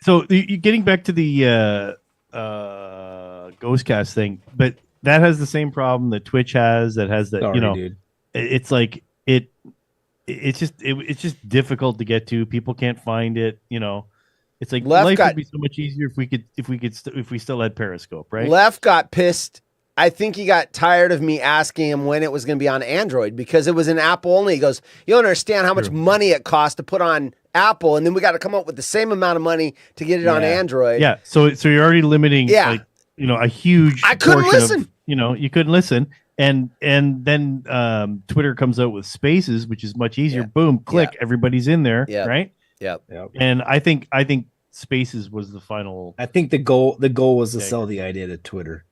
So getting back to the Ghostcast thing, but that has the same problem that Twitch has. That has that dude. It's like it's just difficult to get to. People can't find it. It's like life would be so much easier if we still had Periscope, right? Left got pissed. I think he got tired of me asking him when it was going to be on Android because it was an Apple only. He goes, "You don't understand how much money it costs to put on Apple, and then we got to come up with the same amount of money to get it on Android." Yeah. So you're already limiting, a huge. I couldn't listen. You couldn't listen, and then Twitter comes out with Spaces, which is much easier. Boom, click, everybody's in there, right? Yep. And I think Spaces was the final. I think the goal was to sell the idea to Twitter.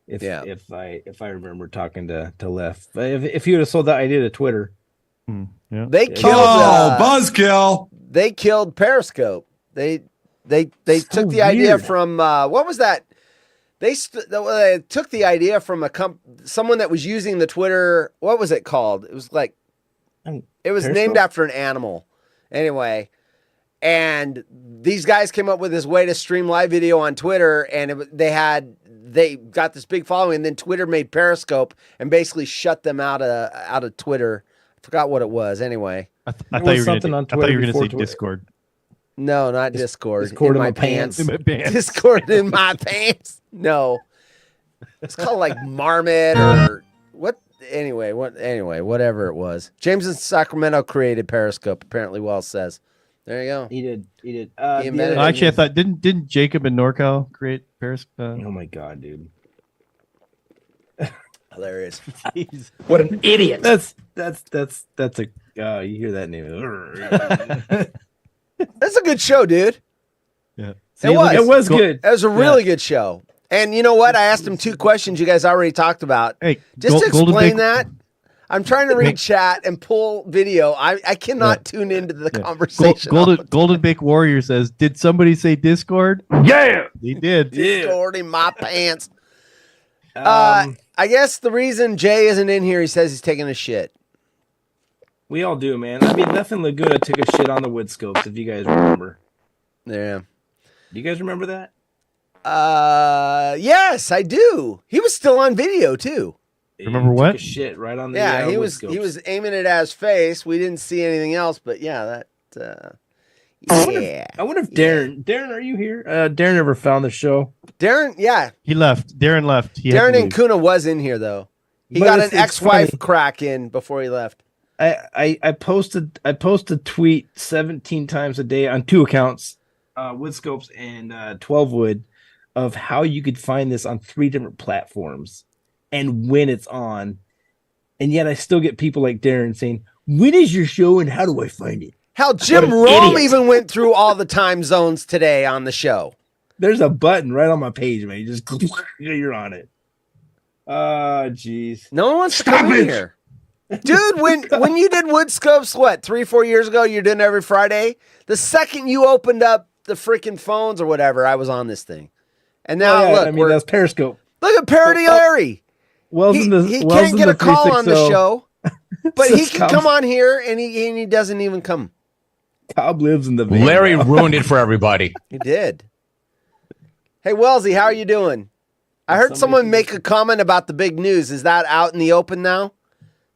If I remember talking to Lef, if he would have sold that idea to Twitter, Yeah. They killed buzzkill. They killed Periscope. They took the idea from what was that? They took the idea from someone that was using the Twitter. What was it called? It was like it was named after an animal. Anyway, and these guys came up with this way to stream live video on Twitter, and they got this big following, and then Twitter made Periscope and basically shut them out of Twitter. I forgot what it was. Anyway, I thought you were going to say Discord. No, not Discord. Discord in my pants. In my pants. Discord in my pants. No, it's called like Marmot or what? Anyway, whatever it was. James in Sacramento created Periscope. Apparently, Wells says. There you go. He did. He invented actually, I thought didn't Jacob and NorCal create Periscope? Oh my god, dude! Hilarious. What an idiot! That's a you hear that name? That's a good show, dude. Yeah, it was good. It was a really good show. And you know what? I asked him 2 questions you guys already talked about. Hey, just to explain that. I'm trying to read chat and pull video. I cannot tune into the conversation. Golden Bake Warrior says, "Did somebody say Discord?" Yeah, he did. Discord in my pants. I guess the reason Jay isn't in here, he says he's taking a shit. We all do, man. I mean, Nothing Laguna took a shit on the Woodscopes, if you guys remember. Yeah. Do you guys remember that? Yes, I do. He was still on video too. Remember what? Took a shit right on the he Woodscopes. was aiming it at his face. We didn't see anything else, but yeah, that. I wonder if Darren, are you here? Darren ever found the show? Darren, yeah, he left. Darren left. Darren and Kuna was in here though. He got an ex-wife crack in before he left. I post a tweet 17 times a day on 2 accounts, Woodscopes and 12 Wood, of how you could find this on 3 different platforms and when it's on. And yet I still get people like Darren saying, "When is your show and how do I find it?" Hell, Jim Rome even went through all the time zones today on the show. There's a button right on my page, man. You just you're on it. Oh, jeez. No one wants to come in here. Dude, when you did Woodscopes, what, 3-4 years ago, you're doing every Friday? The second you opened up the freaking phones or whatever, I was on this thing. And now, look. That's Periscope. Look at Parody Larry. He can't get a call on the show, but he can come on here, and he doesn't even come. Cobb lives in the van. Larry ruined it for everybody. He did. Hey, Wellesley, how are you doing? I heard someone make a comment about the big news. Is that out in the open now?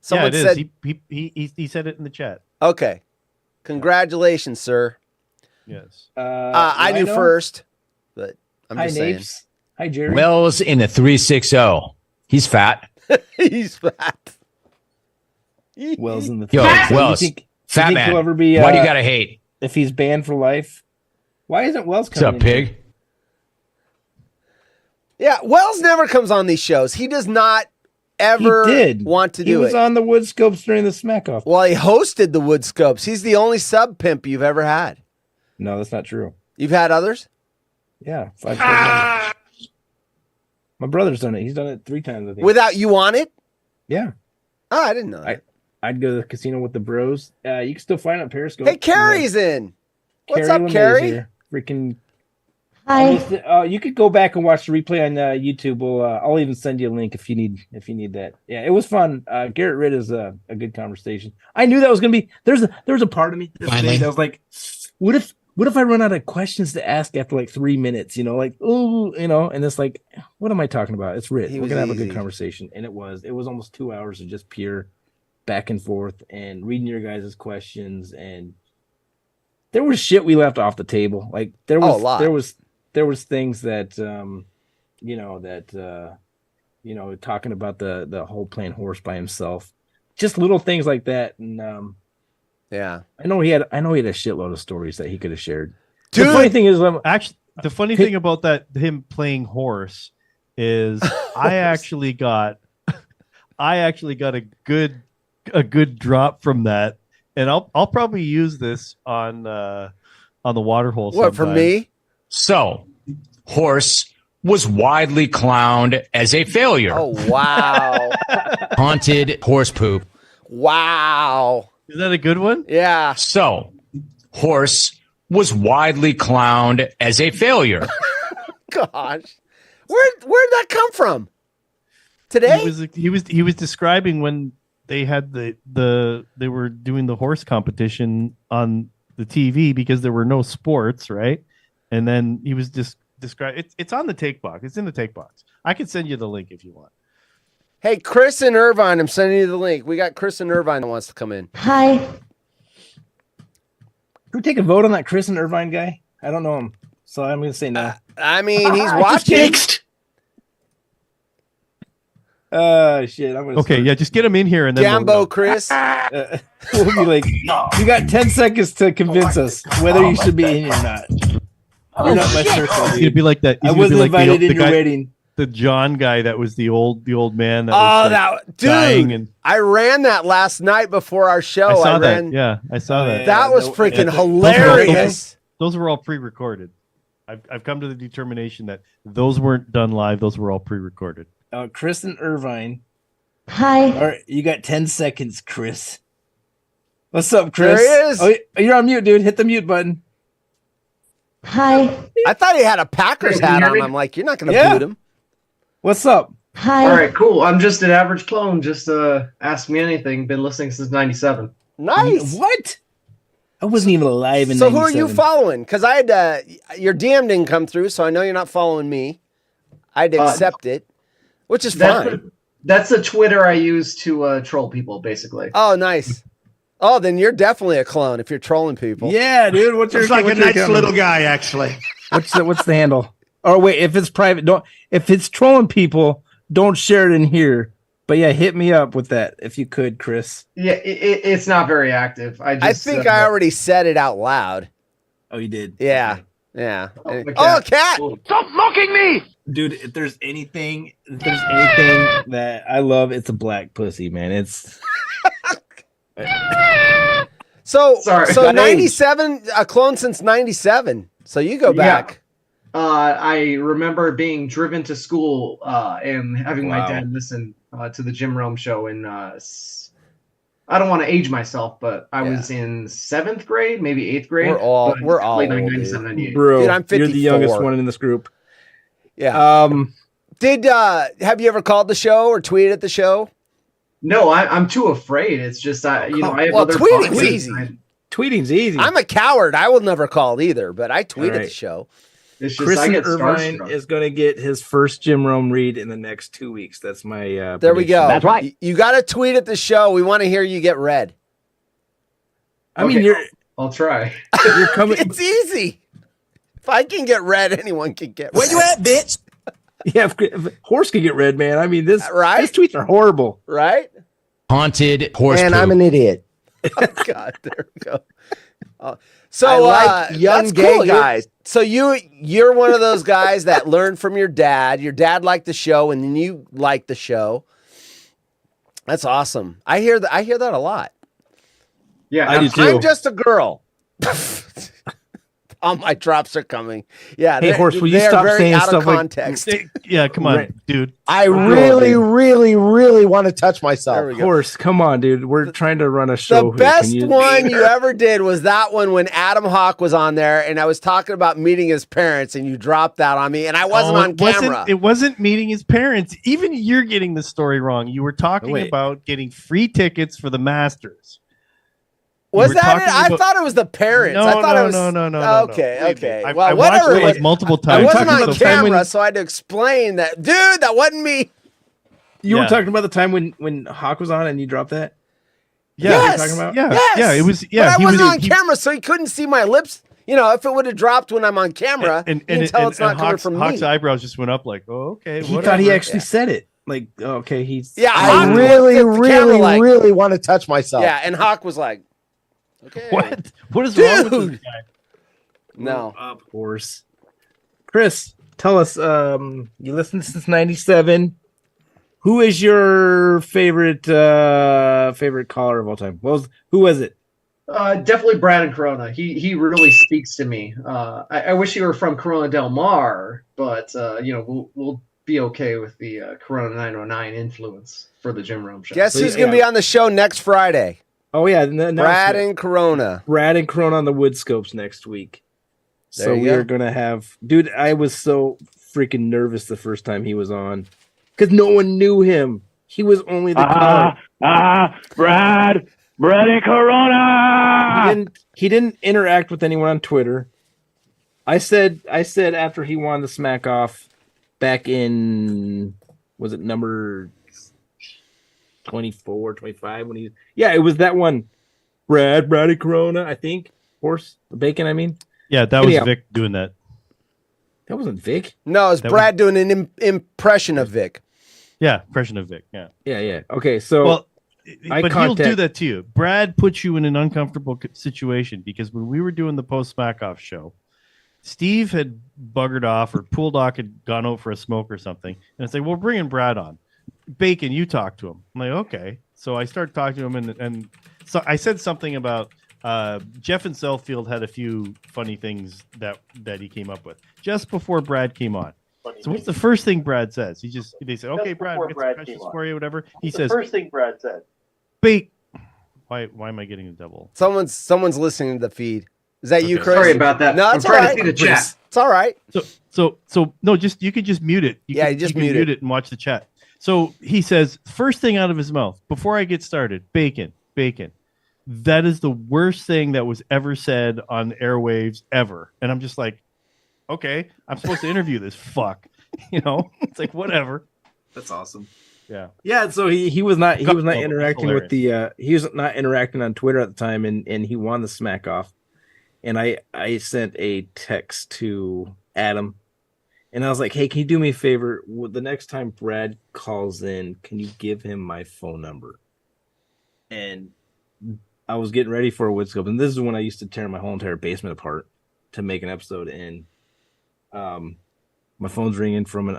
Someone said he said it in the chat. Okay. Congratulations, sir. Yes. I knew first, but I'm just saying. Napes. Hi, Jerry. Wells in the 360. He's fat. He's fat. Wells in the Wells. Fat man. Ever be, why do you gotta hate? If he's banned for life, why isn't Wells coming? What's up, pig? Yeah, Wells never comes on these shows. He does not ever want to do it. He was on the Woodscopes during the Smack Off. Well, he hosted the Woodscopes. He's the only sub pimp you've ever had. No, that's not true. You've had others? Yeah. My brother's done it. He's done it 3 times, I think. Without you on it? Yeah. Oh, I didn't know that. I'd go to the casino with the bros. You can still find it on Periscope. Hey, Carrie's in. What's up, Carrie? Freaking. Hi. You could go back and watch the replay on YouTube. I'll even send you a link if you need that. Yeah, it was fun. Gerrit Ritt is a good conversation. I knew that was gonna be. There was a part of me that was like, what if I run out of questions to ask after like 3 minutes? And it's like, what am I talking about? It's Ritt. We're gonna have a good conversation, and it was almost 2 hours of just pure back and forth and reading your guys' questions, and there was shit we left off the table. Like there was things that talking about the whole playing horse by himself, just little things like that. And yeah, I know he had a shitload of stories that he could have shared. Dude, the funny thing is, the funny thing about him playing horse is I actually got a good drop from that, and I'll probably use this on the waterhole. What, for me? So, horse was widely clowned as a failure. Oh, wow. Haunted horse poop. Wow. Is that a good one? Yeah. So, Horse was widely clowned as a failure. Gosh. Where'd that come from? Today? He was describing when they had they were doing the horse competition on the TV because there were no sports, right? And then he was just describing it's on the take box. It's in the take box. I can send you the link if you want. Hey, Chris and Irvine, I'm sending you the link. We got Chris and Irvine that wants to come in. Hi. Can we take a vote on that Chris and Irvine guy? I don't know him, so I'm going to say no. I mean, he's watching. Shit. I'm gonna Okay, yeah, just get him in here and then Gambo Chris. We'll be like, you got 10 seconds to convince us whether you should be in here or not. You're not my circle. He'd be like that. I wasn't invited in your wedding. The John guy that was the old man. That was dude! I ran that last night before our show. I saw that. Yeah, I saw that. That was freaking hilarious. Those were all pre-recorded. I've come to the determination that those weren't done live. Those were all pre-recorded. Chris and Irvine. Hi. All right, you got 10 seconds, Chris. What's up, Chris? There he is. Oh, you're on mute, dude. Hit the mute button. Hi. I thought he had a Packers hat on. I'm like, you're not going to boot him. What's up? Hi. All right, cool. I'm just an average clone. Just ask me anything. Been listening since '97. Nice. What? I wasn't even alive in So 97. who are you following? Because I had your DM didn't come through, so I know you're not following me. I'd accept it, which is fine. That's the Twitter I use to troll people, basically. Oh, nice. Oh, then you're definitely a clone if you're trolling people. Yeah, dude. What's your? Looks like a what's your nice account? little guy, actually. What's the handle? Oh wait, if it's private, don't. If it's trolling people, don't share it in here. But yeah, hit me up with that if you could, Chris. Yeah, it's not very active. I think I already said it out loud. Oh, you did? Yeah. Yeah. Oh, a cat. Stop mocking me! Dude, if there's anything that I love, it's a black pussy, man. It's So Sorry. 97, a clone since 97. So you go back. I remember being driven to school and having my Wow. dad listen to the Jim Rome show in I don't want to age myself, but I was in 7th grade, maybe 8th grade. We're all late old, 97, 98. bro. Dude, I'm You're 54. the youngest one in this group. Yeah. Have you ever called the show or tweeted at the show? No, I'm too afraid. It's just I have other tweeting's podcasts. easy. Tweeting's easy. I'm a coward. I will never call either, but I tweet at Alright. the show. It's just Chris I get Irvine starstruck. is going to get his first Jim Rome read in the next 2 weeks. That's my There we prediction. go. That's right. You got to tweet at the show. We want to hear you get read. I mean, Okay, I'll try. you're coming. It's easy. If I can get read, anyone can get read. Where you at, bitch? Yeah, if Horse could get read, man. I mean, his tweets are horrible. Right? Haunted horse And poop. I'm an idiot. Oh, God, there we go. So I like young that's gay cool. guys. So you're one of those guys that learned from your dad. Your dad liked the show, and then you liked the show. That's awesome. I hear that a lot. Yeah, I do too. I'm just a girl. All my drops are coming. Yeah, Hey, Horse, will you they're stop very saying out stuff of like- context. Yeah, come on, Right. dude. I really, really, really want to touch myself. There we go. Horse, come on, dude. We're trying to run a show. The here. best Can one you ever did was that one when Adam Hawk was on there, and I was talking about meeting his parents, and you dropped that on me, and I wasn't on camera. It wasn't meeting his parents. Even you're getting the story wrong. You were talking Wait. about getting free tickets for the Masters. Was were that it? talking I about- thought it was the parents. No, I thought no, it was no. Okay, Wait, okay. I Well, watched whatever. it like multiple I times. wasn't talking on about the time camera, when- so I had to explain that. Dude, that wasn't me. You Yeah. were talking about the time when Hawk was on and you dropped that? Yeah, Yes. talking about? yeah, Yes. yeah. It was. But Yeah, I he wasn't was on camera, so he couldn't see my lips. You know, if it would have dropped when I'm on camera, you can tell it's not coming from Hawk's me. eyebrows just went up like, oh, okay. He whatever. thought he actually said it. Like, okay, he's Yeah, I Hawk really, looked at the camera really, like- really want to touch myself. Yeah, and Hawk was like, okay. What? What is wrong with Dude. this guy? No. Of course. Chris, tell us. You listened since '97. Who is your favorite caller of all time? Who was it? Definitely Brandon Corona. He really speaks to me. I wish he were from Corona Del Mar, but we'll be okay with the Corona 909 influence for the Jim Rome show. Guess So, who's yeah. going to be on the show next Friday? Oh yeah, Brad and Corona. Brad and Corona on the Woodscopes next week. So we are gonna have, dude. I was so freaking nervous the first time he was on because no one knew him. He was only the card. Brad and Corona. He didn't interact with anyone on Twitter. I said after he won the Smack Off back in, was it number 24, 25 when it was that one. Brad and Corona, I think. Horse bacon, I mean. Yeah, that was Vic doing that. That wasn't Vic. No, it was Brad doing an impression of Vic. Yeah, impression of Vic. Yeah. Yeah. Okay, so he'll do that to you. Brad puts you in an uncomfortable situation because when we were doing the post Smack Off show, Steve had buggered off or Pool Doc had gone out for a smoke or something, and it's like, we're bringing Brad on. Bacon, you talk to him. I'm like, okay. So I start talking to him, and so I said something about Jeff and Southfield had a few funny things that he came up with just before Brad came on. So what's the first thing Brad says? They say, okay, Brad, we got some questions for you, whatever. He says, first thing Brad said. Why am I getting a double? Someone's listening to the feed. Is that you, Chris? Sorry about that. No, I'm trying to see the chat. It's all right. So no, you could just mute it. You can mute it and watch the chat. So he says, first thing out of his mouth, before I get started, bacon. That is the worst thing that was ever said on airwaves ever. And I'm just like, okay, I'm supposed to interview this fuck. It's like, whatever. That's awesome. Yeah. So he was not interacting with he was not interacting on Twitter at the time, and he won the Smack Off. And I sent a text to Adam, and I was like, hey, can you do me a favor? The next time Brad calls in, can you give him my phone number? And I was getting ready for a Woodscope, and this is when I used to tear my whole entire basement apart to make an episode. And my phone's ringing from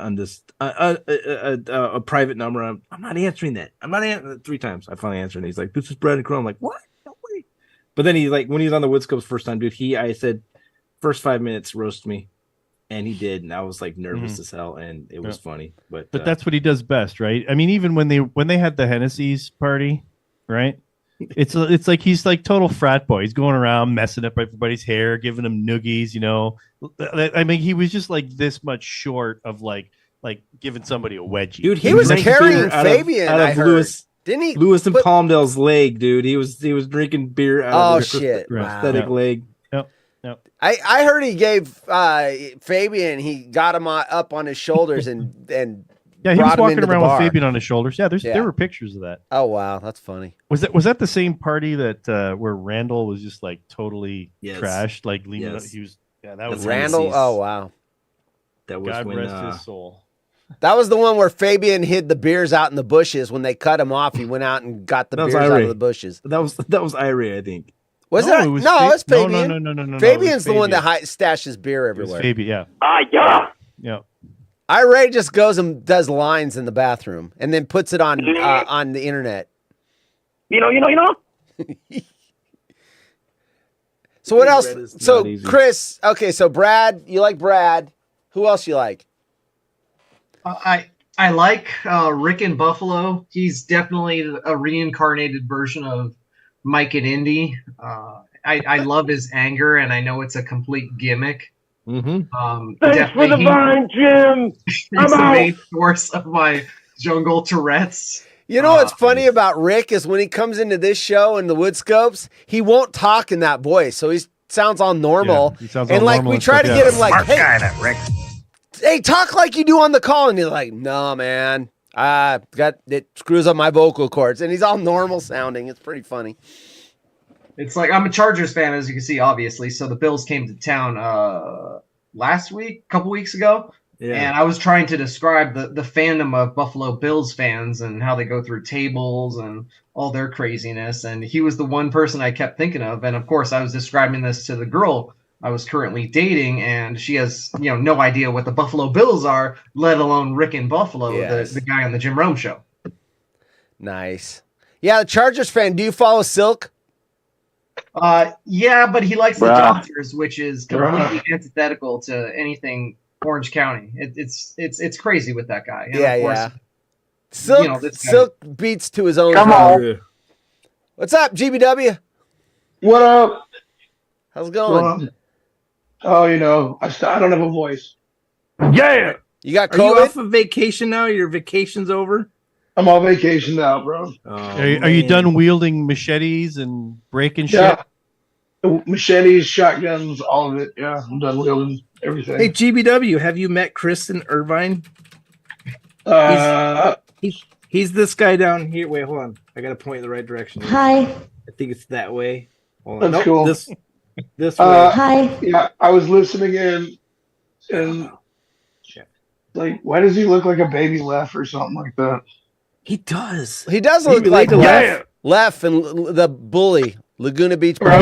a private number. I'm not answering that. I'm not answering 3 times. I finally answered, and he's like, "This is Brad and Crow." I'm like, "What? No way!" But then when he was on the Woodscopes first time, dude, I said, first 5 minutes roast me, and he did, and I was like nervous as hell, and it was funny. But that's what he does best, right? I mean, even when they had the Hennessy's party, right? It's like he's like total frat boy. He's going around messing up everybody's hair, giving them noogies. I mean, he was just like this much short of like giving somebody a wedgie. Dude, he was carrying Fabian out of Lewis. Didn't he? Lewis and Palmdale's leg, dude. He was drinking beer out of the prosthetic leg. Yep. I heard he gave Fabian. He got him up on his shoulders and yeah, he was walking around with Fabian on his shoulders. Yeah, there were pictures of that. Oh wow, that's funny. Was that the same party that where Randall was just like totally trashed, like leaning up? He was that was Randall. Oh wow, that was God rest his soul. That was the one where Fabian hid the beers out in the bushes. When they cut him off, he went out and got the beers out of the bushes. That was Irie, I think. Was it? No, it's Fabian. No. Fabian's the one that stashes beer everywhere. Fabian, yeah. Ray just goes and does lines in the bathroom and then puts it on the internet. You know. So what else? So Chris, okay. So Brad, you like Brad? Who else you like? I like Rick in Buffalo. He's definitely a reincarnated version of Mike and Indy. I love his anger, and I know it's a complete gimmick. Mm-hmm. Thanks for the vine, Jim. He's the main source of my jungle Tourette's. You know what's funny about Rick is when he comes into this show in the Woodscopes, he won't talk in that voice, so he sounds all normal. Yeah, he sounds and all like normal we and try stuff, to get him like, Smart guy, that Rick. Hey, talk like you do on the call, and he's like, no, man, it screws up my vocal cords, and he's all normal sounding. It's pretty funny. It's like I'm a Chargers fan, as you can see, obviously. So the Bills came to town last week, a couple weeks ago, and I was trying to describe the fandom of Buffalo Bills fans and how they go through tables and all their craziness. And he was the one person I kept thinking of. And of course, I was describing this to the girl I was currently dating, and she has no idea what the Buffalo Bills are, let alone Rick in Buffalo, the guy on the Jim Rome show. Nice. Yeah, the Chargers fan. Do you follow Silk? Yeah, but he likes the Dodgers, which is completely antithetical to anything Orange County. It's crazy with that guy. And of course, Silk beats to his own. Come on. What's up, GBW? What up? How's it going? Oh, you know, I don't have a voice. Yeah. You got Are you COVID? off of vacation now? Your vacation's over? I'm on vacation now, bro. Oh, Are you done wielding machetes and breaking Yeah. shit? Machetes, shotguns, all of it. Yeah, I'm done wielding everything. Hey, GBW, have you met Kristen Irvine? He's this guy down here. Wait, hold on. I got to point in the right direction. Hi. I think it's that way. Hold on. That's Nope, cool. This way. Hi. Yeah, I was listening in, and like, why does he look like a baby Left or something like that? He does. He does He look relate like to Lef. Lef and the bully, Laguna Beach. Bro,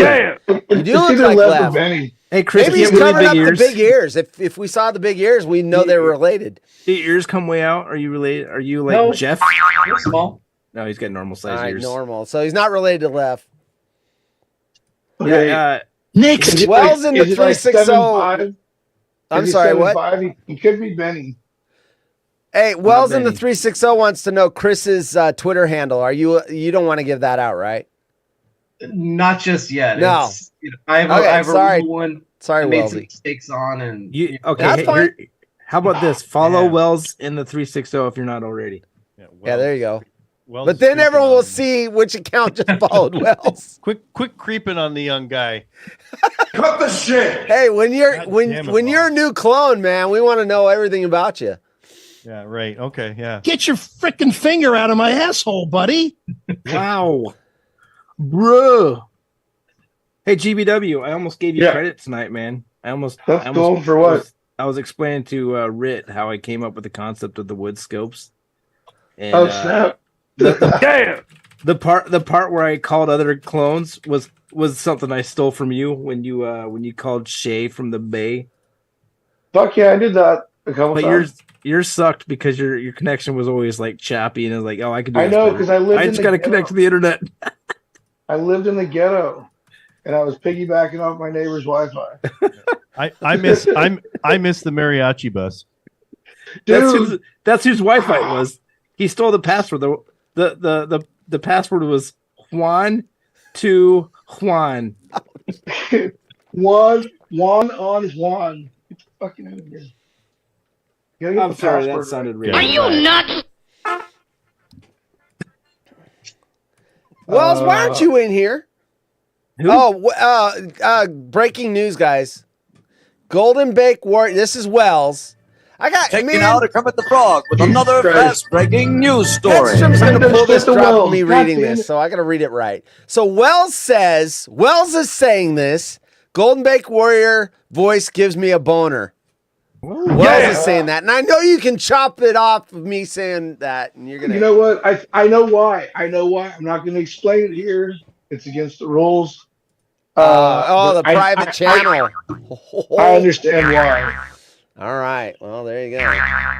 Bully. You do look like Left or Lef. Benny. Hey, Chris, Maybe you he's have really covering up big ears. the big ears. If we saw the big ears, we know they're related. Do your ears come way out? Are you related? Are you like No. Jeff? You're small. No, he's got normal size All right, ears. normal. So he's not related to Lef. Okay. Yeah, Nick, is it Wells in the is it like 360. 7'5"? I'm Is he sorry, what? 7'5"? He could be Benny. Hey, Wells in the Benny. 360 wants to know Chris's Twitter handle. You don't want to give that out, right? Not just yet. No. It's, you know, I have Okay, a sorry. real one. Sorry, I made some Wellsy. mistakes on, and You okay? That's fine. How about this? Follow Yeah. Wells in the 360 if you're not already. Yeah, there you go. Wells But is then creeping everyone on will me. see which account just followed Wells. Quick creeping on the young guy. Cut the shit. Hey, when you're God when damn it, when you're a new clone, man, we want to know everything about you. Yeah, right. Okay, yeah. Get your freaking finger out of my asshole, buddy. Wow, bro. Hey, GBW, I almost gave you Yeah. credit tonight, man. That's cool. For what? I was explaining to Ritt how I came up with the concept of the Woodscopes. And, Oh, snap. the part where I called other clones was something I stole from you when you called Shay from the Bay. Fuck yeah, I did that a couple But times. yours sucked because your connection was always like choppy, and it was like, oh, I can do. I this know, better. 'cause I lived I in just the got to ghetto. connect to the internet. I lived in the ghetto, and I was piggybacking off my neighbor's Wi-Fi. I miss the mariachi bus. Dude, That's whose Wi-Fi it was. He stole the password. The password was Juan to Juan. Juan on Juan. Get the fucking out of here. You gotta get I'm the sorry, that password sounded right. really. bad. nuts? Wells, why aren't you in here? Who? Oh, breaking news, guys. Golden Bake War. This is Wells. I got Checking out a Kermit the Frog with another fast-breaking news story. Headstrom's going to pull this Just the drop of Wells. me God reading damn this, it. so I got to read it right. So Wells is saying this. Golden Bake Warrior voice gives me a boner. Wells is saying that, and I know you can chop it off of me saying that, and you're gonna. You know what? I know why. I know why. I'm not going to explain it here. It's against the rules. the but I- private channel. I understand why. All right. Well, there you go.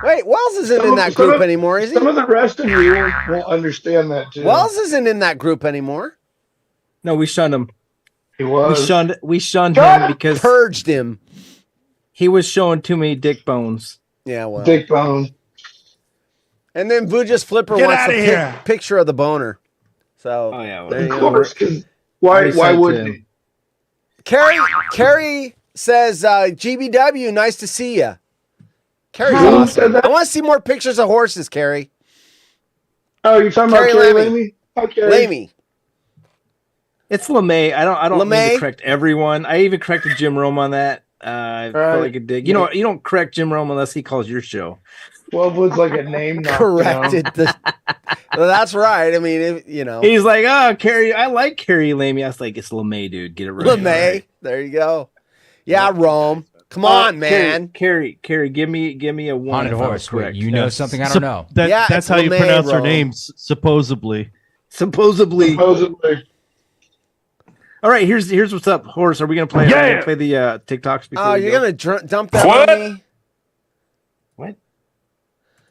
Wait, Wells isn't Some in of- that some group of- anymore, is he? Some of the rest of you will understand that too. Wells isn't in that group anymore. No, we shunned him. He was. We shunned God, him because Purged him. he was showing too many dick bones. Yeah, well. Dick bone. And then Vuja's Flipper Get wants outta a here. picture of the boner. So Oh yeah, there you Of go. course, 'cause why wouldn't he? Carrie says, GBW, nice to see you. Carrie's Who awesome. said that? I want to see more pictures of horses, Carrie. Oh, you're talking Carrie about Carrie Lamy. Lamy? Okay. Lamy. It's LeMay. I don't mean LeMay? to correct everyone. I even corrected Jim Rome on that. I felt Right. like a dig. You know, you don't correct Jim Rome unless he calls your show. Well, Wood's like a name knock, Corrected. Well, that's right. I mean, He's like, oh, Carrie, I like Carrie Lamy. I was like, it's LeMay, dude. Get it right. LeMay. Right. There you go. Yeah, Rome. Come on, man. Carrie, give me a one. Haunted if I was horse. Wait, correct. you know something I don't know. Yeah, That's it's how you LeMay, pronounce her bro. name, supposedly. Supposedly. Supposedly. All right, here's what's up, horse. Are we gonna play? Are we gonna play the TikToks? Before Oh, we you're go? going to dump that on me? What?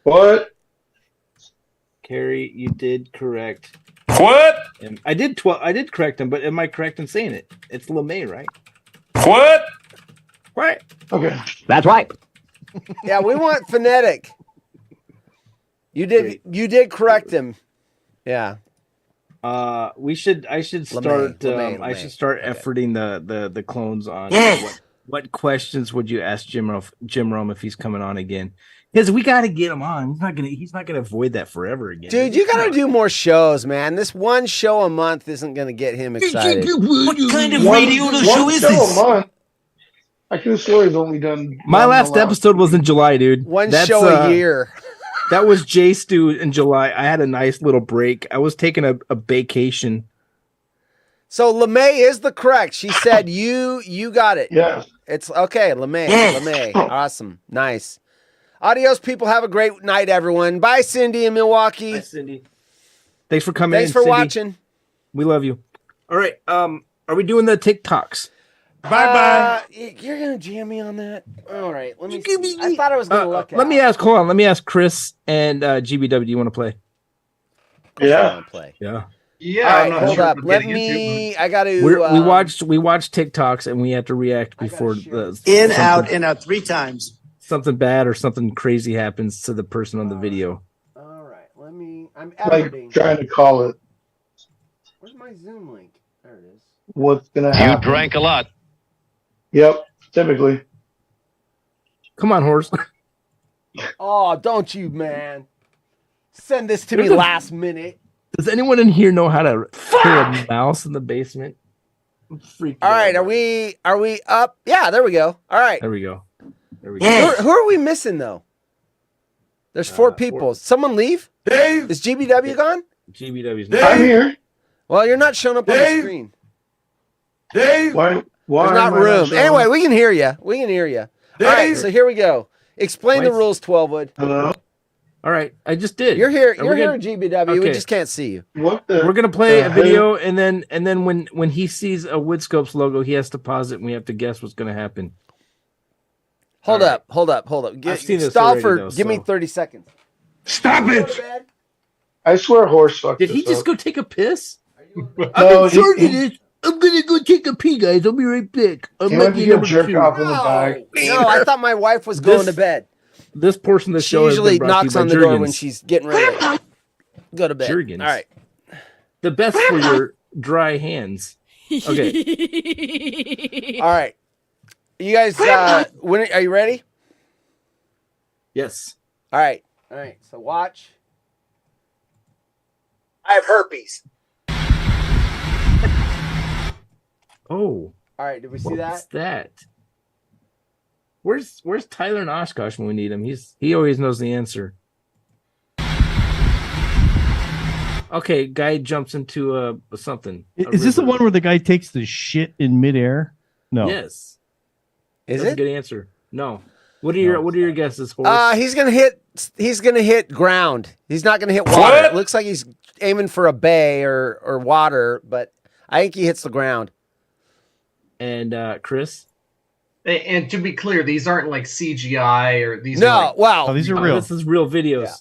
What? Carrie, you did correct. What? I did correct him, but am I correct in saying it? It's LeMay, right? What? Right. Okay. That's right. Yeah, we want phonetic. You did correct him. Yeah. I should start efforting the clones on what questions would you ask Jim Rome if he's coming on again? Because we got to get him on. He's not gonna avoid that forever again. Dude, you got to do more shows, man. This one show a month isn't gonna get him excited. What kind of radio show is this? A month? I could have sworn he's only done. My last episode was in July, dude. One show a year. That was J Stu in July. I had a nice little break. I was taking a vacation. So LeMay is the correct. She said you got it. Yeah. It's okay, LeMay. LeMay. Awesome. Nice. Adios, people. Have a great night, everyone. Bye, Cindy in Milwaukee. Bye, Cindy. Thanks for coming. Thanks for Cindy. watching. We love you. All right. Are we doing the TikToks? Bye. You're gonna jam me on that. All right. Let me. See. I thought I was gonna look at. Let me ask. Hold on. Let me ask Chris and GBW. Do you want to play? Yeah. Play. Yeah. Yeah. All right, hold up. Let me. I got to. We watched TikToks and we had to react before the In, out, 3 times. Something bad or something crazy happens to the person on the video. All right. Let me. I'm Like editing. trying to call it. Where's my Zoom link? There it is. What's gonna happen? You drank a lot. Yep. Typically. Come on, horse. Oh, don't you, man? Send this to me last minute. Does anyone in here know how to kill a mouse in the basement? All right, are we up? Yeah, there we go. All right. There we go. Who are we missing though? There's 4 people. Someone leave? Dave. Is GBW gone? GBW's Dave. not. I'm here. Well, you're not showing up on the screen. Dave. Why? There's not room. Anyway, we can hear you. All right, so here we go. Explain the rules, 12wood. Hello. All right, I just did. You're here. You're here, GBW. We Okay. just can't see you. What the? We're gonna play a video, and then when he sees a Woodscopes logo, he has to pause it, and we have to guess what's gonna happen. Hold up. I've seen this Stall already, for. though, Give me so. 30 seconds. Stop it. I swear, horse fucked. Did he this just up. go take a piss? No, I'm in charge of this. I'm gonna go take a pee, guys. I'll be right back. He went to get jerk off in the back. No, I thought my wife was going to bed. This portion of the She show usually has been brought to knocks you by on the door when Jergens. she's getting ready to go to bed. Jergens. All right. The best for your dry hands. Okay. All right. You guys, when are you ready? Yes. All right. So watch. I have herpes. Oh. All right. Did we see What's that? that? Where's Tyler and Oshkosh when we need him? He always knows the answer. Okay, guy jumps into something. Is this the one where the guy takes the shit in midair? No. Yes. Is That's it? a good answer. No. What are your guesses, Horse? He's gonna hit ground. He's not gonna hit water. What? It looks like he's aiming for a bay or water, but I think he hits the ground. And Chris? And to be clear, these aren't like CGI or these. No, are like, wow. Oh, these are real. This is real videos.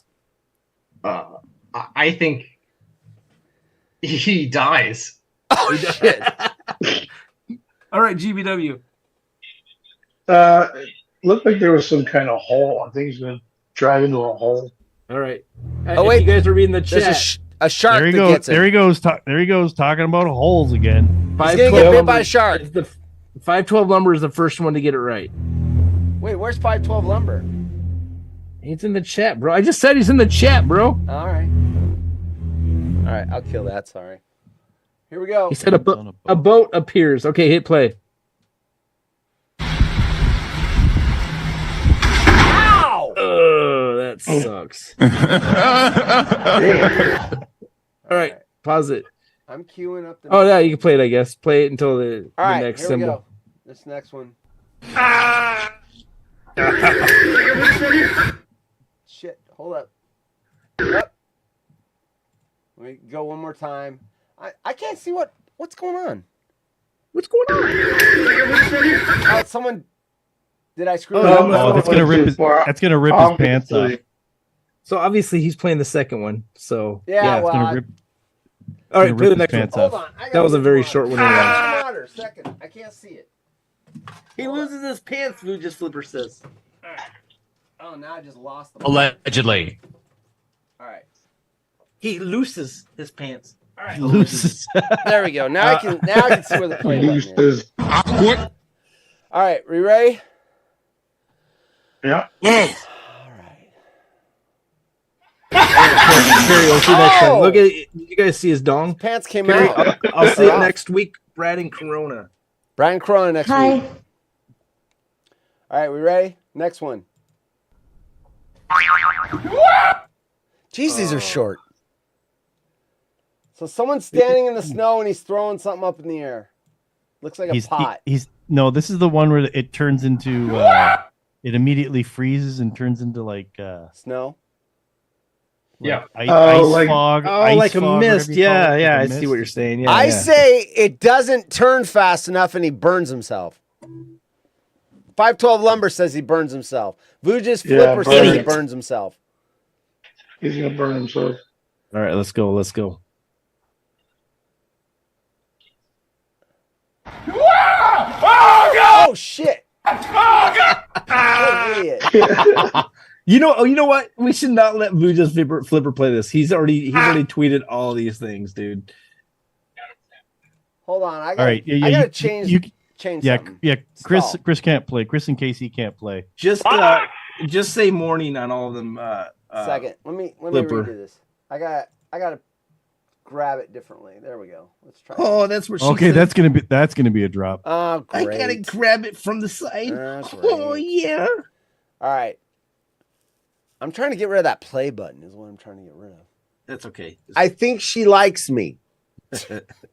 I think he dies. Oh shit! All right, GBW. Looked like there was some kind of hole. I think he's gonna drive into a hole. All right. Oh wait, you guys are reading the chat. There's a shark There he that goes. gets it. There he goes. There he goes talking about holes again. He's gonna get bit by a shark. The 512 lumber is the first one to get it right. Wait, where's 512 lumber? He's in the chat, bro. I just said he's in the chat, bro. All right, I'll kill that. Sorry. Here we go. He said a boat appears. Okay, hit play. Ow! Oh, that sucks. All right, pause it. I'm queuing up the. Oh, yeah, you can play it, I guess. Play it until the next here symbol. we go. This next one. Shit, hold up. Yep. Let me go one more time. I can't see what's going on. What's going on? Oh, someone. Did I screw it Oh, up? that's gonna rip his pants off. So obviously he's playing the second one. So Yeah, it's well, gonna rip. All right, play the next one. Hold on. That was a very short one. Water. Second. I can't see it. He loses his pants, Lujas Flipper says. Oh, now I just lost them. Allegedly. All right. He looses his pants. He loses. There we go. Now I can see where the play button is. Awkward. All right, we ready? Yeah. Yes. Barry, we'll see you next time. Look at it. Did you guys see his dong? His pants came Barry, out. I'll see you next week. Brad and Corona. Brian Corona next Hi. week. All right, we ready? Next one. Jeez, these are short. So someone's standing in the snow and he's throwing something up in the air. Looks like a pot. No, this is the one where it turns into it immediately freezes and turns into like snow. Ice like fog. like a fog, mist. whatever you call Yeah, it, yeah. like I a see mist. what you're saying. Yeah, I yeah. say it doesn't turn fast enough and he burns himself. 512 Lumber says he burns himself. Vuja's Flipper says he burns himself. He's gonna burn himself. All right, let's go. Let's go. Oh shit! Oh God! What an idiot. You know what? We should not let Vuja's Flipper play this. He's already tweeted all these things, dude. Hold on, I All right, gotta, I gotta change. Change. Yeah, something. yeah. Chris Stall. Chris can't play. Chris and Casey can't play. Just say morning on all of them. Second. Let me Flipper. redo this. I gotta grab it differently. There we go. Let's try. Oh, that's what she Okay, said. that's gonna be a drop. Oh, great. I gotta grab it from the side. Oh yeah. All right. I'm trying to get rid of that play button. Is what I'm trying to get rid of. That's okay. I think she likes me.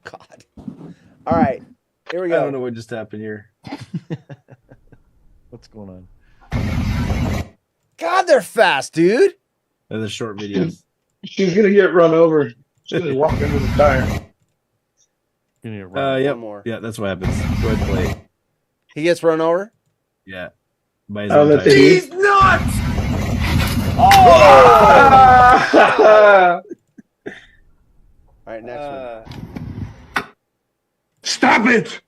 God. All right. Here we go. I don't know what just happened here. What's going on? God, they're fast, dude. They're the short videos. She's gonna get run over. She's gonna walk into the tire. Yeah, One more. yeah, that's what happens. Go ahead, play it. He gets run over. Yeah. By his Oh, own that's tire. He's nuts! Oh! All right, next one. Stop it!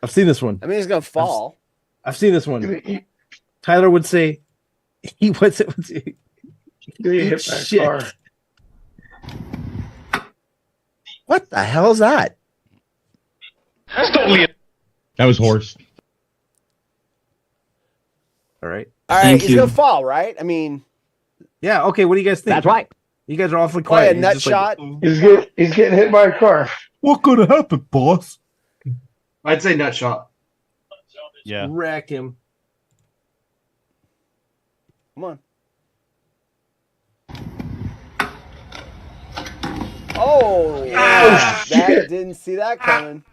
I've seen this one. I mean, he's gonna fall. I've seen this one. Tyler would say, he what's it? Hit that Shit. car. What the hell is that? That was horse. All right. All right, he's gonna fall, right? I mean, Yeah. Okay. What do you guys think? That's right. You guys are awfully probably quiet. a nut You're just like, shot. He's getting hit by a car. What could have happened, boss? I'd say nut shot. Yeah. Wreck him. Come on. Oh, yeah. That didn't see that coming.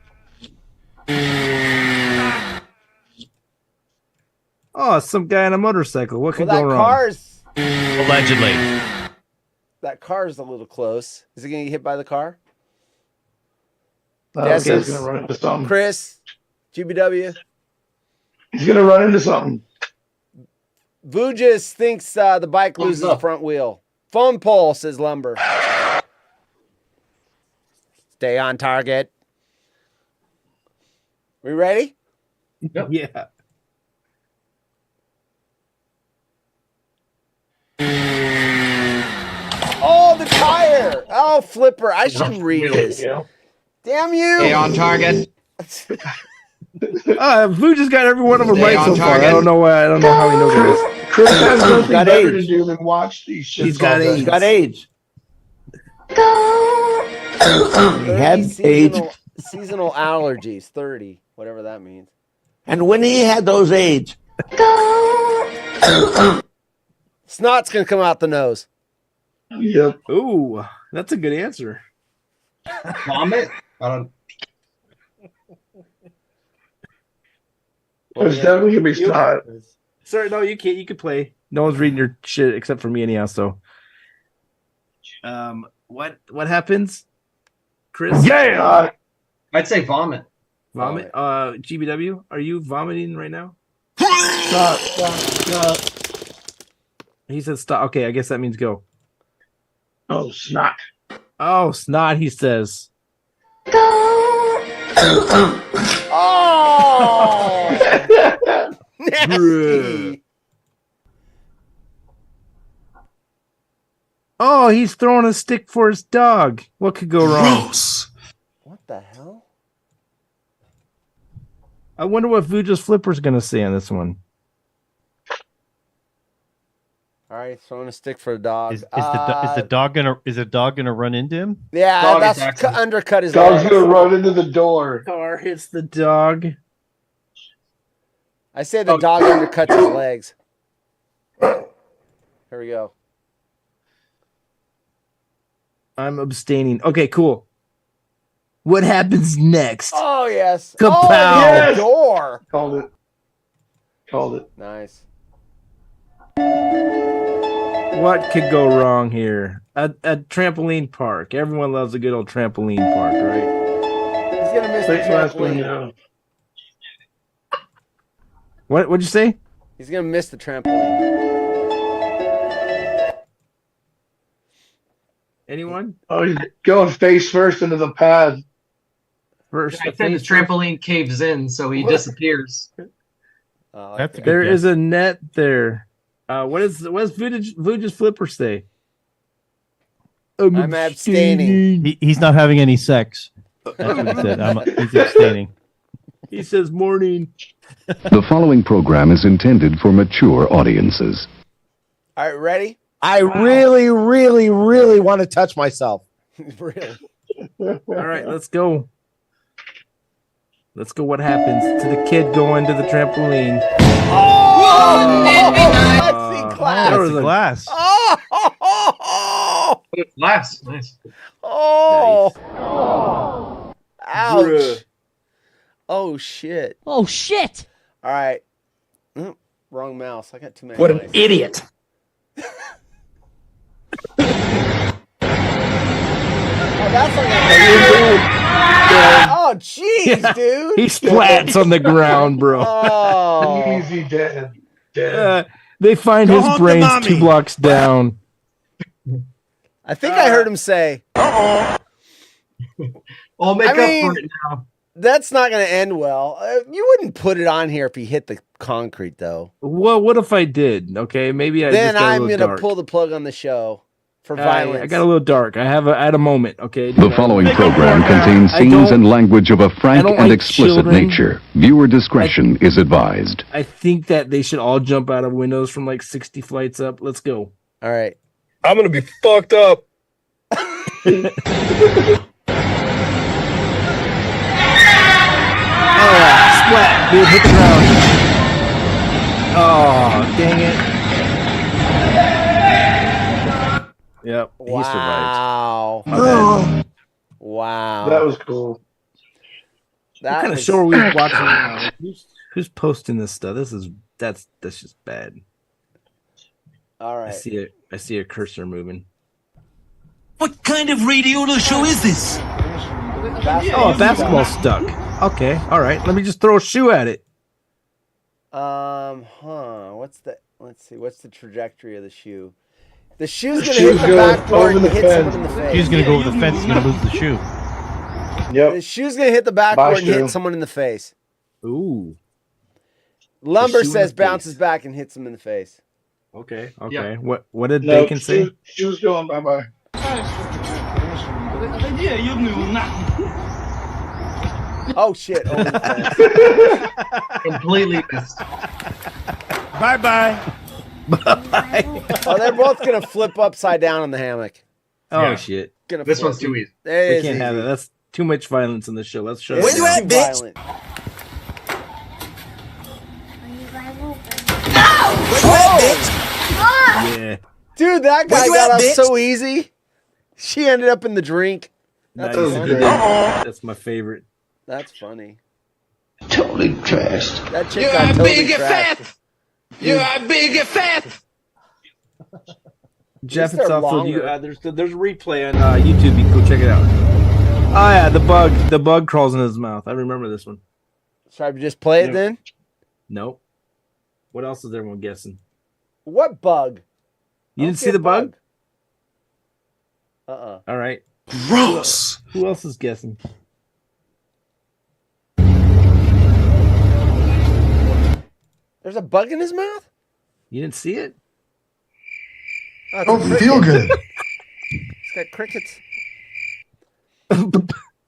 Oh, some guy on a motorcycle. What could Well, go that wrong? car's Allegedly. that car's a little close. Is he gonna get hit by the car? He's Guesses? gonna run into something. Chris, GBW. He's gonna run into something. Vujas thinks the bike loses the front wheel. Phone pole, says Lumber. Stay on target. We ready? Yeah. Oh, the tire. Oh, Flipper. I should read this. Damn you. Stay on target. Vuja's got every one of them Stay right on so far. target. I don't know why. I don't know how he knows this. Chris has nothing Got better age. to do than watch these shit. He's got all day. AIDS. Got age. He 30 had age. seasonal allergies. 30, whatever that means. And when he had those age, Snot's going to come out the nose. Yep. Ooh, that's a good answer. Vomit? I don't. It's definitely gonna be snot. Sir, no, you can't. You can play. No one's reading your shit except for me anyhow. So, what happens, Chris? Yeah. I'd say vomit. Vomit. GBW, are you vomiting right now? Snot. He said stop. Okay, I guess that means go. Oh, snot. Oh, snot. He says. Oh! Nasty. Oh, he's throwing a stick for his dog. What could go wrong? Gross. What the hell? I wonder what Vuja's Flipper's going to say on this one. All right, throwing a stick for a dog. Is the dog gonna run into him? Yeah, Dog that's attack. undercut his Dog's legs. gonna run into the door. Car hits the dog. I say the dog undercuts his legs. Here we go. I'm abstaining. Okay, cool. What happens next? Oh yes. Kapow! Oh, Yes! door. Called it. Nice. What could go wrong here? A trampoline park. Everyone loves a good old trampoline park, right? He's gonna miss the Thanks, last one. trampoline. What'd you say? He's gonna miss the trampoline. Anyone? Oh, he's going face first into the pad. First, I said the trampoline caves in, so he disappears. That's a good There guess. is a net there. What does Vuja's Flipper say? I'm abstaining. He's not having any sex. That's what he said. He's abstaining. He says morning. The following program is intended for mature audiences. All right, ready? I really, really, really want to touch myself. Really? All right, let's go. Let's go. What happens to the kid going to the trampoline? Let's see glass. There was That's a a glass. Glass. Nice. Oh. Ouch. Bruh. Oh shit. Oh shit! All right. Wrong mouse. I got too many. What an mice. idiot. Oh, that's like oh jeez, dude. He splats on the ground, bro. Oh. Easy dead. They find Go his home to brains mommy. 2 blocks down. I think I heard him say, I'll make I up mean- for it now. that's not going to end well. You wouldn't put it on here if he hit the concrete, though. Well, what if I did? Okay, maybe I Then just got a I'm little going to dark. pull the plug on the show for violence. I got a little dark. I had a moment. Okay. The following program contains scenes and language of a frank don't and like explicit children. nature. Viewer discretion is advised. I think that they should all jump out of windows from like 60 flights up. Let's go. All right. I'm gonna be fucked up. Splat, dude, hit the ground. Oh, dang it. Yep, he survived. Wow. My bad. Wow. That was cool. That What kind of was- show are we watching now? Who's posting this stuff? That's just bad. All I right. see a cursor moving. What kind of radio show is this? Oh, a basketball stuck. Okay, all right. Let me just throw a shoe at it. Let's see. What's the trajectory of the shoe? The shoe's The going to hit shoe's the going backboard over and the hit fence. someone in the face. He's gonna go over the fence. He's gonna lose the shoe. Yep. The shoe's going to hit the backboard and shoe. hit someone in the face. Ooh. Lumber shoe in says the face. bounces back and hits him in the face. Okay. Yeah. What did No, Bacon say? shoes going bye-bye. Oh shit! Over the fence. Completely missed. Bye bye. Oh, they're both gonna flip upside down in the hammock. Oh Yeah. shit. Gonna This flip. one's too easy. It We is can't have easy. that. That's too much violence in the show. Let's shut It's it down. too violent. Yeah. Dude, that guy got up so easy. She ended up in the drink. Nice. That's funny. That's my favorite. That's funny. Totally trashed. That chick got totally trashed. You are big and fat. Jeff, they're it's off for you. longer. There's a replay on YouTube. You can go check it out. Oh yeah, the bug crawls in his mouth. I remember this one. Should I just play it Yeah. then? Nope. What else is everyone guessing? What bug? You didn't see the bug? Uh-uh. All right. Gross. Who else is guessing? There's a bug in his mouth? You didn't see it? Oh, it's Don't a feel cricket. good. It's got crickets.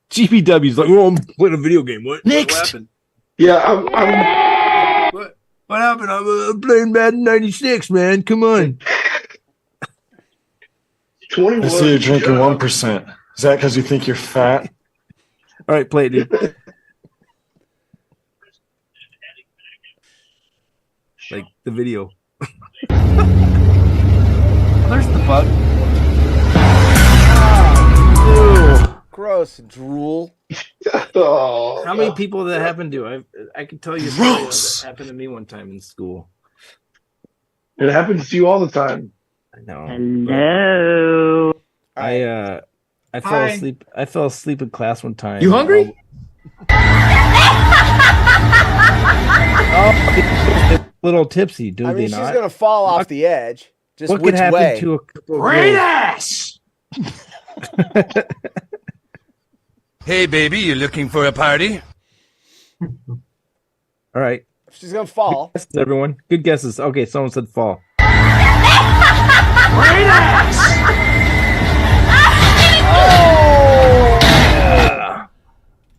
GPW's like, oh, I'm playing a video game. What happened? Yeah, I'm What happened? I'm playing Madden 96, man. Come on. 21. I see you're drinking 1%. Is that because you think you're fat? All right, play it, dude. Like the video. There's the bug. Gross drool. Oh, How many people that happened to? I can tell you a story that happened to me one time in school. it happens to you all the time. I know. Hello. I fell asleep. I fell asleep in class one time. You hungry? Oh, little tipsy, do I they mean, she's not? gonna fall off the edge. Just What which could happen way? to a couple of Great girls? ass! Hey, baby, you looking for a party? All right, She's gonna fall. guesses, everyone. Good guesses. Okay, someone said fall. Great ass!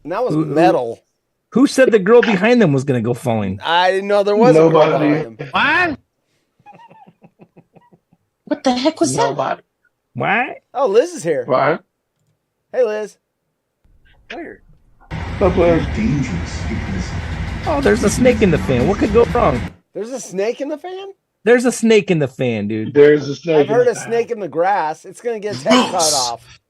And that was metal. Who said the girl behind them was gonna go falling? I didn't know there was a girl Nobody. behind him. What? What the heck was that? Nobody. What? Oh, Liz is here. Right? Hey, Liz. Where? Stop playing. Oh, there's a snake in the fan. What could go wrong? There's a snake in the fan? There's a snake in the fan, dude. There's a snake. I've heard a snake in the grass. It's gonna get its head cut off.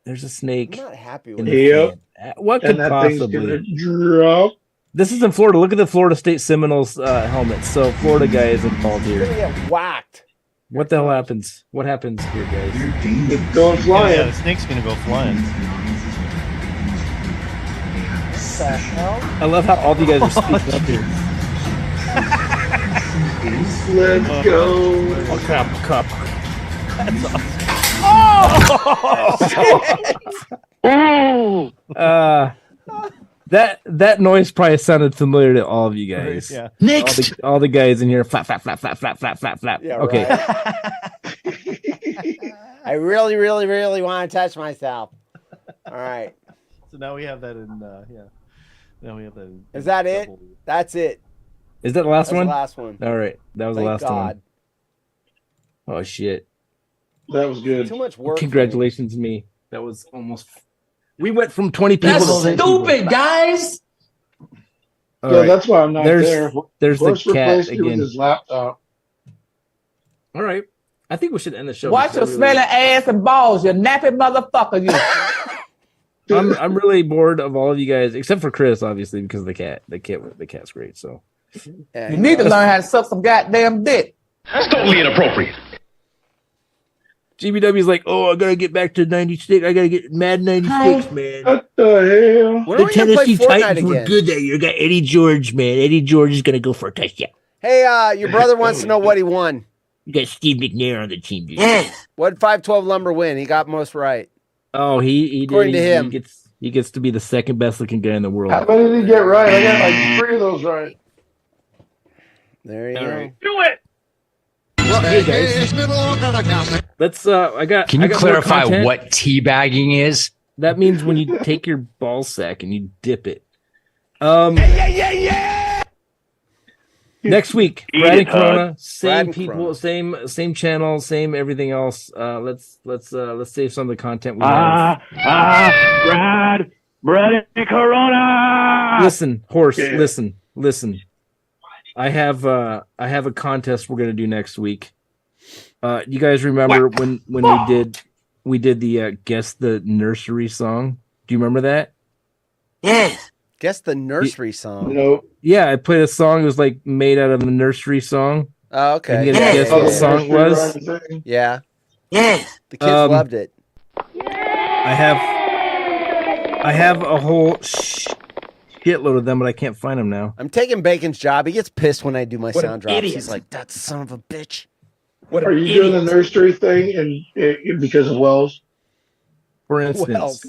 There's a I'm snake not happy in with the it. fan. What And could that thing's possibly? gonna drop. This is in Florida. Look at the Florida State Seminoles helmets. So Florida guy is involved It's here. gonna get whacked. What the hell happens? What happens here, guys? It's going Yeah, flying. the snake's gonna go flying. What the hell? I love how all of you guys are speaking up here. Let's go. Oh, cup. Oh, That noise probably sounded familiar to all of you guys. Yeah. Next! All the guys in here, flap, flap, flap, flap, flap, flap, flap, flap. Yeah, Okay. right. I really, really, really want to touch myself. All right. So now we have that in. Yeah. Now we have that. In, Is that it? double. That's it. Is that the last That's one? the last one. All right. That was Thank the last God. one. Oh, shit. That was good. Too much work. Congratulations, me. That was almost. We went from 20 people That's to 10 stupid, people. guys! All Yeah, right. that's why I'm not There's- there. there's the Horse cat replaced me with again. his laptop. All right. I think we should end the show. Watch your smelling ass and balls, you nappy motherfucker, you. I'm really bored of all of you guys, except for Chris, obviously, because of the cat. The cat's great. So You need to learn how to suck some goddamn dick. That's totally inappropriate. GBW's like, oh, I gotta get back to 96. I gotta get Mad 96, man. What the hell? When The are we gonna play Tennessee Fortnite Titans were again? good that year. Got Eddie George, man. Eddie George is gonna go for a touchdown. Hey, your brother wants to know what he won. You got Steve McNair on the team, dude. What did 512 Lumber win? He got most right. Oh, he According did. to him. He gets to be the second best looking guy in the world. How many did he get right? I got like 3 of those right. There you All go. right. Do it! Well, hey guys, let's. Can you I got more clarify content. what teabagging is? That means when you take your ball sack and you dip it. Next week, Brad and Corona, same Brad and people, Corona. same channel, same everything else. Let's save some of the content we Brad have. and Corona. Listen, horse, listen. I have a contest we're gonna do next week. You guys remember when we did the guess the nursery song? Do you remember that? Yes. Guess the nursery song. No. Yeah, I played a song that was like made out of the nursery song. Oh, okay. And you guys guess what the song it was? Yeah. Yes. The kids loved it. I have a whole shitload of them, but I can't find them now. I'm taking Bacon's job. He gets pissed when I do my What sound an drops. idiot. He's like, "That son of a bitch." Are you doing the nursery thing and because of Wells? For instance, Wells.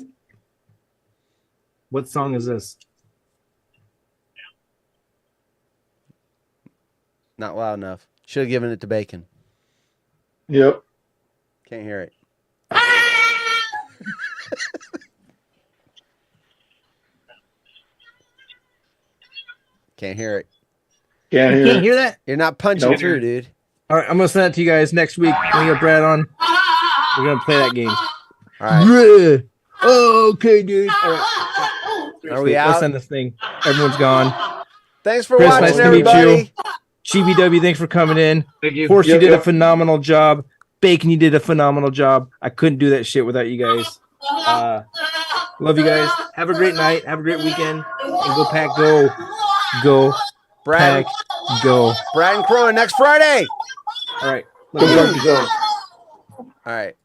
what song is this? Not loud enough. Should have given it to Bacon. Yep. Can't hear it. Can't hear it. Can't hear that? You're not punching Nope. through, dude. All right, I'm gonna send that to you guys next week. When we get Brad on, we're gonna play that game. All right. Yeah. Oh, okay, dude. All right. Are we Let's out? end this thing. Everyone's gone. Thanks for Chris, watching, nice to everybody. meet you. GBW, thanks for coming in. Thank you. Horse, you Yep, did yep. a phenomenal job. Bacon, you did a phenomenal job. I couldn't do that shit without you guys. Love you guys. Have a great night. Have a great weekend. And go Pack, go. Go Brad, Pack, go. Brad and Crow next Friday. All right. Go back to zone. All right.